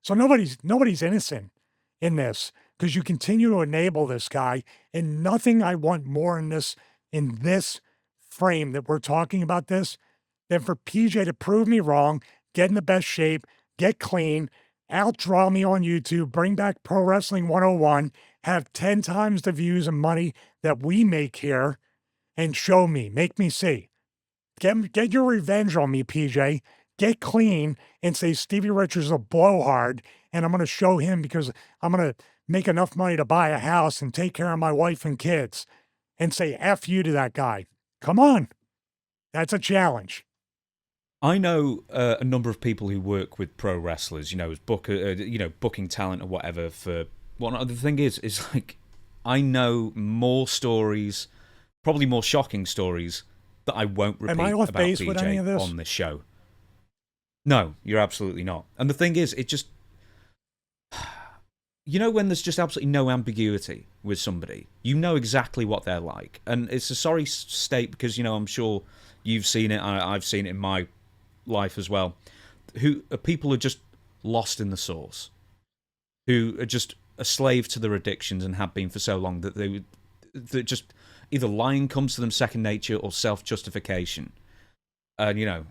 So nobody's innocent in this, because you continue to enable this guy, and nothing I want more in this frame that we're talking about this than for PJ to prove me wrong, get in the best shape, get clean, outdraw me on YouTube, bring back Pro Wrestling 101, have 10 times the views and money that we make here, and show me, make me see. Get your revenge on me, PJ. Get clean and say Stevie Richards is a blowhard, and I'm going to show him because I'm going to make enough money to buy a house and take care of my wife and kids, and say F you to that guy. Come on. That's a challenge. I know a number of people who work with pro wrestlers, as booking talent or whatever for whatnot. The thing is like, I know more stories, probably more shocking stories, that I won't repeat about PJ on this show. No, you're absolutely not. And the thing is, it just, when there's just absolutely no ambiguity with somebody, you know exactly what they're like. And it's a sorry state because, I'm sure you've seen it, I've seen it in my life as well, who people are just lost in the sauce, who are just a slave to their addictions and have been for so long that that just either lying comes to them second nature or self-justification. And,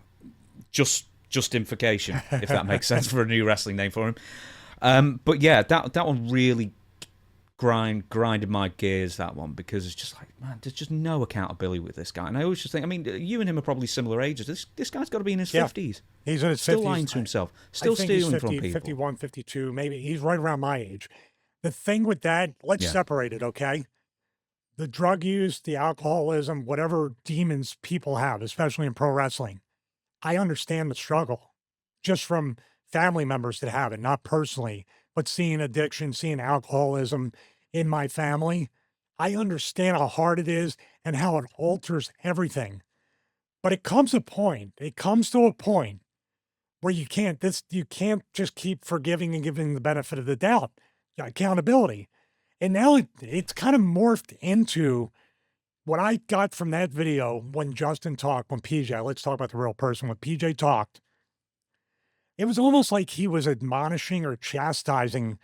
justification, if that makes sense for a new wrestling name for him. But yeah, that one really grinded my gears, that one, because it's just like, man, there's just no accountability with this guy. And I always just think, you and him are probably similar ages. This guy's got to be in his 50s. He's in his 50s. Still lying to himself. Still stealing from people. 51, 52, maybe. He's right around my age. The thing with that, let's separate it, okay? The drug use, the alcoholism, whatever demons people have, especially in pro wrestling, I understand the struggle just from family members that have it, not personally, but seeing addiction, seeing alcoholism in my family. I understand how hard it is and how it alters everything. But it comes to a point where you can't just keep forgiving and giving the benefit of the doubt, accountability. And now it's kind of morphed into what I got from that video when Justin talked, when PJ, let's talk about the real person, when PJ talked. It was almost like he was admonishing or chastising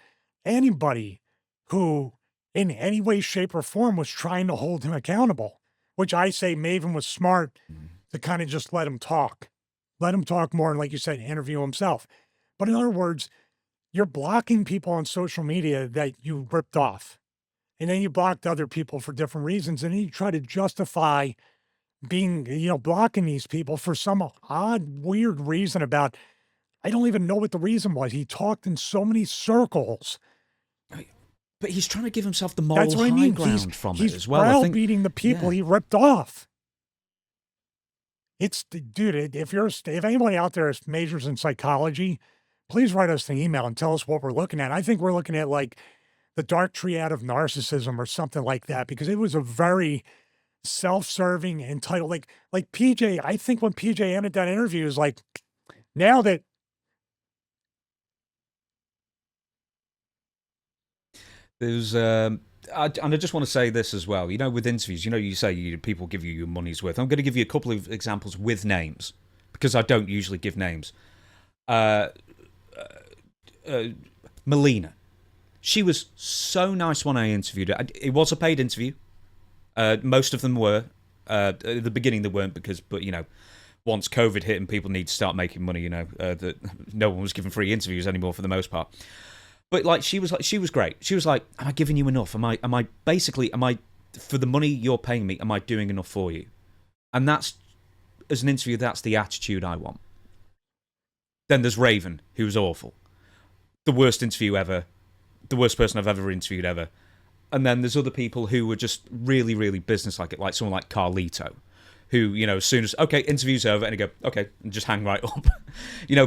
anybody who in any way, shape, or form was trying to hold him accountable, which I say Maven was smart to kind of just let him talk more. And like you said, interview himself. But in other words, you're blocking people on social media that you ripped off. And then you blocked other people for different reasons. And then you try to justify being, blocking these people for some odd, weird reason about, I don't even know what the reason was. He talked in so many circles. But he's trying to give himself the moral high ground from it as well. He's browbeating the people he ripped off. Dude, if anybody out there majors in psychology, please write us an email and tell us what we're looking at. I think we're looking at like the dark triad of narcissism or something like that, because it was a very self-serving, entitled, like PJ. I think when PJ ended that interview, is like, now that there's and I just want to say this as well. With interviews, you say people give you your money's worth. I'm going to give you a couple of examples with names, because I don't usually give names. Melina. She was so nice when I interviewed her. It was a paid interview. Most of them were. At the beginning, they weren't but once COVID hit and people need to start making money, that no one was giving free interviews anymore for the most part. But like she was great. She was like, am I giving you enough? Am I for the money you're paying me, am I doing enough for you? And that's, as an interview, that's the attitude I want. Then there's Raven, who was awful. The worst interview ever. The worst person I've ever interviewed ever. And then there's other people who were just really, really businesslike, like someone like Carlito, who, as soon as, okay, interview's over, and they go, okay, and just hang right up.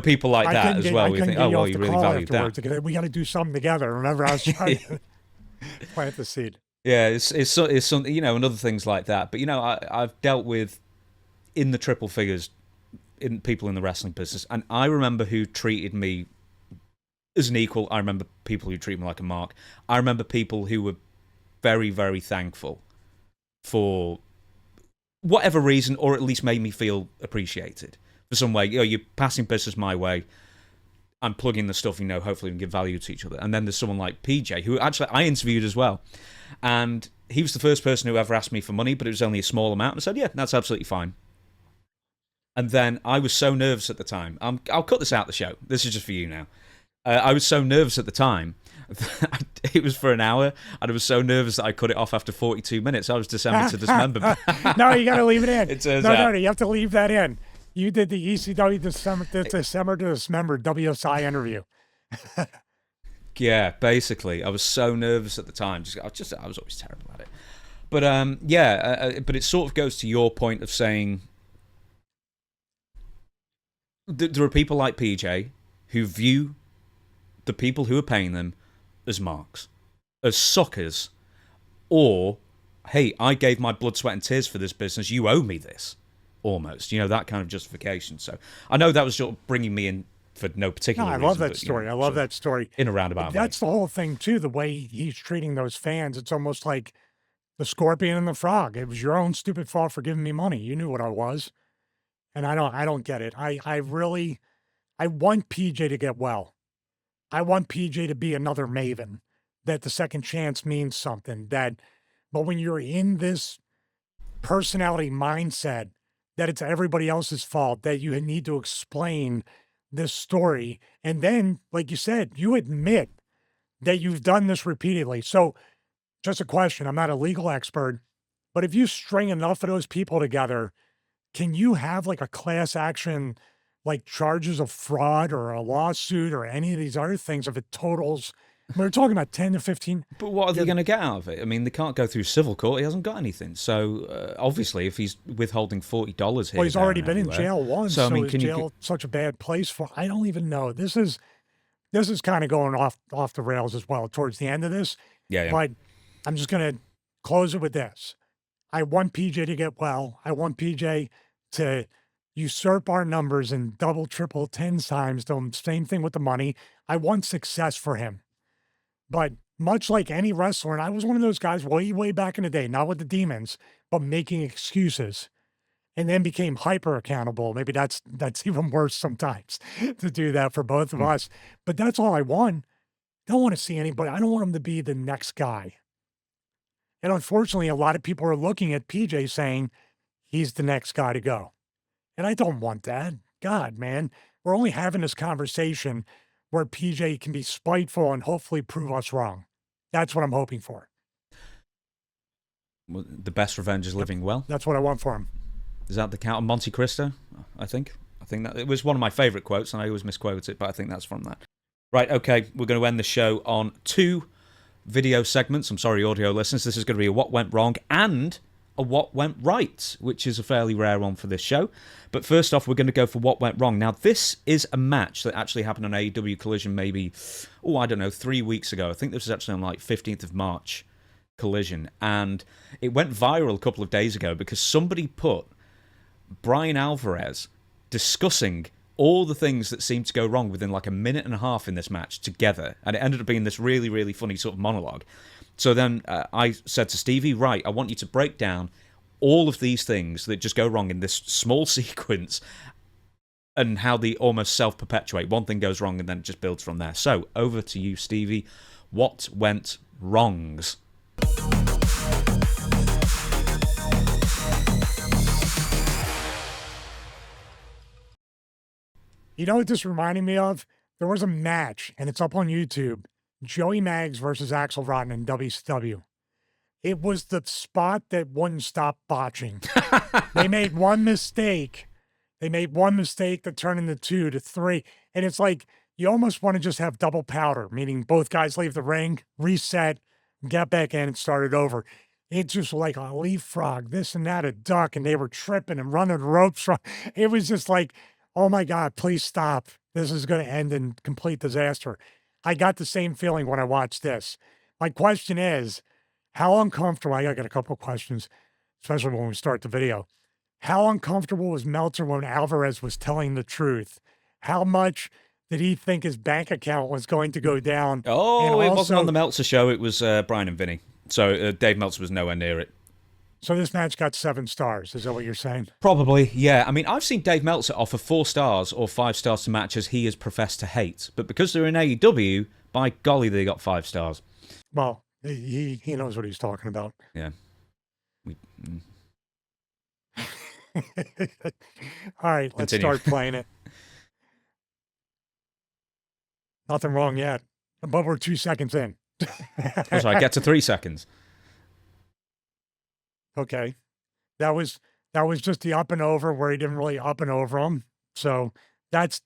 People like that as well. We think, oh, well, you really valued that. We got to do something together. Remember, I was trying to plant the seed. Yeah, it's something, and other things like that. But, I've dealt with, in the triple figures, in people in the wrestling business, and I remember who treated me as an equal. I remember people who treat me like a mark. I remember people who were very, very thankful for whatever reason, or at least made me feel appreciated for some way. You're passing business my way. I'm plugging the stuff, hopefully we can give value to each other. And then there's someone like PJ, who actually I interviewed as well. And he was the first person who ever asked me for money, but it was only a small amount. And I said, yeah, that's absolutely fine. And then I was so nervous at the time. I'll cut this out of the show. This is just for you now. I was so nervous at the time. It was for an hour, and I was so nervous that I cut it off after 42 minutes. I was December to Dismember. No, you got to leave it in. It turns out. No, you have to leave that in. You did the ECW December to Dismember WSI interview. Yeah, basically, I was so nervous at the time. I was always terrible at it. But but it sort of goes to your point of saying there are people like PJ who view the people who are paying them as marks, as suckers, or, hey, I gave my blood, sweat, and tears for this business, you owe me this, almost. That kind of justification. So I know that was sort of bringing me in for no particular reason. I love that story. I love that story. In a roundabout way. That's the whole thing, too, the way he's treating those fans. It's almost like the scorpion and the frog. It was your own stupid fault for giving me money. You knew what I was. And I don't get it. I want PJ to get well. I want PJ to be another Maven, that the second chance means something. But when you're in this personality mindset that it's everybody else's fault, that you need to explain this story, and then, like you said, you admit that you've done this repeatedly. So just a question, I'm not a legal expert, but if you string enough of those people together, can you have like a class action, like charges of fraud or a lawsuit or any of these other things if it totals? We're talking about 10 to 15. But what are they going to get out of it? I mean, they can't go through civil court. He hasn't got anything. So obviously, if he's withholding $40 here, well, he's already been in jail once. So I mean, is jail such a bad place for? I don't even know. This is kind of going off the rails as well towards the end of this. Yeah. But I'm just going to close it with this. I want PJ to get well. I want PJ to usurp our numbers and double, triple, 10 times. The same thing with the money. I want success for him. But much like any wrestler, and I was one of those guys way, way back in the day, not with the demons, but making excuses, and then became hyper accountable. Maybe that's even worse sometimes to do that for both of us. But that's all I want. I don't want to see anybody. I don't want him to be the next guy. And unfortunately, a lot of people are looking at PJ saying he's the next guy to go. And I don't want that. God, man, we're only having this conversation where PJ can be spiteful and hopefully prove us wrong. That's what I'm hoping for. Well, the best revenge is living well. That's what I want for him. Is that the Count of Monte Cristo? I think that it was one of my favorite quotes, and I always misquote it, but I think that's from that. Right, okay, we're going to end the show on 2 video segments. I'm sorry, audio listeners. This is going to be a what went wrong and a what went right, which is a fairly rare one for this show. But first off, we're going to go for what went wrong. Now, this is a match that actually happened on AEW Collision maybe, 3 weeks ago. I think this was actually on like 15th of March Collision. And it went viral a couple of days ago because somebody put Brian Alvarez discussing all the things that seemed to go wrong within like a minute and a half in this match together. And it ended up being this really, really funny sort of monologue. So then I said to Stevie, right, I want you to break down all of these things that just go wrong in this small sequence and how they almost self-perpetuate. One thing goes wrong and then it just builds from there. So over to you, Stevie. What went wrongs? You know what this reminded me of? There was a match, and it's up on YouTube, Joey Maggs versus Axl Rotten in WCW. It was the spot that wouldn't stop botching. They made one mistake. They made one mistake that turned into 2 to 3. And it's like, you almost want to just have double powder, meaning both guys leave the ring, reset, get back in and start it over. It's just like a leapfrog, this and that, a duck, and they were tripping and running ropes. It was just like, oh my God, please stop. This is going to end in complete disaster. I got the same feeling when I watched this. My question is, how uncomfortable, I got a couple of questions, especially when we start the video. How uncomfortable was Meltzer when Alvarez was telling the truth? How much did he think his bank account was going to go down? Oh, it wasn't on the Meltzer show. It was Brian and Vinny. So Dave Meltzer was nowhere near it. So this match got 7 stars. Is that what you're saying? Probably, yeah. I mean, I've seen Dave Meltzer offer 4 stars or 5 stars to matches he has professed to hate. But because they're in AEW, by golly, they got 5 stars. Well, he knows what he's talking about. Yeah. All right, let's start playing it. Nothing wrong yet, but we're 2 seconds in. Oh, sorry, get to 3 seconds. Okay, that was just the up and over where he didn't really up and over him. So that's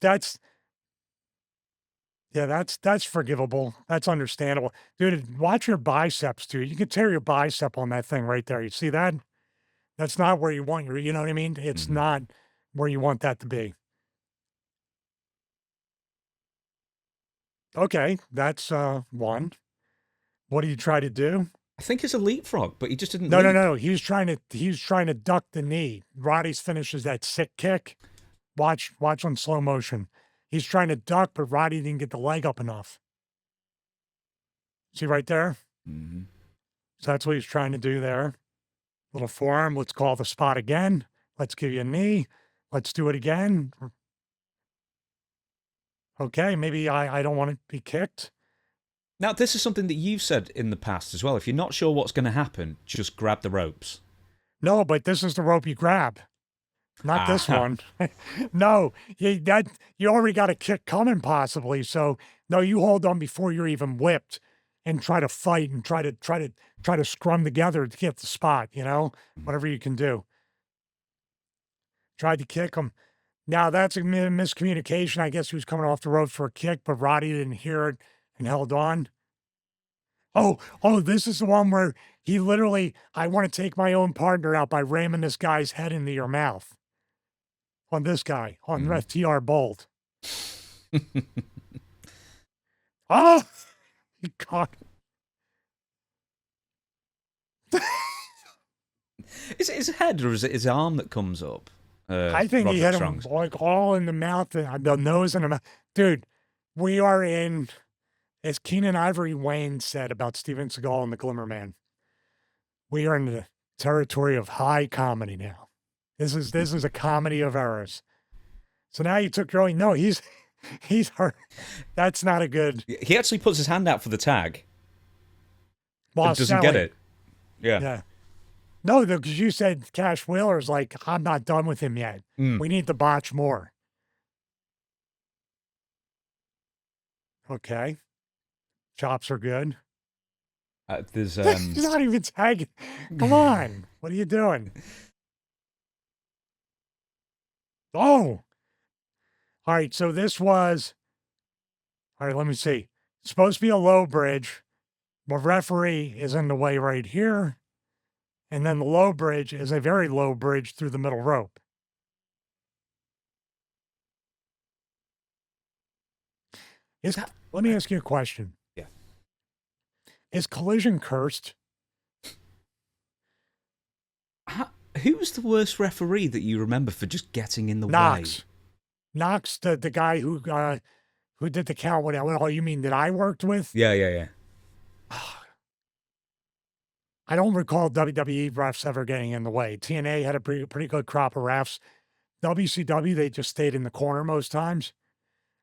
forgivable. That's understandable, dude. Watch your biceps, dude. You can tear your bicep on that thing right there. You see that? That's not where you want your, you know what I mean? It's not where you want that to be. Okay, that's one. What do you try to do? I think it's a leapfrog, but he just didn't. No. He was trying to duck the knee. Roddy's finishes that sick kick. Watch on slow motion. He's trying to duck, but Roddy didn't get the leg up enough. See right there? Mm-hmm. So that's what he's trying to do there. Little forearm. Let's call the spot again. Let's give you a knee. Let's do it again. Okay, maybe I don't want to be kicked. Now, this is something that you've said in the past as well. If you're not sure what's going to happen, just grab the ropes. No, but this is the rope you grab. Not this one. No, you already got a kick coming possibly. So no, you hold on before you're even whipped and try to fight and try to scrum together to get the spot, you know, whatever you can do. Tried to kick him. Now that's a miscommunication. I guess he was coming off the ropes for a kick, but Roddy didn't hear it and held on. Oh, this is the one where he literally, I want to take my own partner out by ramming this guy's head into your mouth. On this guy, on FTR Bolt. Oh, he caught. Is it his head or is it his arm that comes up? I think he hit him like all in the mouth, the nose and the mouth. Dude, we are in, as Keenan Ivory Wayne said about Steven Seagal and the Glimmer Man, we are in the territory of high comedy now. This is a comedy of errors. So now you took your own. No, he's hurt. That's not a good. He actually puts his hand out for the tag. While doesn't get it. Yeah. No, because you said Cash Wheeler's like, I'm not done with him yet. We need to botch more. Okay. Chops are good. There's He's not even tagging. Come on. What are you doing? Oh. All right, so this was, all right, let me see. It's supposed to be a low bridge. The referee is in the way right here. And then the low bridge is a very low bridge through the middle rope. Let me ask you a question. Yeah. Is Collision cursed? Who's the worst referee that you remember for just getting in the way? Knox, the guy who did the count. What you mean that I worked with? Yeah. I don't recall WWE refs ever getting in the way. TNA had a pretty good crop of refs. WCW, they just stayed in the corner most times.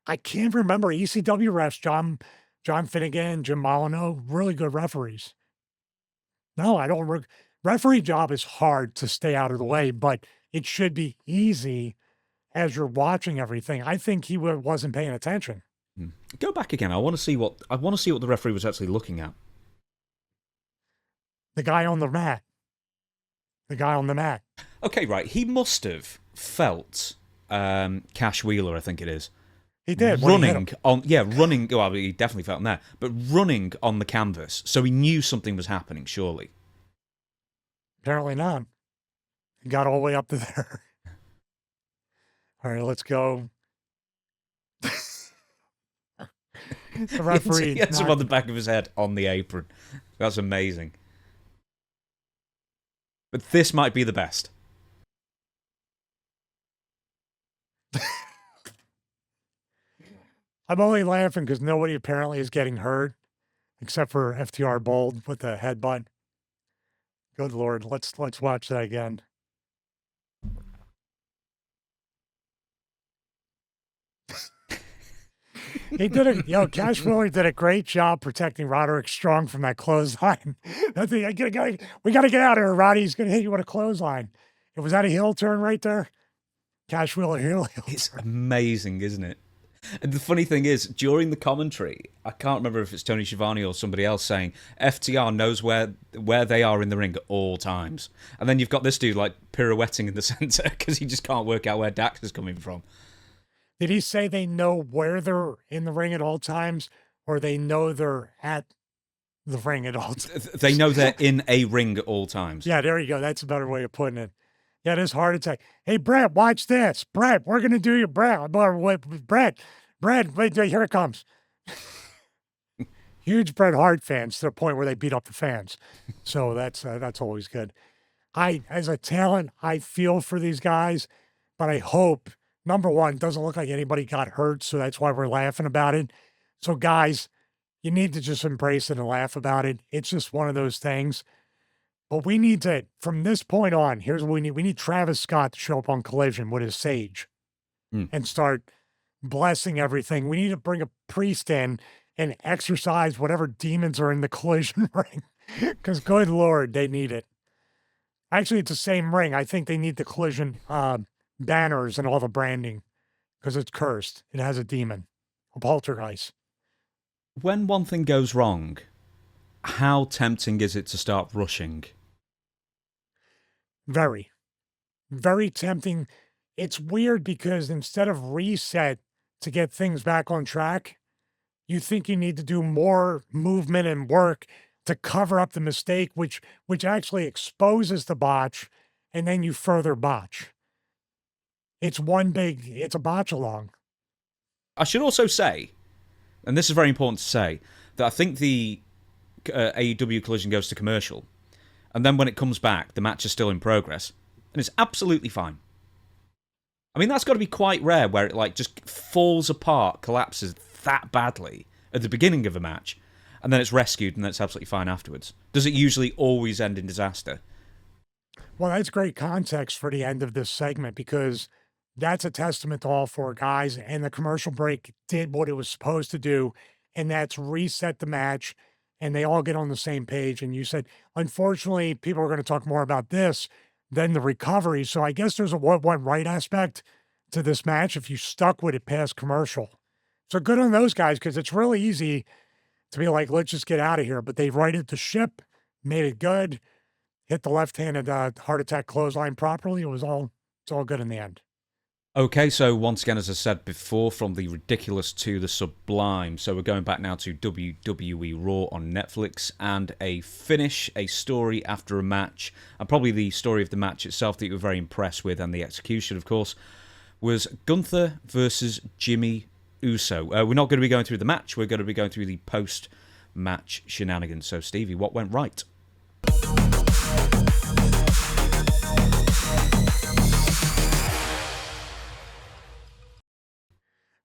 I can't remember ECW refs, John Finnegan, Jim Molyneux, really good referees. No, I don't. Referee job is hard to stay out of the way, but it should be easy as you're watching everything. I think he wasn't paying attention. Go back again. I want to see what the referee was actually looking at. The guy on the mat. The guy on the mat. Okay, right. He must have felt Cash Wheeler, I think it is. He did. Running. Well, he definitely felt him there, but running on the canvas. So he knew something was happening, surely. Apparently not. He got all the way up to there. All right, let's go. The referee. He had some on the back of his head on the apron. That's amazing. But this might be the best. I'm only laughing because nobody apparently is getting hurt except for FTR Bold with the headbutt. Good Lord. Let's watch that again. He did it. Cash Wheeler did a great job protecting Roderick Strong from that clothesline. We got to get out of here, Roddy. He's going to hit you with a clothesline. Was that a heel turn right there? Cash Wheeler heel. It's amazing, isn't it? And the funny thing is, during the commentary, I can't remember if it's Tony Schiavone or somebody else saying FTR knows where they are in the ring at all times. And then you've got this dude like pirouetting in the center because he just can't work out where Dax is coming from. Did he say they know where they're in the ring at all times, or they know they're at the ring at all times? They know they're in a ring at all times. Yeah, there you go. That's a better way of putting it. Yeah, it is hard to say. Hey, Bret, watch this. Bret, we're going to do your Bret. Bret, wait, here it comes. Huge Bret Hart fans to the point where they beat up the fans. So that's always good. As a talent, I feel for these guys, but I hope, number one, it doesn't look like anybody got hurt, so that's why we're laughing about it. So guys, you need to just embrace it and laugh about it. It's just one of those things. But we need to, from this point on, here's what we need. We need Travis Scott to show up on Collision with his sage and start blessing everything. We need to bring a priest in and exorcise whatever demons are in the Collision ring. Because good Lord, they need it. Actually, it's the same ring. I think they need the Collision banners and all the branding because it's cursed. It has a demon, a poltergeist. When one thing goes wrong, how tempting is it to start rushing? Very, very tempting. It's weird because instead of reset to get things back on track, you think you need to do more movement and work to cover up the mistake, which actually exposes the botch, and then you further botch. It's a botch along. I should also say, and this is very important to say, that I think the AEW Collision goes to commercial, and then when it comes back, the match is still in progress, and it's absolutely fine. I mean, that's got to be quite rare where it just falls apart, collapses that badly at the beginning of a match, and then it's rescued and that's absolutely fine afterwards. Does it usually always end in disaster? Well, that's great context for the end of this segment because that's a testament to all four guys, and the commercial break did what it was supposed to do, and that's reset the match, and they all get on the same page. And you said, unfortunately, people are going to talk more about this than the recovery. So I guess there's a what went right aspect to this match if you stuck with it past commercial. So good on those guys because it's really easy to be like, let's just get out of here. But they righted the ship, made it good, hit the left-handed heart attack clothesline properly. It's all good in the end. Okay, so once again, as I said before, from the ridiculous to the sublime. So we're going back now to WWE Raw on Netflix, and a finish, a story after a match, and probably the story of the match itself that you were very impressed with, and the execution, of course, was Gunther versus Jimmy Uso. We're not going to be going through the match, we're going to be going through the post-match shenanigans. So Stevie, what went right?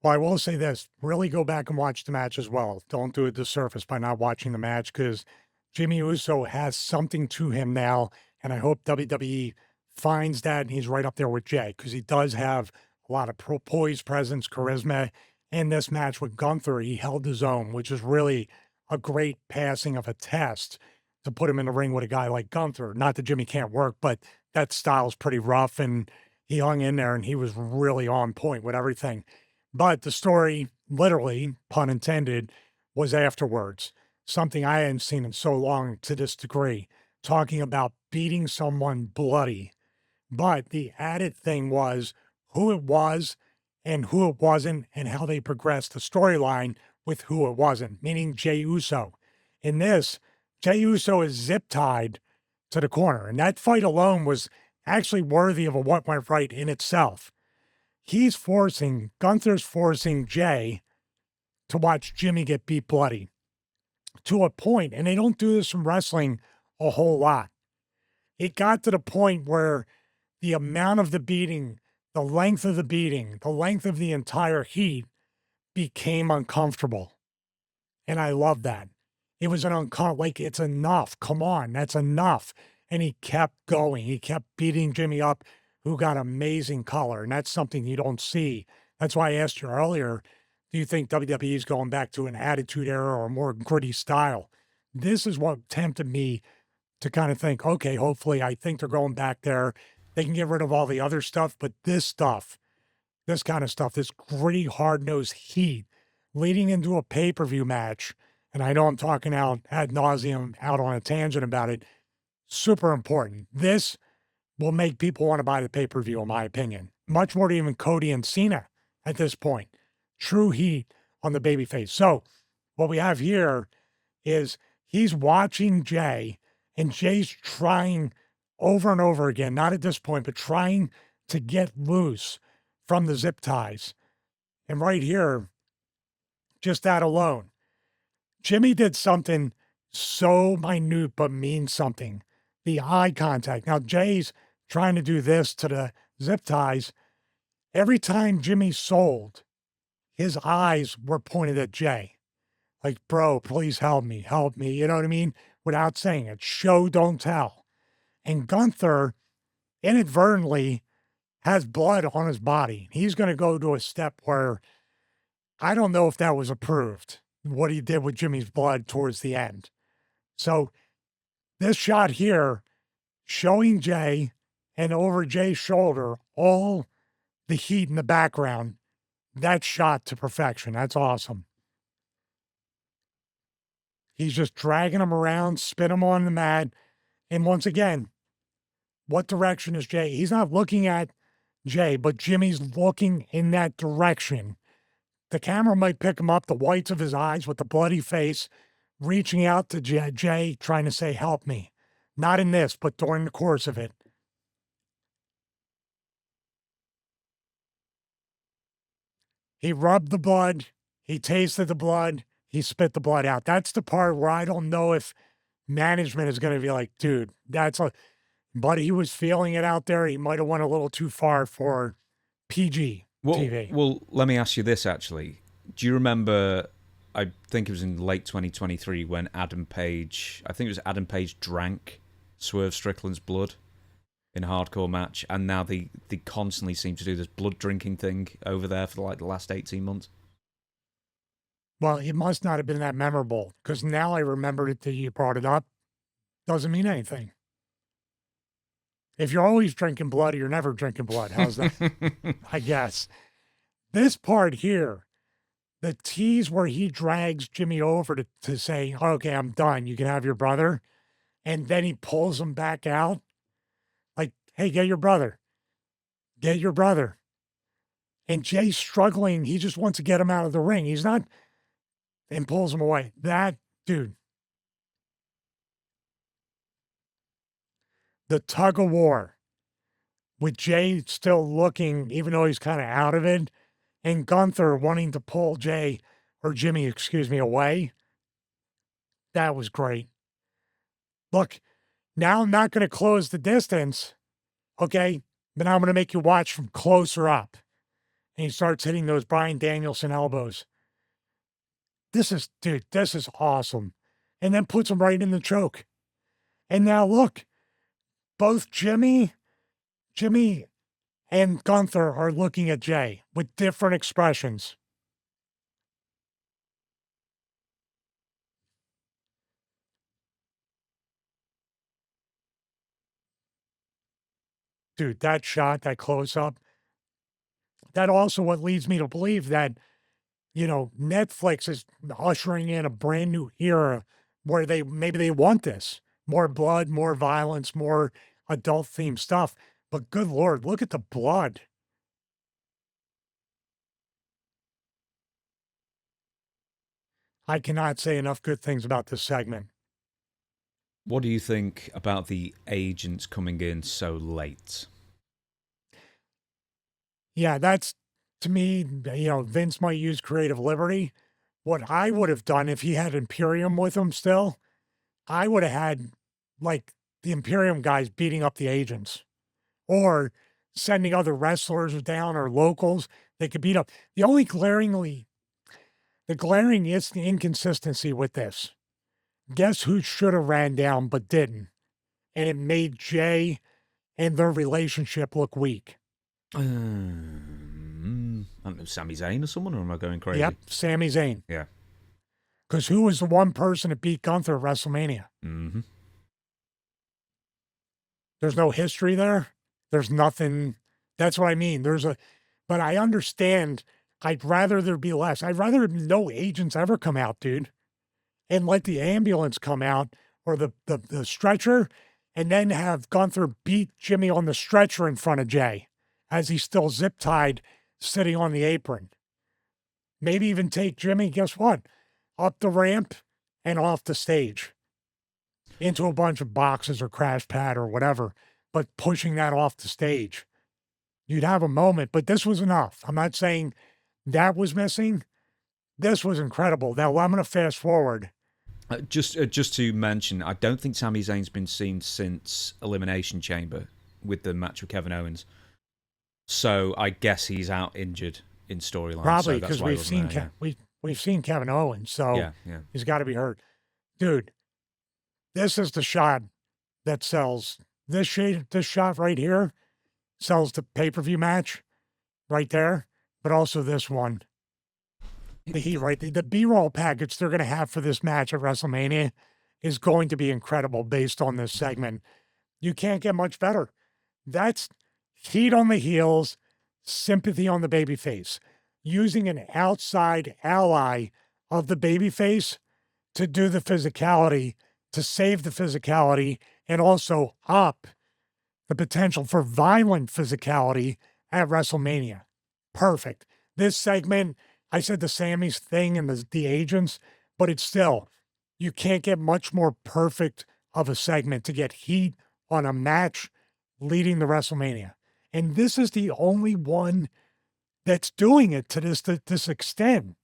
Well, I will say this, really go back and watch the match as well. Don't do a disservice by not watching the match because Jimmy Uso has something to him now, and I hope WWE finds that and he's right up there with Jay because he does have a lot of poise, presence, charisma. In this match with Gunther, he held his own, which is really a great passing of a test to put him in the ring with a guy like Gunther. Not that Jimmy can't work, but that style's pretty rough, and he hung in there, and he was really on point with everything. But the story literally, pun intended, was afterwards. Something I hadn't seen in so long to this degree, talking about beating someone bloody. But the added thing was who it was and who it wasn't, and how they progressed the storyline with who it wasn't, meaning Jey Uso. In this, Jey Uso is zip tied to the corner, and that fight alone was actually worthy of a what went right in itself. Gunther's forcing Jey to watch Jimmy get beat bloody to a point, and they don't do this in wrestling a whole lot. It got to the point where the amount of the beating, the length of the beating, the length of the entire heat became uncomfortable. And I love that. It was an like, it's enough. Come on, that's enough. And he kept going. He kept beating Jimmy up, who got amazing color. And that's something you don't see. That's why I asked you earlier, do you think WWE is going back to an attitude era or a more gritty style? This is what tempted me to kind of think, okay, hopefully I think they're going back there. They can get rid of all the other stuff, but this kind of stuff, this gritty, hard-nosed heat leading into a pay-per-view match, and I know I'm talking out ad nauseum, out on a tangent about it, super important. This will make people want to buy the pay-per-view, in my opinion. Much more than even Cody and Cena at this point. True heat on the babyface. So what we have here is he's watching Jey, and Jey's trying over and over again, not at this point, but trying to get loose from the zip ties. And right here, just that alone, Jimmy did something so minute but means something. The eye contact. Now, Jey's trying to do this to the zip ties. Every time Jimmy sold, his eyes were pointed at Jey. Like, bro, please help me. You know what I mean? Without saying it. Show, don't tell. And Gunther inadvertently has blood on his body. He's going to go to a step where I don't know if that was approved, what he did with Jimmy's blood towards the end. So this shot here, showing Jey and over Jey's shoulder, all the heat in the background, that shot to perfection. That's awesome. He's just dragging him around, spin him on the mat. And once again, what direction is Jey? He's not looking at Jey, but Jimmy's looking in that direction. The camera might pick him up, the whites of his eyes with the bloody face, reaching out to Jey, trying to say, help me. Not in this, but during the course of it. He rubbed the blood. He tasted the blood. He spit the blood out. That's the part where I don't know if management is going to be like, dude, but he was feeling it out there. He might have went a little too far for PG TV. Well, let me ask you this, actually. Do you remember, I think it was in late 2023, when Adam Page drank Swerve Strickland's blood in a hardcore match, and now they constantly seem to do this blood drinking thing over there for like the last 18 months? Well, it must not have been that memorable, because now I remembered it that you brought it up. Doesn't mean anything. If you're always drinking blood, you're never drinking blood. How's that? I guess. This part here, the tease where he drags Jimmy over to say, okay, I'm done. You can have your brother. And then he pulls him back out. Like, hey, get your brother. Get your brother. And Jay's struggling. He just wants to get him out of the ring. He's not, and pulls him away. That dude. The tug of war with Jey still looking, even though he's kind of out of it, and Gunther wanting to pull Jimmy, away. That was great. Look, now I'm not going to close the distance, okay? But now I'm going to make you watch from closer up. And he starts hitting those Bryan Danielson elbows. This is awesome. And then puts him right in the choke. And now look, both Jimmy and Gunther are looking at Jey with different expressions. Dude, that shot, that close-up, that also what leads me to believe that Netflix is ushering in a brand new era where maybe they want this. More blood, more violence, more adult themed stuff. But good Lord, look at the blood. I cannot say enough good things about this segment. What do you think about the agents coming in so late? Yeah, that's, to me, Vince might use creative liberty. What I would have done if he had Imperium with him still, I would have had like the Imperium guys beating up the agents or sending other wrestlers down or locals they could beat up. The glaring inconsistency with this, guess who should have ran down but didn't? And it made Jay and their relationship look weak. I don't know, Sami Zayn or someone, or am I going crazy? Yep, Sami Zayn. Yeah. Because who was the one person that beat Gunther at WrestleMania? Mm-hmm. There's no history there. There's nothing. That's what I mean. But I understand. I'd rather there be less. I'd rather no agents ever come out, dude, and let the ambulance come out or the stretcher, and then have Gunther beat Jimmy on the stretcher in front of Jay as he's still zip tied, sitting on the apron. Maybe even take Jimmy, guess what? Up the ramp and off the stage into a bunch of boxes or crash pad or whatever, but pushing that off the stage. You'd have a moment, but this was enough. I'm not saying that was missing. This was incredible. Now, I'm going to fast forward. Just to mention, I don't think Sami Zayn's been seen since Elimination Chamber with the match with Kevin Owens. So I guess he's out injured in storyline. Probably because we've seen Kevin Owens, so yeah. He's got to be hurt. Dude, this is the shot that sells. This shot right here sells the pay-per-view match right there, but also this one. The heat, right? The B-roll package they're going to have for this match at WrestleMania is going to be incredible based on this segment. You can't get much better. That's heat on the heels, sympathy on the babyface. Using an outside ally of the babyface to do the physicality, to save the physicality, and also up the potential for violent physicality at WrestleMania. Perfect. This segment, I said the Sammy's thing and the agents, but it's still, you can't get much more perfect of a segment to get heat on a match leading to WrestleMania. And this is the only one that's doing it to this extent.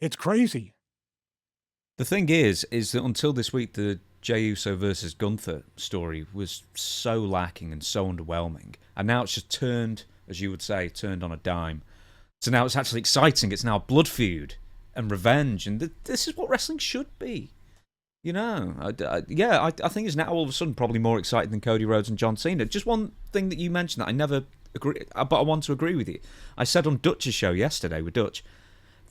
It's crazy. The thing is that until this week, the Jey Uso versus Gunther story was so lacking and so underwhelming. And now it's just turned, as you would say, turned on a dime. So now it's actually exciting. It's now a blood feud and revenge. And this is what wrestling should be. You know, I think it's now all of a sudden probably more exciting than Cody Rhodes and John Cena. Just one thing that you mentioned that I never agree, but I want to agree with you. I said on Dutch's show yesterday with Dutch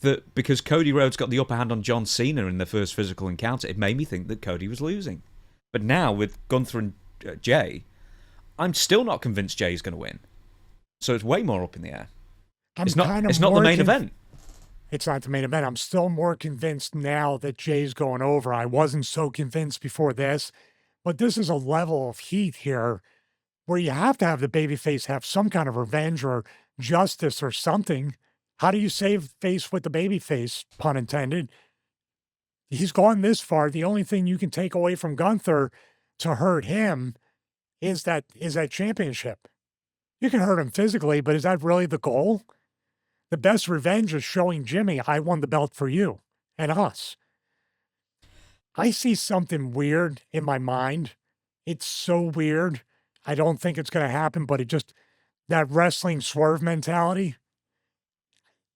that because Cody Rhodes got the upper hand on John Cena in their first physical encounter, it made me think that Cody was losing. But now with Gunther and Jay, I'm still not convinced Jay's going to win. So it's way more up in the air. It's not the main event. It's not the main event. I'm still more convinced now that Jay's going over. I wasn't so convinced before this, but this is a level of heat here where you have to have the babyface have some kind of revenge or justice or something. How do you save face with the babyface, pun intended? He's gone this far. The only thing you can take away from Gunther to hurt him is that championship. You can hurt him physically, but is that really the goal? The best revenge is showing Jimmy, I won the belt for you and us. I see something weird in my mind. It's so weird. I don't think it's going to happen, but that wrestling swerve mentality,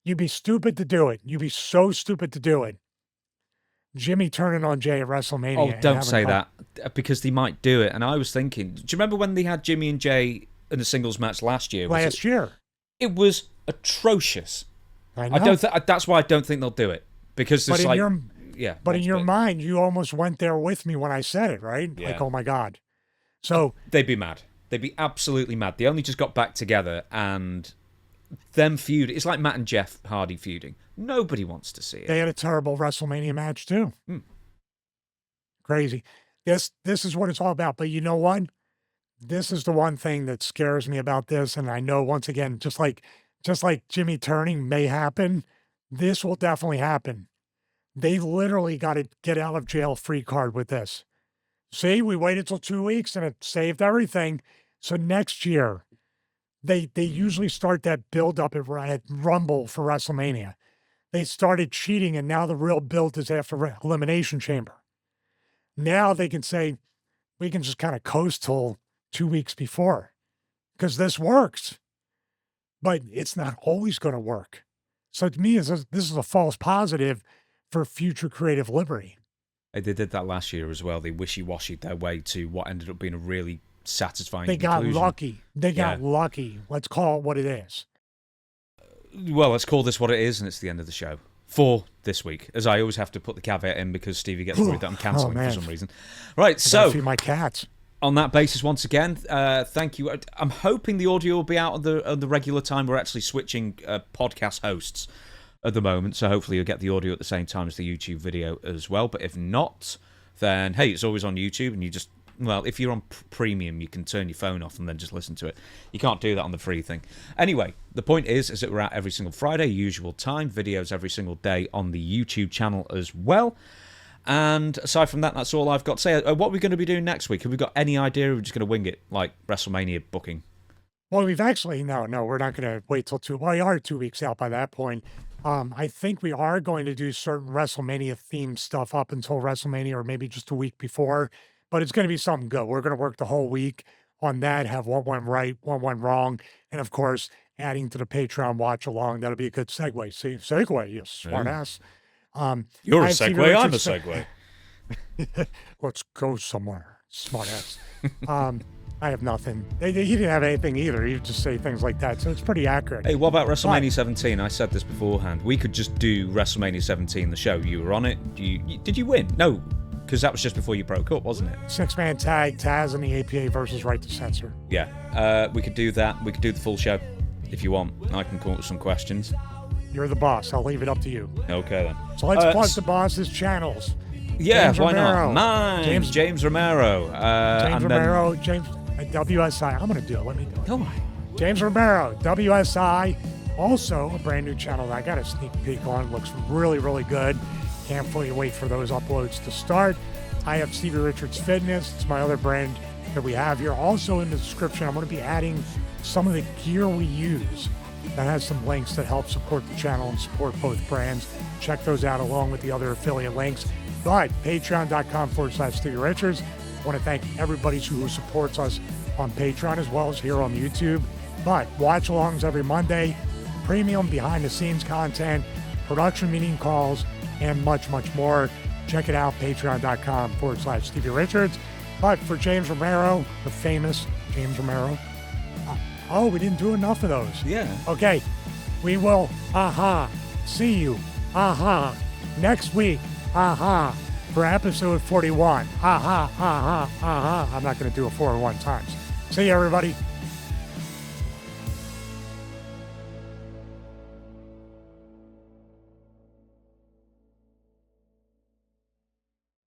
you'd be stupid to do it. You'd be so stupid to do it. Jimmy turning on Jay at WrestleMania. Oh, don't say that, because they might do it. And I was thinking, do you remember when they had Jimmy and Jay in a singles match last year? Last year. It was atrocious. I know. That's why I don't think they'll do it, because it's But in your mind, you almost went there with me when I said it, right? Yeah. Like, oh my God. So they'd be mad. They'd be absolutely mad. They only just got back together, and them feud. It's like Matt and Jeff Hardy feuding. Nobody wants to see it. They had a terrible WrestleMania match too. Crazy. This is what it's all about. But you know what? This is the one thing that scares me about this. And I know, once again, just like Jimmy turning may happen, this will definitely happen. They literally got a get out of jail free card with this. See, we waited till 2 weeks and it saved everything. So next year, they usually start that build up at Rumble for WrestleMania. They started cheating, and now the real build is after Elimination Chamber. Now they can say, we can just kind of coast till 2 weeks before because this works. But it's not always going to work. So to me, this is a false positive for future creative liberty. They did that last year as well. They wishy-washied their way to what ended up being a really satisfying They got conclusion. lucky. They got lucky. Let's call it what it is. Well, let's call this what it is, and it's the end of the show for this week, as I always have to put the caveat in because Stevie gets worried that I'm cancelling for some reason. Right, so feed my cats. On that basis, once again, thank you. I'm hoping the audio will be out at the regular time. We're actually switching podcast hosts at the moment, so hopefully you'll get the audio at the same time as the YouTube video as well. But if not, then hey, it's always on YouTube, and you just, well, if you're on premium, you can turn your phone off and then just listen to it. You can't do that on the free thing. Anyway, the point is that we're out every single Friday, usual time, videos every single day on the YouTube channel as well. And aside from that, that's all I've got to say. What are we going to be doing next week? Have we got any idea? Or we're just going to wing it like WrestleMania booking? Well, we've actually, no, we're not going to wait till we are 2 weeks out by that point. I think we are going to do certain WrestleMania themed stuff up until WrestleMania or maybe just a week before, but it's going to be something good. We're going to work the whole week on that, have what went right, what went wrong, and of course, adding to the Patreon watch along. That'll be a good segue. See, segue, you smart ass. You're a segue, I'm a segue. Let's go somewhere, smart ass. I have nothing. He didn't have anything either. He would just say things like that. So it's pretty accurate. Hey, what about WrestleMania 17? I said this beforehand. We could just do WrestleMania 17, the show. You were on it. Did you win? No, because that was just before you broke up, wasn't it? 6-man tag, Taz and the APA versus Right to Censor. Yeah. We could do that. We could do the full show if you want. I can come up with some questions. You're the boss. I'll leave it up to you. Okay, then. So let's plug the boss's channels. Yeah, James why Romero. not? Mine, James Romero. James Romero, James WSI. I'm going to do it. Let me do it. Go on. James Romero, WSI. Also, a brand new channel that I got a sneak peek on. Looks really, really good. Can't fully wait for those uploads to start. I have Stevie Richards Fitness. It's my other brand that we have here. Also in the description, I'm going to be adding some of the gear we use. That has some links that help support the channel and support both brands. Check those out along with the other affiliate links. But patreon.com/Stevie Richards. I want to thank everybody who supports us on Patreon as well as here on YouTube. But watch-alongs every Monday, premium behind-the-scenes content, production meeting calls, and much, much more. Check it out, patreon.com/Stevie Richards. But for James Romero, the famous James Romero, we didn't do enough of those. Yeah. Okay, we will, see you, next week, for episode 41. I'm not going to do it 4 at one times. See you, everybody.